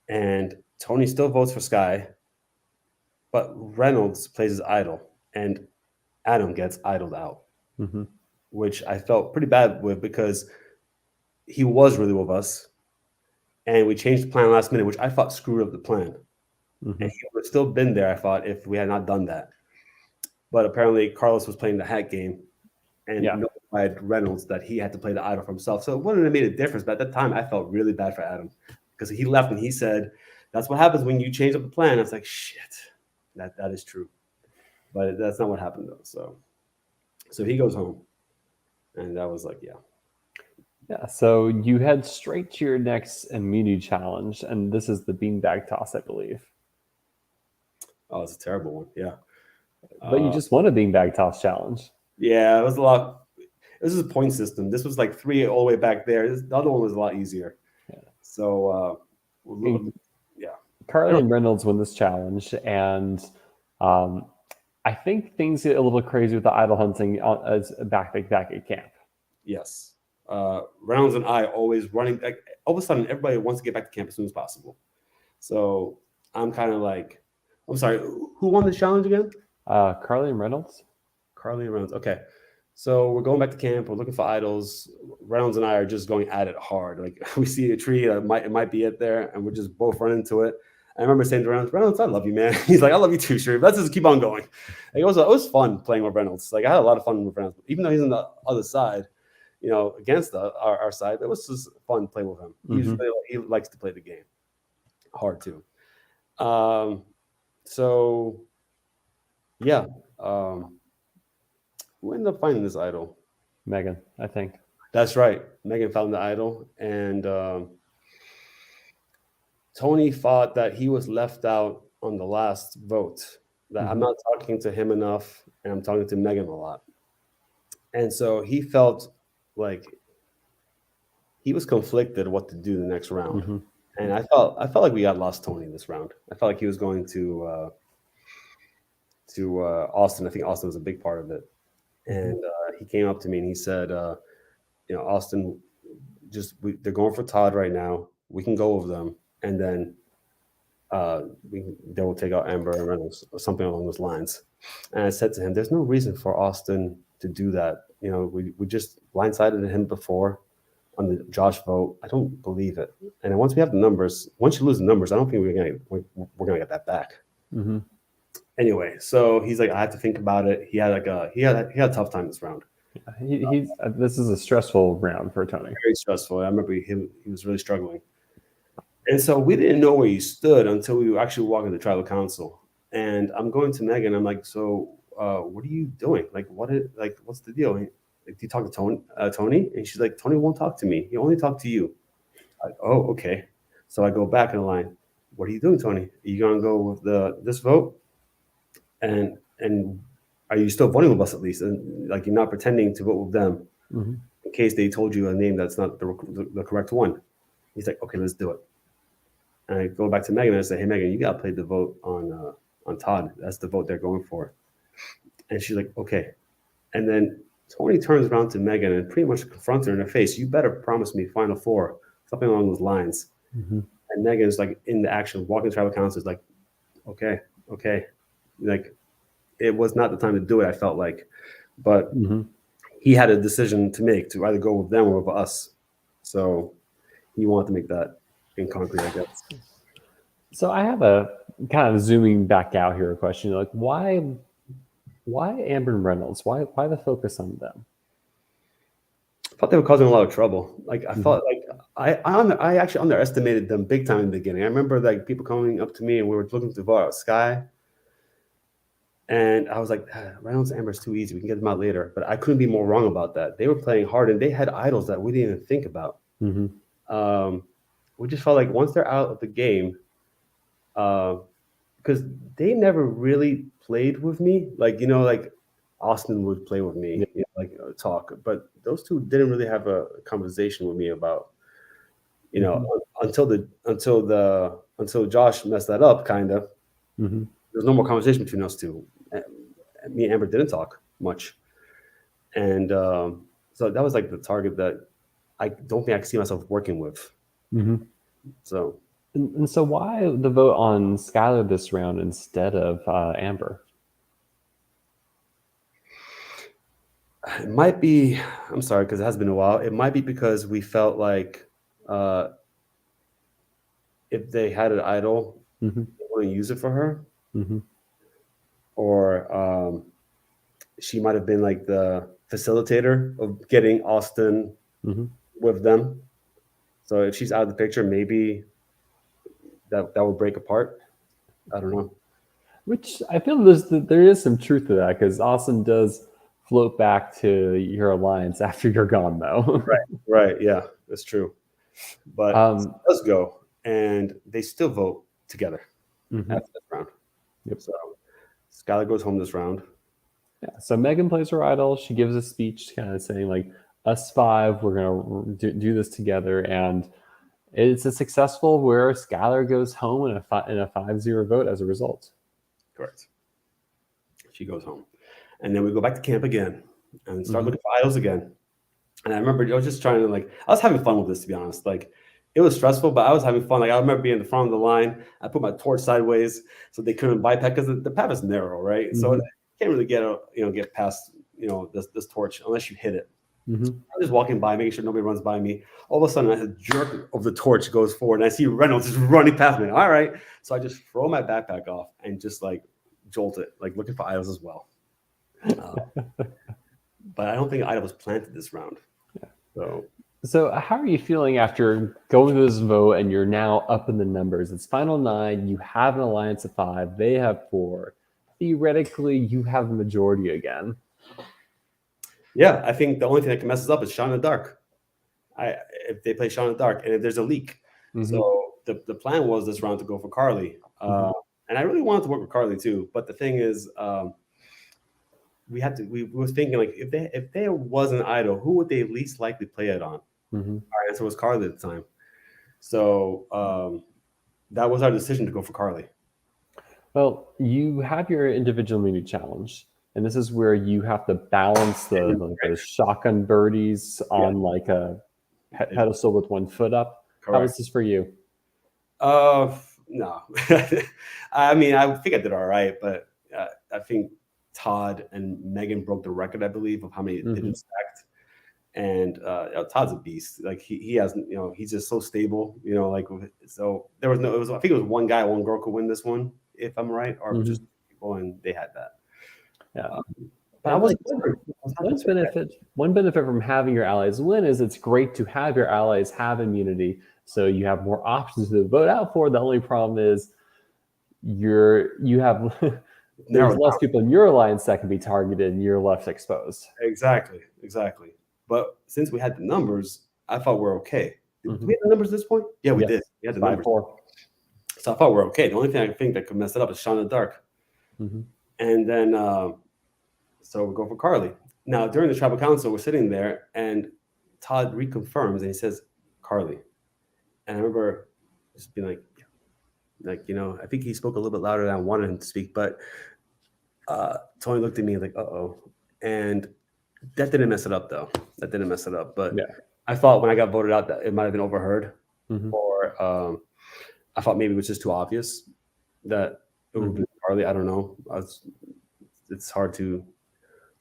And Tony still votes for Sky, but Reynolds plays his idol, and Adam gets idled out, which I felt pretty bad with because he was really with us, and we changed the plan last minute, which I thought screwed up the plan. And he would have still been there, I thought, if we had not done that. But apparently Carlos was playing the hat game and notified Reynolds that he had to play the idol for himself. So it wouldn't have made a difference. But at that time, I felt really bad for Adam because he left and he said, that's what happens when you change up the plan. I was like, shit, that is true. But that's not what happened, though. So he goes home. And that was like, Yeah, so you head straight to your next immunity challenge, and this is the beanbag toss, I believe. Oh, it's a terrible one. Yeah. But you just won a beanbag toss challenge. Yeah, it was a lot. This is a point system. This was like 3 all the way back there. The other one was a lot easier. Yeah. So, Carly and Reynolds win this challenge, and I think things get a little crazy with the idol hunting as back at camp. Yes. Reynolds and I always running. Like, all of a sudden, everybody wants to get back to camp as soon as possible. So I'm kind of like, I'm sorry, who won this challenge again? Carly and Reynolds. Carly and Reynolds. Okay. So we're going back to camp. We're looking for idols. Reynolds and I are just going at it hard. Like, we see a tree, it might be it there, and we're just both running into it. I remember saying to Reynolds, I love you, man. He's like, I love you too, Sharif. Let's just keep on going. Like, it was fun playing with Reynolds. Like, I had a lot of fun with Reynolds. Even though he's on the other side, against our side, it was just fun playing with him. He likes to play the game hard too. So yeah, who ended up finding this idol? Megan, I think. That's right. Megan found the idol, and Tony thought that he was left out on the last vote. That I'm not talking to him enough, and I'm talking to Megan a lot. And so he felt like he was conflicted what to do the next round. And I felt like we got lost Tony this round. I felt like he was going to Austin. I think Austin was a big part of it. And he came up to me and he said, Austin, they're going for Todd right now. We can go with them, and then they will take out Amber and Reynolds or something along those lines. And I said to him, there's no reason for Austin to do that. We just blindsided him before on the Josh vote. I don't believe it. And then once we have the numbers, once you lose the numbers, I don't think we're gonna get that back. Anyway, so he's like, I had to think about it. He had a tough time this round. This is a stressful round for Tony. Very stressful. I remember he was really struggling. And so we didn't know where he stood until we were actually walking the tribal council. And I'm going to Megan. I'm like, so what are you doing? Like, what's the deal? Like, do you talk to Tony? And she's like, Tony won't talk to me. He only talked to you. Like, oh, okay. So I go back in the line. What are you doing, Tony? Are you gonna go with this vote? And are you still voting with us at least? And like, you're not pretending to vote with them in case they told you a name that's not the correct one. He's like, okay, let's do it. And I go back to Megan and I say, hey, Megan, you got to play the vote on Todd. That's the vote they're going for. And she's like, okay. And then Tony turns around to Megan and pretty much confronts her in her face. You better promise me Final Four, something along those lines. And Megan's like in the action, walking the tribal council, is like, okay. Like, it was not the time to do it, I felt like. But he had a decision to make to either go with them or with us. So he wanted to make that in concrete, I guess. So I have a kind of zooming back out here a question. Like, why Amber and Reynolds? Why the focus on them? I thought they were causing a lot of trouble. Like, I thought, like, I actually underestimated them big time in the beginning. I remember like people coming up to me and we were looking to vote out Sky. And I was like, Reynolds and Amber is too easy. We can get them out later. But I couldn't be more wrong about that. They were playing hard and they had idols that we didn't even think about. We just felt like once they're out of the game, because they never really played with me. Like, like Austin would play with me, talk. But those two didn't really have a conversation with me about, until Josh messed that up, kind of. There was no more conversation between us two. Me and Amber didn't talk much. And So that was like the target that I don't think I could see myself working with. Mm-hmm. So And so why the vote on Skylar this round instead of Amber? it might be, I'm sorry, because it has been a while. It might be because we felt like uh, if they had an idol, Mm-hmm. they wouldn't use it for her, Mm-hmm. or she might have been like the facilitator of getting Austin Mm-hmm. with them. So if she's out of the picture, maybe that would break apart. I don't know. Which I feel there is some truth to that because Austin does float back to your alliance after you're gone, though. Right. Yeah, that's true. But um, let's go. And they still vote together mhm. after this round. Yep. So Skylar goes home this round. Yeah. So Megan plays her idol. She gives a speech, kind of saying like, "Us five, we're gonna do this together," and it's a successful where Skylar goes home in a 5-0 vote as a result. Correct. She goes home. And then we go back to camp again and start Mhm. looking for idols again. And I remember I was just trying to I was having fun with this, to be honest. Like it was stressful, but I was having fun. Like I remember being in the front of the line. I put my torch sideways so they couldn't bypass because the path is narrow, right? So Mhm. you can't really get past this torch unless you hit it. Mhm. I'm just walking by, making sure nobody runs by me. All of a sudden, a jerk of the torch goes forward, and I see Reynolds just running past me. All right, so I just throw my backpack off and just like jolt it, like looking for idols as well. But I don't think Ida was planted this round. So how are you feeling after going to this vote and you're now up in the numbers? It's final 9. You have an alliance of 5. They have 4. Theoretically, you have the majority again. Yeah, I think the only thing that can mess us up is shot in the dark. If they play shot in the dark and if there's a leak. Mm-hmm. So the plan was this round to go for Carly. Mm-hmm. And I really wanted to work with Carly too. But the thing is, we were thinking like if there was an idol, who would they least likely play it on? Mm-hmm. Our answer was Carly at the time. So that was our decision to go for Carly. Well, you have your individual immunity challenge, and this is where you have to balance the shotgun birdies on like a pedestal with 1 foot up. Correct. How was this for you? No. I mean, I think I did all right, but I think Todd and Megan broke the record, I believe, of how many digits stacked. And Todd's a beast. Like he has, he's just so stable. So there was I think it was one guy, one girl could win this one, if I'm right, or just people, and they had that. Yeah. But I wasn't. One benefit from having your allies win is it's great to have your allies have immunity, so you have more options to vote out for. The only problem is you have there's less people in your alliance that can be targeted, and you're left exposed. Exactly. But since we had the numbers, I thought we're okay. Did we have the numbers at this point? Yeah, we did. We had the numbers. 5-4. So I thought we're okay. The only thing I think that could mess it up is shot in the dark. And then, so we go for Carly. Now, during the tribal council, we're sitting there, and Todd reconfirms, and he says, Carly. And I remember just being like, I think he spoke a little bit louder than I wanted him to speak, but Tony looked at me like, uh-oh. And that didn't mess it up, though. But I thought when I got voted out that it might have been overheard, or I thought maybe it was just too obvious that it would be Carly. I don't know. It's hard to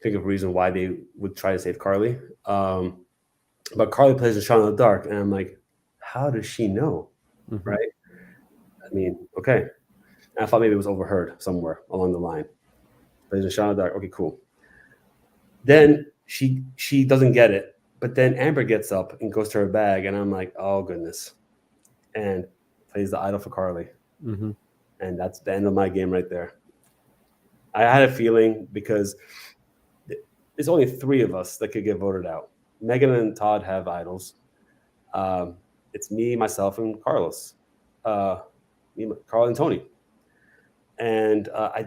think of a reason why they would try to save Carly. But Carly plays a shot in the dark, and I'm like, how does she know? Right? I mean, okay. And I thought maybe it was overheard somewhere along the line. Plays a shot in the dark. Okay, cool. Then she doesn't get it, but then Amber gets up and goes to her bag, and I'm like, oh goodness, and plays the idol for Carly, and that's the end of my game right there. I had a feeling because there's only 3 of us that could get voted out. Megan and Todd have idols. It's me, myself, and Carlos. Carl and Tony. And I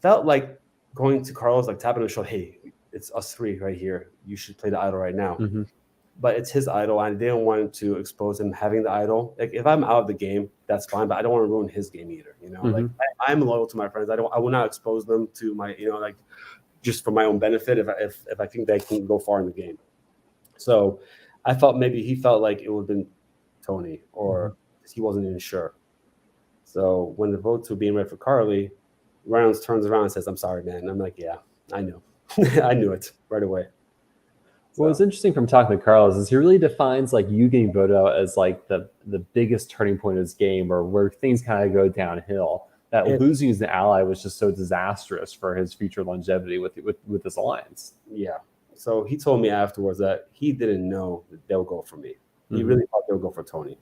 felt like going to Carlos, like tapping on the shoulder, hey, it's us 3 right here. You should play the idol right now. But it's his idol. I didn't want to expose him having the idol. Like if I'm out of the game, that's fine. But I don't want to ruin his game either. Like I'm loyal to my friends. I will not expose them to my, like just for my own benefit. If I think they can go far in the game. So I felt maybe he felt like it would have been Tony, or he wasn't even sure. So when the votes were being read for Carly, Reynolds turns around and says, "I'm sorry, man." And I'm like, "Yeah, I knew, I knew it right away." What was So interesting from talking to Carlos is he really defines like you getting voted out as like the biggest turning point of his game, or where things kind of go downhill. That it, losing as an ally was just so disastrous for his future longevity with this alliance. yeah. So he told me afterwards that he didn't know that they'll go for me. He Mm-hmm. really thought they'll go for Tony,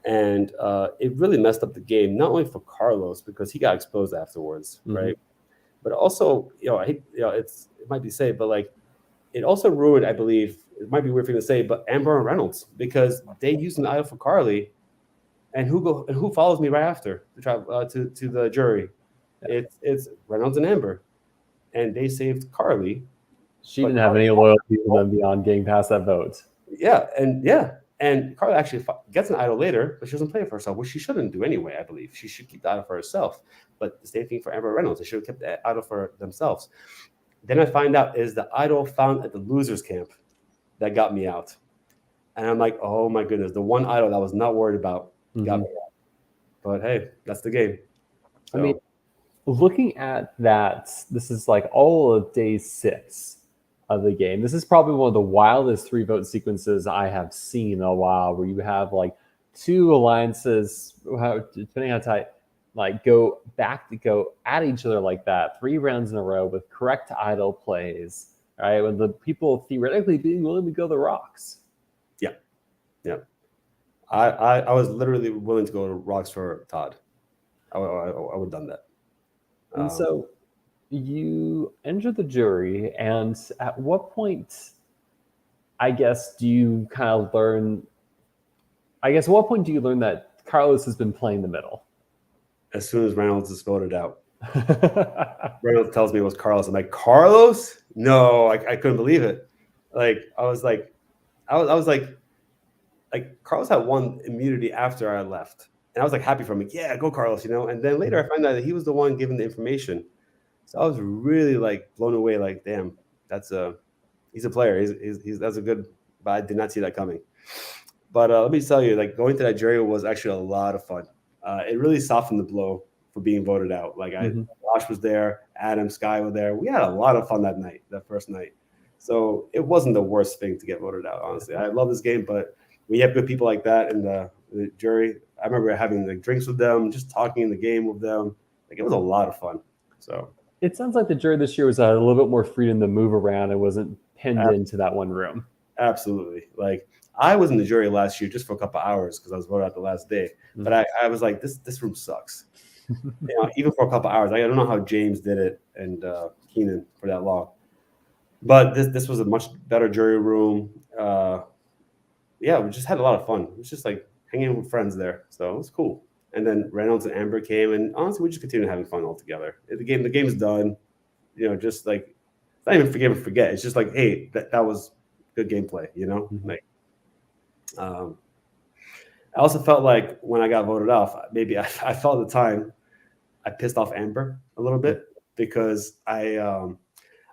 and it really messed up the game. Not only for Carlos because he got exposed afterwards, Mm-hmm. right? But also, I hate, it might be safe, but like it also ruined, I believe, it might be weird for me to say, but Amber and Reynolds, because they used an idol for Carly, and who follows me right after to the jury? Yeah. It's Reynolds and Amber, and they saved Carly, She but didn't have Carly, any loyalty to them beyond getting past that vote. and Carly actually gets an idol later, but she doesn't play it for herself, which she shouldn't do anyway. I believe she should keep the idol for herself. But the same thing for Amber and Reynolds; they should have kept the idol for themselves. Then I find out is the idol found at the losers camp that got me out. And I'm like, oh my goodness, the one idol that I was not worried about got me out. But hey, that's the game. I mean, So looking at that, this is like all of day 6 of the game. This is probably one of the wildest 3 vote sequences I have seen in a while, where you have like 2 alliances, depending on how tight, like go at each other like that 3 rounds in a row with correct idol plays, right? With the people theoretically being willing to go the rocks. yeah. I was literally willing to go to rocks for Todd. I would have done that. And so you enter the jury, and at what point, I guess, do you kind of learn? I guess, at what point do you learn that Carlos has been playing the middle? As soon as Reynolds is voted out, Reynolds tells me it was Carlos. I'm like, Carlos? No, I couldn't believe it. Like I was like Carlos had won immunity after I left. And I was like happy for him. Like, yeah, go Carlos, And then later I found out that he was the one giving the information. So I was really like blown away. Like, damn, he's a player. He's that's a good. But I did not see that coming. But let me tell you, like going to that jury was actually a lot of fun. It really softened the blow for being voted out. Like Josh was there, Adam, Sky were there. We had a lot of fun that first night. So it wasn't the worst thing to get voted out. Honestly, I love this game, but we have good people like that in the jury. I remember having like drinks with them, just talking in the game with them. Like it was a lot of fun. So It sounds like the jury this year was a little bit more freedom to move around and wasn't pinned into that one room. Absolutely. Like I was in the jury last year just for a couple hours because I was voted out the last day. But I was like, this room sucks. Even for a couple hours. I don't know how James did it and Keenan for that long. But this was a much better jury room. Yeah, we just had a lot of fun. It was just like hanging with friends there. So it was cool. And then Reynolds and Amber came, and honestly, we just continued having fun all together. The game's done. Just like it's not even forgive and forget. It's just like, hey, that was good gameplay. Like. I also felt like when I got voted off, maybe I felt at the time I pissed off Amber a little bit because I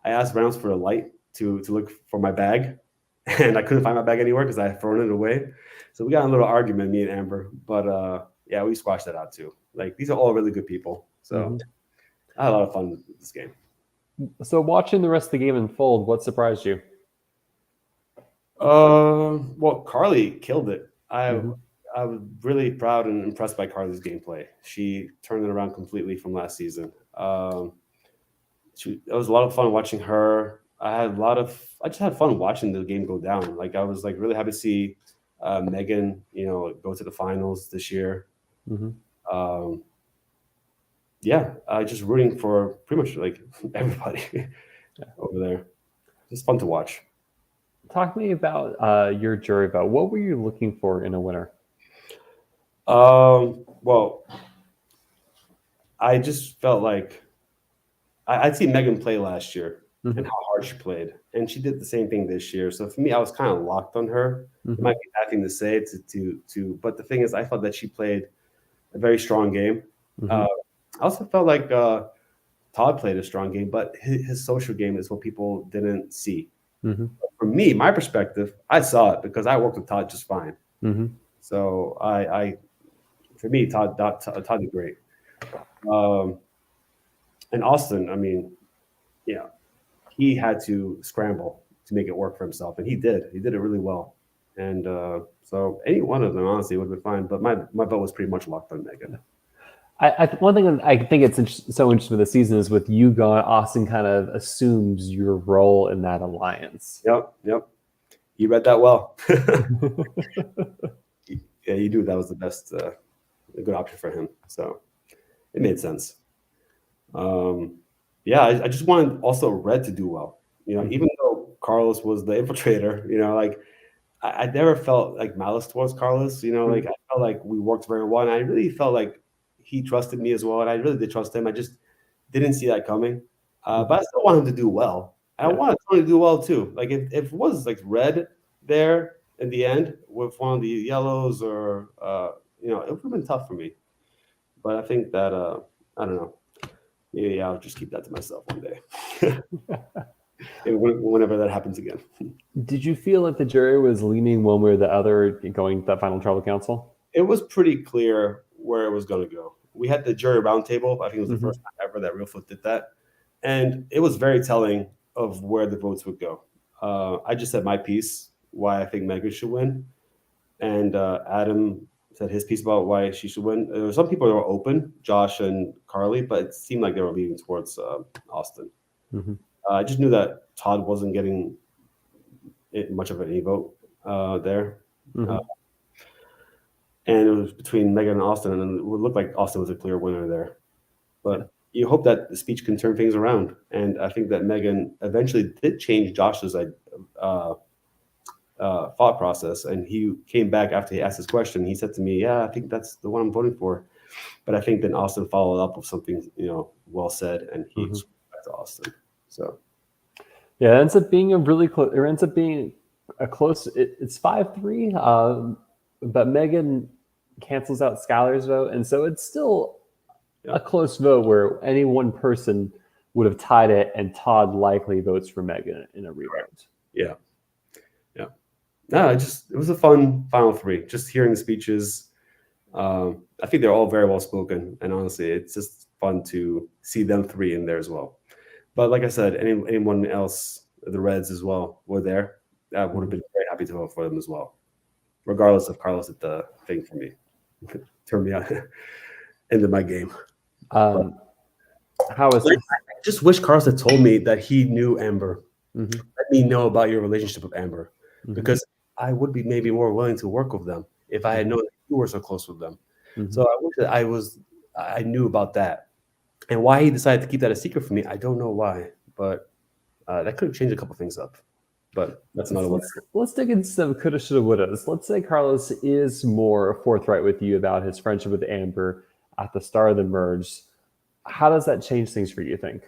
asked Reynolds for a light to look for my bag, and I couldn't find my bag anywhere because I had thrown it away. So we got in a little argument, me and Amber. But yeah, we squashed that out too. Like these are all really good people. So I had a lot of fun with this game. So watching the rest of the game unfold, what surprised you? Well, Carly killed it. I was really proud and impressed by Carly's gameplay. She turned it around completely from last season. It was a lot of fun watching her. I just had fun watching the game go down. Like I was like really happy to see Megan, go to the finals this year. Yeah, just rooting for pretty much like everybody over there. It's fun to watch. Talk to me about your jury vote. What were you looking for in a winner? Well, I just felt like I'd seen Megan play last year and how hard she played, and she did the same thing this year. So for me, I was kind of locked on her. It might be a bad thing to say but the thing is, I felt that she played a very strong game. I also felt like Todd played a strong game, but his social game is what people didn't see. Mm-hmm. For me, my perspective, I saw it because I worked with Todd just fine. Mm-hmm. So for me, Todd did great. And Austin, I mean, yeah, he had to scramble to make it work for himself, and he did. He did it really well. And so any one of them, honestly, would have been fine. But my vote was pretty much locked on Megan. One thing I think it's so interesting with the season is with you gone, Austin kind of assumes your role in that alliance. Yep. He read that well. Yeah, he knew that was the best, a good option for him. So it made sense. Yeah, I just wanted also Red to do well. Even though Carlos was the infiltrator, like I never felt like malice towards Carlos. Like I felt like we worked very well, and I really felt like he trusted me as well, and I really did trust him. I just didn't see that coming. But I still want him to do well. And I want Tony to do well too. Like if it was like Red there in the end with one of the yellows, or it would have been tough for me. But I think that I don't know. Yeah, I'll just keep that to myself one day. Whenever that happens again. Did you feel like the jury was leaning one way or the other going to that final tribal council? It was pretty clear where it was going to go. We had the jury roundtable. I think it was the first time ever that Reelfoot did that. And it was very telling of where the votes would go. I just said my piece, why I think Megan should win. And Adam said his piece about why she should win. There were some people that were open, Josh and Carly, but it seemed like they were leaning towards Austin. I just knew that Todd wasn't getting much of any vote there. And it was between Megan and Austin, and it would look like Austin was a clear winner there. But you hope that the speech can turn things around. And I think that Megan eventually did change Josh's thought process. And he came back after he asked his question. He said to me, "Yeah, I think that's the one I'm voting for." But I think then Austin followed up with something, well said, and he back to Austin. So yeah, it ends up being a really close. It ends up being a close. It's 5-3, but Megan cancels out Skylar's vote, and so it's still a close vote where any one person would have tied it, and Todd likely votes for Megan in a revote. Yeah. No, it was a fun final three. Just hearing the speeches, I think they're all very well spoken, and honestly, it's just fun to see them three in there as well. But like I said, anyone else, the Reds as well, were there. I would have been very happy to vote for them as well, regardless of Carlos at the thing for me. Turn me out into my game. How is I just wish Carlos had told me that he knew Amber. Let me know about your relationship with Amber, because I would be maybe more willing to work with them if I had known that you were so close with them. So I wish that I knew about that. And why he decided to keep that a secret from me, I don't know why, but that could have changed a couple things up. But that's another one. Let's dig into some coulda, shoulda, wouldas. Let's say Carlos is more forthright with you about his friendship with Amber at the start of the merge. How does that change things for you, think?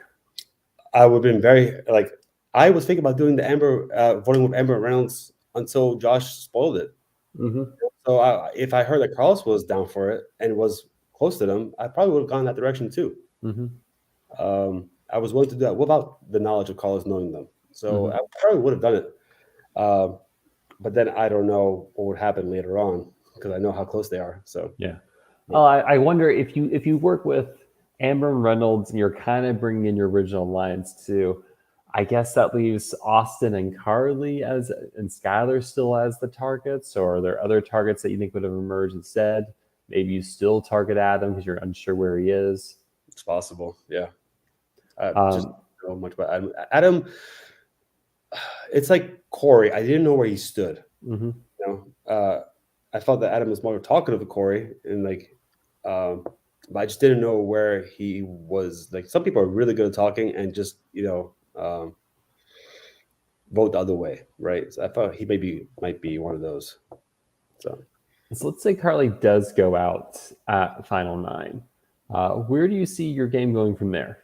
I would have been I was thinking about doing the Amber, voting with Amber Reynolds until Josh spoiled it. So if I heard that Carlos was down for it and was close to them, I probably would have gone that direction too. I was willing to do that without the knowledge of Carlos knowing them. So I probably would have done it. But then I don't know what would happen later on because I know how close they are. So yeah. Well, I wonder if you work with Amber and Reynolds and you're kind of bringing in your original alliance too. I guess that leaves Austin and Carly and Skylar still as the targets, or are there other targets that you think would have emerged instead? Maybe you still target Adam because you're unsure where he is. It's possible, yeah. I just don't know much about Adam. Adam, it's like Corey. I didn't know where he stood. I felt that Adam was more talkative to Corey, and but I just didn't know where he was. Like some people are really good at talking and just vote the other way, right? So I thought he might be one of those. So let's say Carly does go out at final 9. Where do you see your game going from there?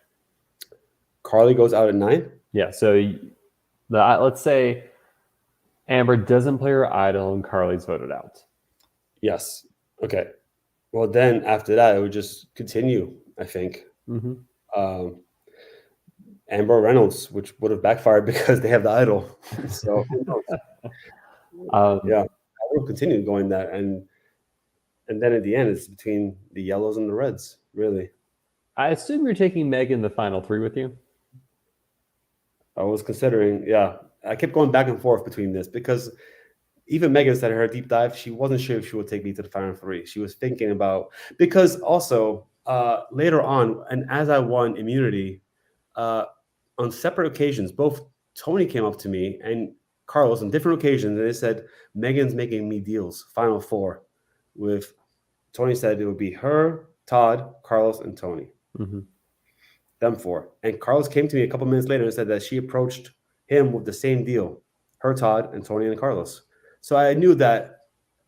Carly goes out at 9? Yeah. So let's say Amber doesn't play her idol and Carly's voted out. Yes. Okay. Well, then after that, it would just continue, I think. Amber Reynolds, which would have backfired because they have the idol. So who knows? Um, Yeah, I would have continued going that, and then at the end, it's between the yellows and the reds, really. I assume you're taking Megan the final three with you. I was considering, yeah, I kept going back and forth between this because even Megan said in her deep dive, she wasn't sure if she would take me to the final three. She was thinking about, because also later on, and as I won immunity, uh, on separate occasions, both Tony came up to me and Carlos on different occasions, and they said, Megan's making me deals, final four. With Tony said it would be her, Todd, Carlos, and Tony. Mm-hmm. Them four. And Carlos came to me a couple minutes later and said that she approached him with the same deal, her, Todd, and Tony and Carlos. So I knew that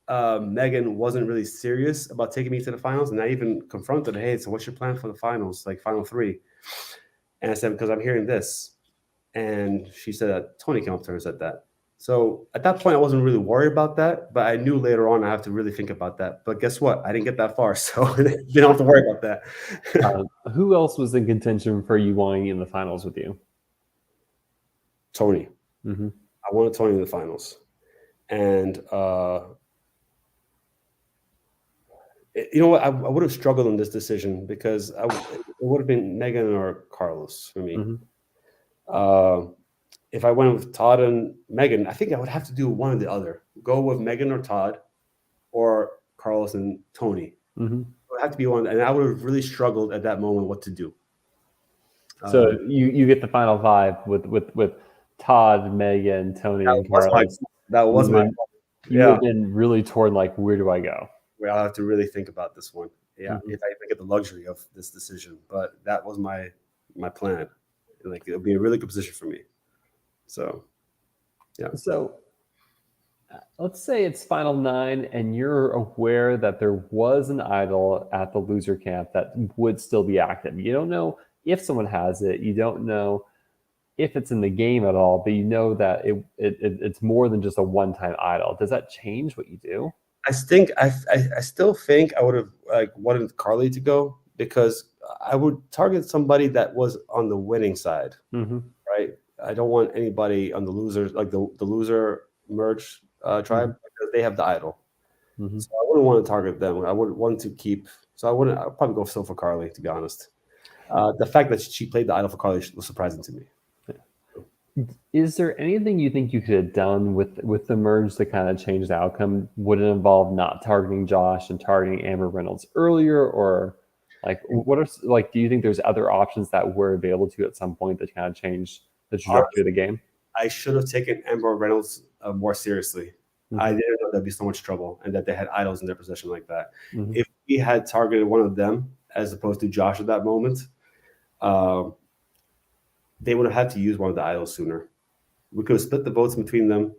Megan wasn't really serious about taking me to the finals. And I even confronted her, hey, so what's your plan for the finals, like final three? And I said, because I'm hearing this. And she said that Tony came up to her and said that. So at that point, I wasn't really worried about that, but I knew later on I have to really think about that. But guess what? I didn't get that far, so you don't have to worry about that. Who else was in contention for you wanting in the finals with you? Tony. Mm-hmm. I wanted Tony in the finals. And you know what? I would have struggled in this decision because it would have been Megan or Carlos for me. Mm-hmm. If I went with Todd and Megan, I think I would have to do one or the other. Go with Megan or Todd, or Carlos and Tony. Mm-hmm. It would have to be one, and I would have really struggled at that moment what to do. So you get the final five with Todd, Megan, Tony, and Carlos. That was my. You would have been really torn. Like, where do I go? Well, I'll have to really think about this one. Yeah, if I even get the luxury of this decision, but that was my plan. Like, it would be a really good position for me. So, yeah. So let's say it's final 9 and you're aware that there was an idol at the loser camp that would still be active. You don't know if someone has it. You don't know if it's in the game at all, but you know that it's more than just a one-time idol. Does that change what you do? I think I still think I would have wanted Carly to go because I would target somebody that was on the winning side, right? I don't want anybody on the losers, like the loser merge tribe, because they have the idol. So I wouldn't want to target them. I would want to keep. So I'd probably go still for Carly, to be honest. The fact that she played the idol for Carly was surprising to me. Is there anything you think you could have done with the merge to kind of change the outcome? Would it involve not targeting Josh and targeting Amber Reynolds earlier, or like what are do you think there's other options that were available to you at some point that kind of changed the trajectory of the game? I should have taken Amber Reynolds more seriously. I didn't know there'd be so much trouble and that they had idols in their possession like that. If we had targeted one of them as opposed to Josh at that moment, they would have had to use one of the idols sooner. We could have split the votes between them,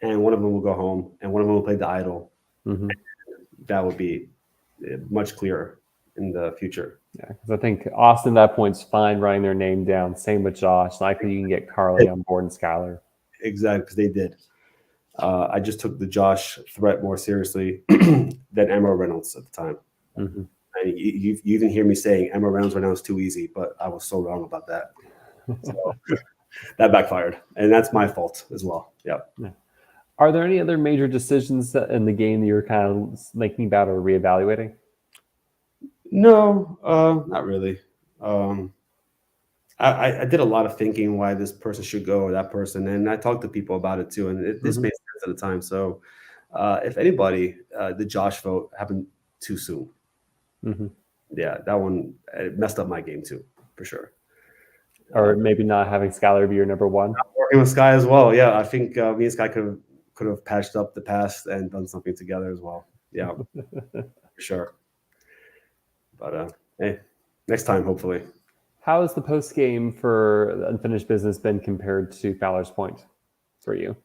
and one of them will go home, and one of them will play the idol. That would be much clearer in the future. Yeah, because I think Austin at that point's fine writing their name down. Same with Josh. Likely you can get Carly on board and Skylar. Exactly, because they did. I just took the Josh threat more seriously than Amber Reynolds at the time. And you even hear me saying Amber Reynolds right now is too easy, but I was so wrong about that. So that backfired, and that's my fault as well. Yeah. Are there any other major decisions in the game that you're kind of thinking about or reevaluating? No, not really. I did a lot of thinking why this person should go or that person, and I talked to people about it too, and this made sense at the time. So, if anybody, the Josh vote happened too soon. Yeah, that one it messed up my game too, for sure. Or maybe not having Skylar be your number one. Working with Sky as well. Yeah, I think me and Sky could have patched up the past and done something together as well. Yeah, for sure. But hey, next time, hopefully. How has the post game for Unfinished Business been compared to Fowler's Point for you?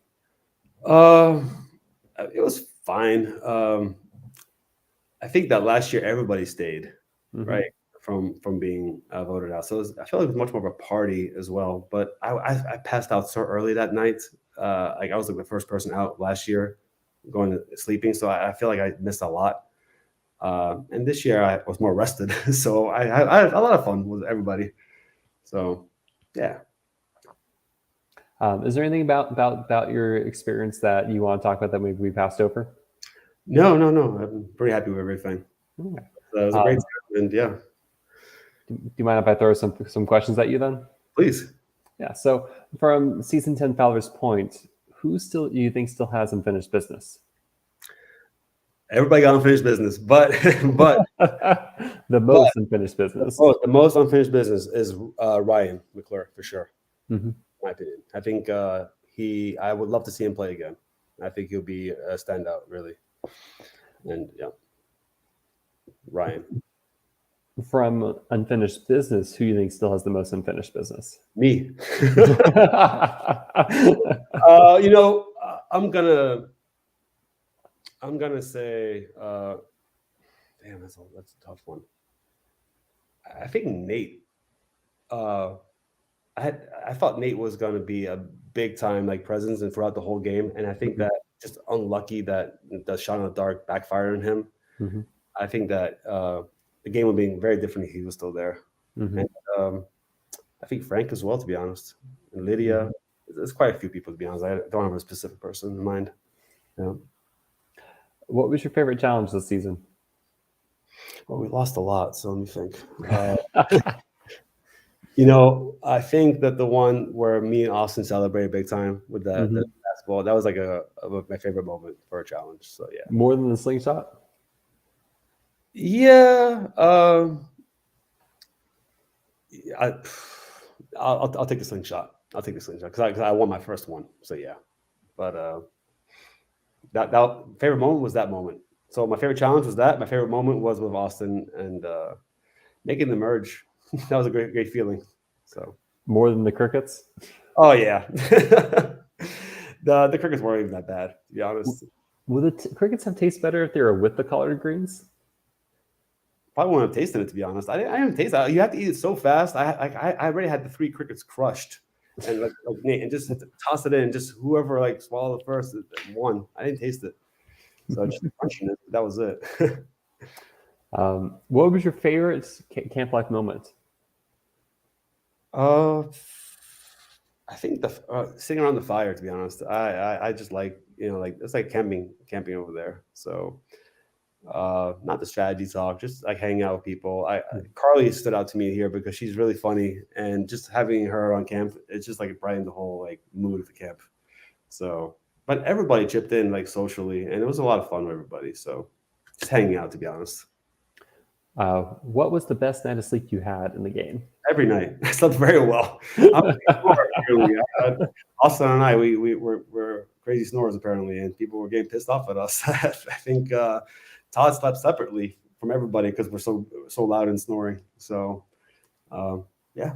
It was fine. I think that last year everybody stayed, right, from being voted out. So I feel like it was much more of a party as well. But I passed out so early that night. Like I was like the first person out last year, going to sleeping. So I feel like I missed a lot. And this year I was more rested, so I had a lot of fun with everybody. So Yeah. Is there anything about your experience that you want to talk about that we passed over? No. I'm pretty happy with everything. Okay. It was a great time, and yeah. Do you mind if I throw some questions at you then? Please. Yeah. So from season 10 Fowler's Point, who still you think still has unfinished business? Everybody got unfinished business, but The most unfinished business. the most unfinished business is Ryan McClure for sure. Mm-hmm. In my opinion, I think I would love to see him play again. I think he'll be a standout, really. And yeah, Ryan. From unfinished business, who do you think still has the most unfinished business? Me. I'm gonna say, damn, that's a tough one. I think Nate. I thought Nate was gonna be a big time like presence and throughout the whole game, and I think that just unlucky that the shot in the dark backfired on him. Mm-hmm. I think that the game would be very different if he was still there. Mm-hmm. And I think Frank as well, to be honest, and Lydia. Mm-hmm. There's quite a few people, to be honest. I don't have a specific person in mind. Yeah. What was your favorite challenge this season? Well, we lost a lot, so let me think. I think that the one where me and Austin celebrated big time with the basketball, that was like my favorite moment for a challenge. So yeah. More than the slingshot? Yeah. I'll take the slingshot. I'll take the slingshot because I won my first one. So yeah. But that favorite moment was that moment. So my favorite challenge was that. My favorite moment was with Austin and making the merge. That was a great feeling. So more than the crickets? Oh yeah. The crickets weren't even that bad, to be honest. Would the crickets have taste better if they were with the collard greens? Probably wouldn't have tasted it, to be honest. I didn't taste it. You have to eat it so fast. I already had the 3 crickets crushed, and and just had to toss it in. Just whoever swallowed it first won. I didn't taste it, so just crunching it. That was it. What was your favorite camp life moment? I think the sitting around the fire. To be honest, I just it's like camping over there. So. Not the strategy talk, just like hanging out with people. Carly stood out to me here because she's really funny, and just having her on camp, it's just like brightened the whole mood of the camp. So, but everybody chipped in socially, and it was a lot of fun with everybody. So, just hanging out, to be honest. What was the best night of sleep you had in the game? Every night, I slept very well. Austin and I, we're crazy snorers apparently, and people were getting pissed off at us. I think. Todd slept separately from everybody because we're so loud and snoring. So, yeah.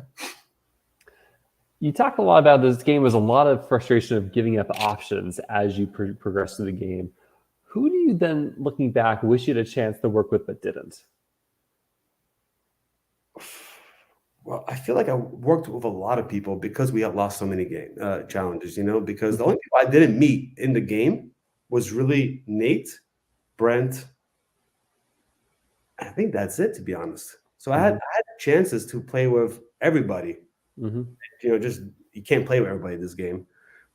You talk a lot about this game was a lot of frustration of giving up options as you progress through the game. Who do you then, looking back, wish you had a chance to work with but didn't? Well, I feel like I worked with a lot of people because we have lost so many challenges, because the only people I didn't meet in the game was really Nate, Brent. I think that's it, to be honest. So I had chances to play with everybody. Just you can't play with everybody in this game.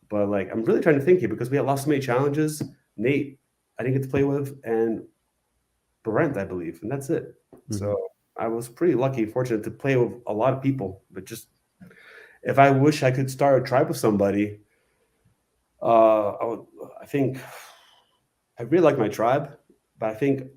But I'm really trying to think here because we had lost so many challenges. Nate, I didn't get to play with, and Brent, I believe, and that's it. So I was pretty lucky, fortunate to play with a lot of people. But just if I wish I could start a tribe with somebody, I think I really like my tribe, but I think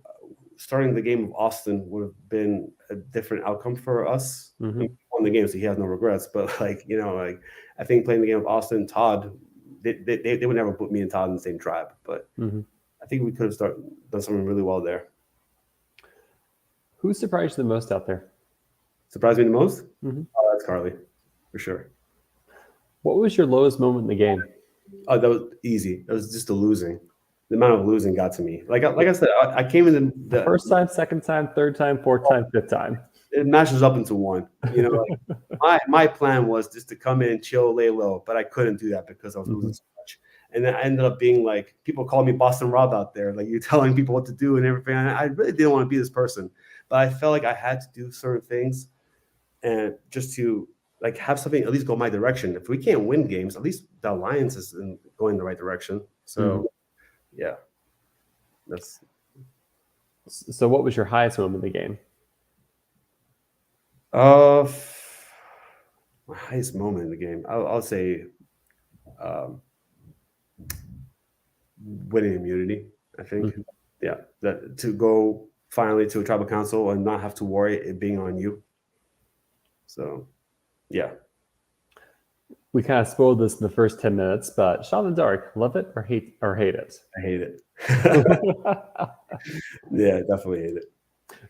starting the game with Austin would have been a different outcome for us. He won the game, so he has no regrets. But I think playing the game with Austin, Todd, they would never put me and Todd in the same tribe. But I think we could have done something really well there. Who surprised you the most out there? Surprised me the most? That's Carly, for sure. What was your lowest moment in the game? Oh, that was easy. That was just the losing. The amount of losing got to me. Like I said, I came in the first time, second time, third time, fourth time, fifth time. It matches up into one. My plan was just to come in, chill, lay low, but I couldn't do that because I was losing so much. And then I ended up being people called me Boston Rob out there. You're telling people what to do and everything. And I really didn't want to be this person, but I felt like I had to do certain things and just to like have something at least go my direction. If we can't win games, at least the alliance is going in the right direction. So yeah, that's. So what was your highest moment in the game? My highest moment in the game, I'll say, um, winning immunity. I think, yeah, that to go finally to a tribal council and not have to worry it being on you. So, yeah. We kind of spoiled this in the first 10 minutes, but Shot in the Dark, love it or hate it? I hate it. Yeah, definitely hate it.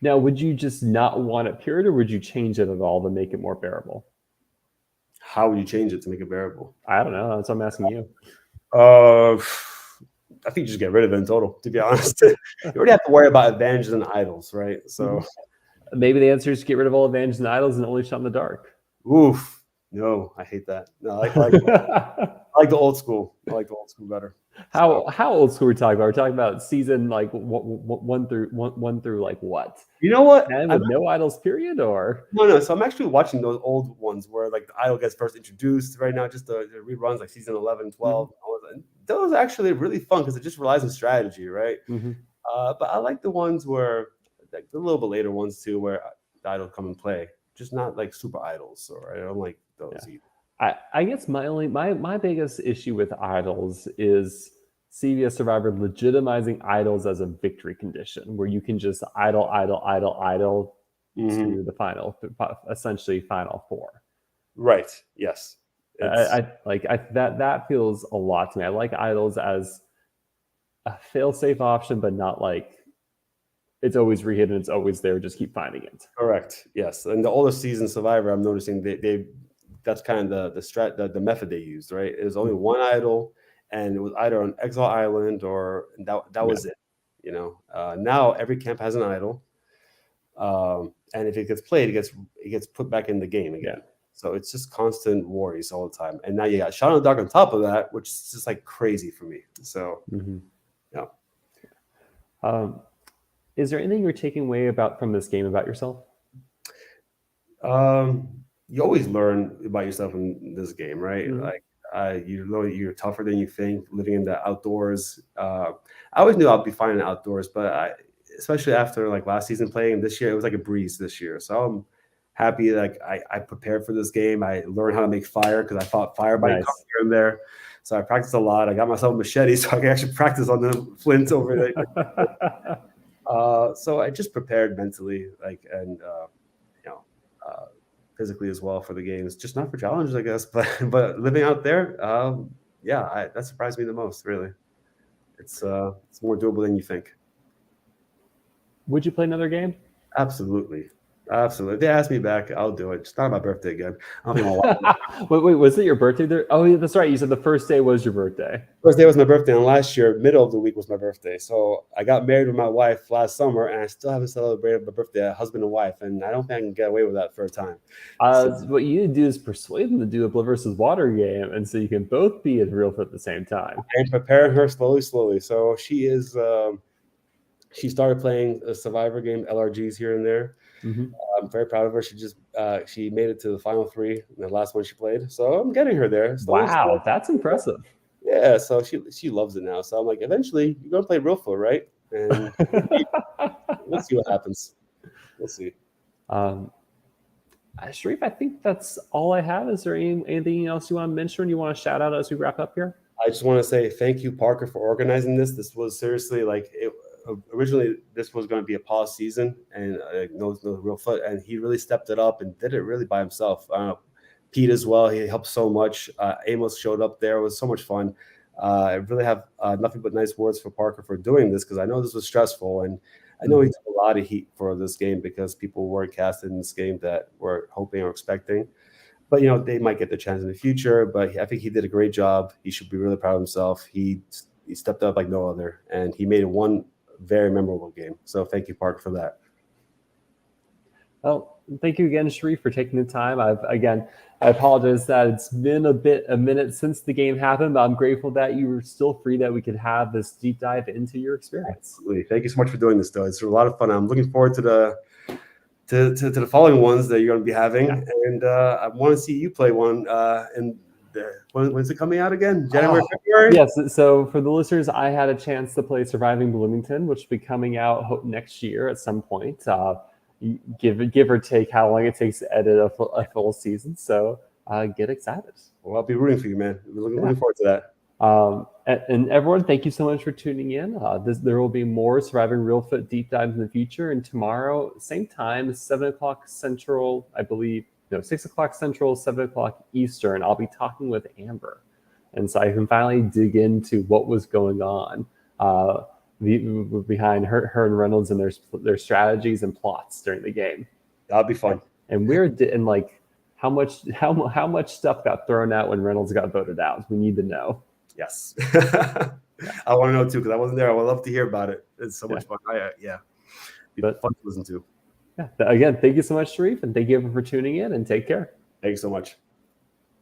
Now, would you just not want it period, or would you change it at all to make it more bearable? How would you change it to make it bearable? I don't know. That's what I'm asking you. I think you just get rid of it in total, to be honest. You already have to worry about advantages and idols, right? So maybe the answer is to get rid of all advantages and idols and only Shot in the Dark. Oof. No, I hate that. No, I like the old school. I like the old school better. How old school are we talking about? We're talking about season like one through like what? You know what? With no idols period, or no. So I'm actually watching those old ones where like the idol gets first introduced right now, just the reruns like season 11, 12. Those are actually really fun because it just relies on strategy, right? But I like the ones where like the little bit later ones too, where the idol come and play. Just not like super idols, or I don't like those either. I guess my biggest issue with idols is CVS Survivor legitimizing idols as a victory condition, where you can just idol to the final, essentially final four. Right. Yes. That feels a lot to me. I like idols as a fail-safe option, but not like it's always rehit and it's always there. Just keep finding it. Correct. Yes. And the older season Survivor, I'm noticing they that's kind of the method they used, right? It was only one idol, and it was either on Exile Island or that was it. You know, now every camp has an idol, and if it gets played, it gets put back in the game again. So it's just constant worries all the time. And now you got Shot in the Dark on top of that, which is just like crazy for me. So yeah. Is there anything you're taking away from this game about yourself? You always learn about yourself in this game, right? Like you know you're tougher than you think, living in the outdoors. I always knew I'd be fine in the outdoors, but especially after like last season playing this year, it was like a breeze this year. So I'm happy like I prepared for this game. I learned how to make fire because I fought fire by here and there. So I practiced a lot. I got myself a machete so I can actually practice on the flint over there. So I just prepared mentally, like, and physically as well for the games, just not for challenges, I guess, but living out there, that surprised me the most. Really, it's more doable than you think. Would you play another game? Absolutely. If they ask me back, I'll do it. It's not my birthday again. I don't think I'll watch it. Wait, was it your birthday there? Oh, yeah, that's right. You said the first day was your birthday. First day was my birthday, and last year, middle of the week was my birthday. So I got married with my wife last summer, and I still haven't celebrated my birthday, husband and wife, and I don't think I can get away with that for a time. What you need to do is persuade them to do a Blood versus Water game, and so you can both be in Reelfoot at the same time. And preparing her slowly. So she is. She started playing a Survivor game, LRGs here and there. I'm very proud of her. She made it to the final 3, the last one she played. So I'm getting her there. Wow, that's impressive. Yeah, so she loves it now. So I'm like, eventually you're gonna play Reelfoot, right? And we'll see what happens. We'll see. Sharif, I think that's all I have. Is there anything else you want to mention or you want to shout out as we wrap up here? I just want to say thank you, Parker, for organizing this. This was seriously like originally this was going to be a pause season and no Reelfoot, and he really stepped it up and did it really by himself. Pete as well, he helped so much. Amos showed up there. It was so much fun. I really have nothing but nice words for Parker for doing this, because I know this was stressful, and I know he took a lot of heat for this game because people weren't casted in this game that were hoping or expecting. But they might get the chance in the future. But I think he did a great job. He should be really proud of himself. He stepped up like no other, and he made it one very memorable game. So thank you, Park, for that. Well, thank you again, Sharif, for taking the time. I apologize that it's been a minute since the game happened, but I'm grateful that you were still free, that we could have this deep dive into your experience. Absolutely. Thank you so much for doing this, though. It's a lot of fun. I'm looking forward to to the following ones that you're going to be having, and I want to see you play one. And when's it coming out again? January, February? Yes. So for the listeners, I had a chance to play Surviving Bloomington, which will be coming out next year at some point. Give or take how long it takes to edit a full season. So get excited. Well, I'll be rooting for you, man. Looking forward to that. And everyone, thank you so much for tuning in. There will be more Surviving Reelfoot deep dives in the future. And tomorrow, same time, 7 o'clock Central, I believe, no, 6 o'clock Central, 7 o'clock Eastern, I'll be talking with Amber. And so I can finally dig into what was going on behind her and Reynolds and their strategies and plots during the game. That'll be fun. And like how much stuff got thrown out when Reynolds got voted out. We need to know. Yes. I want to know too, because I wasn't there. I would love to hear about it. It's so much fun. But fun to listen to. Yeah. Again, thank you so much, Sharif, and thank you everyone for tuning in, and take care. Thanks so much.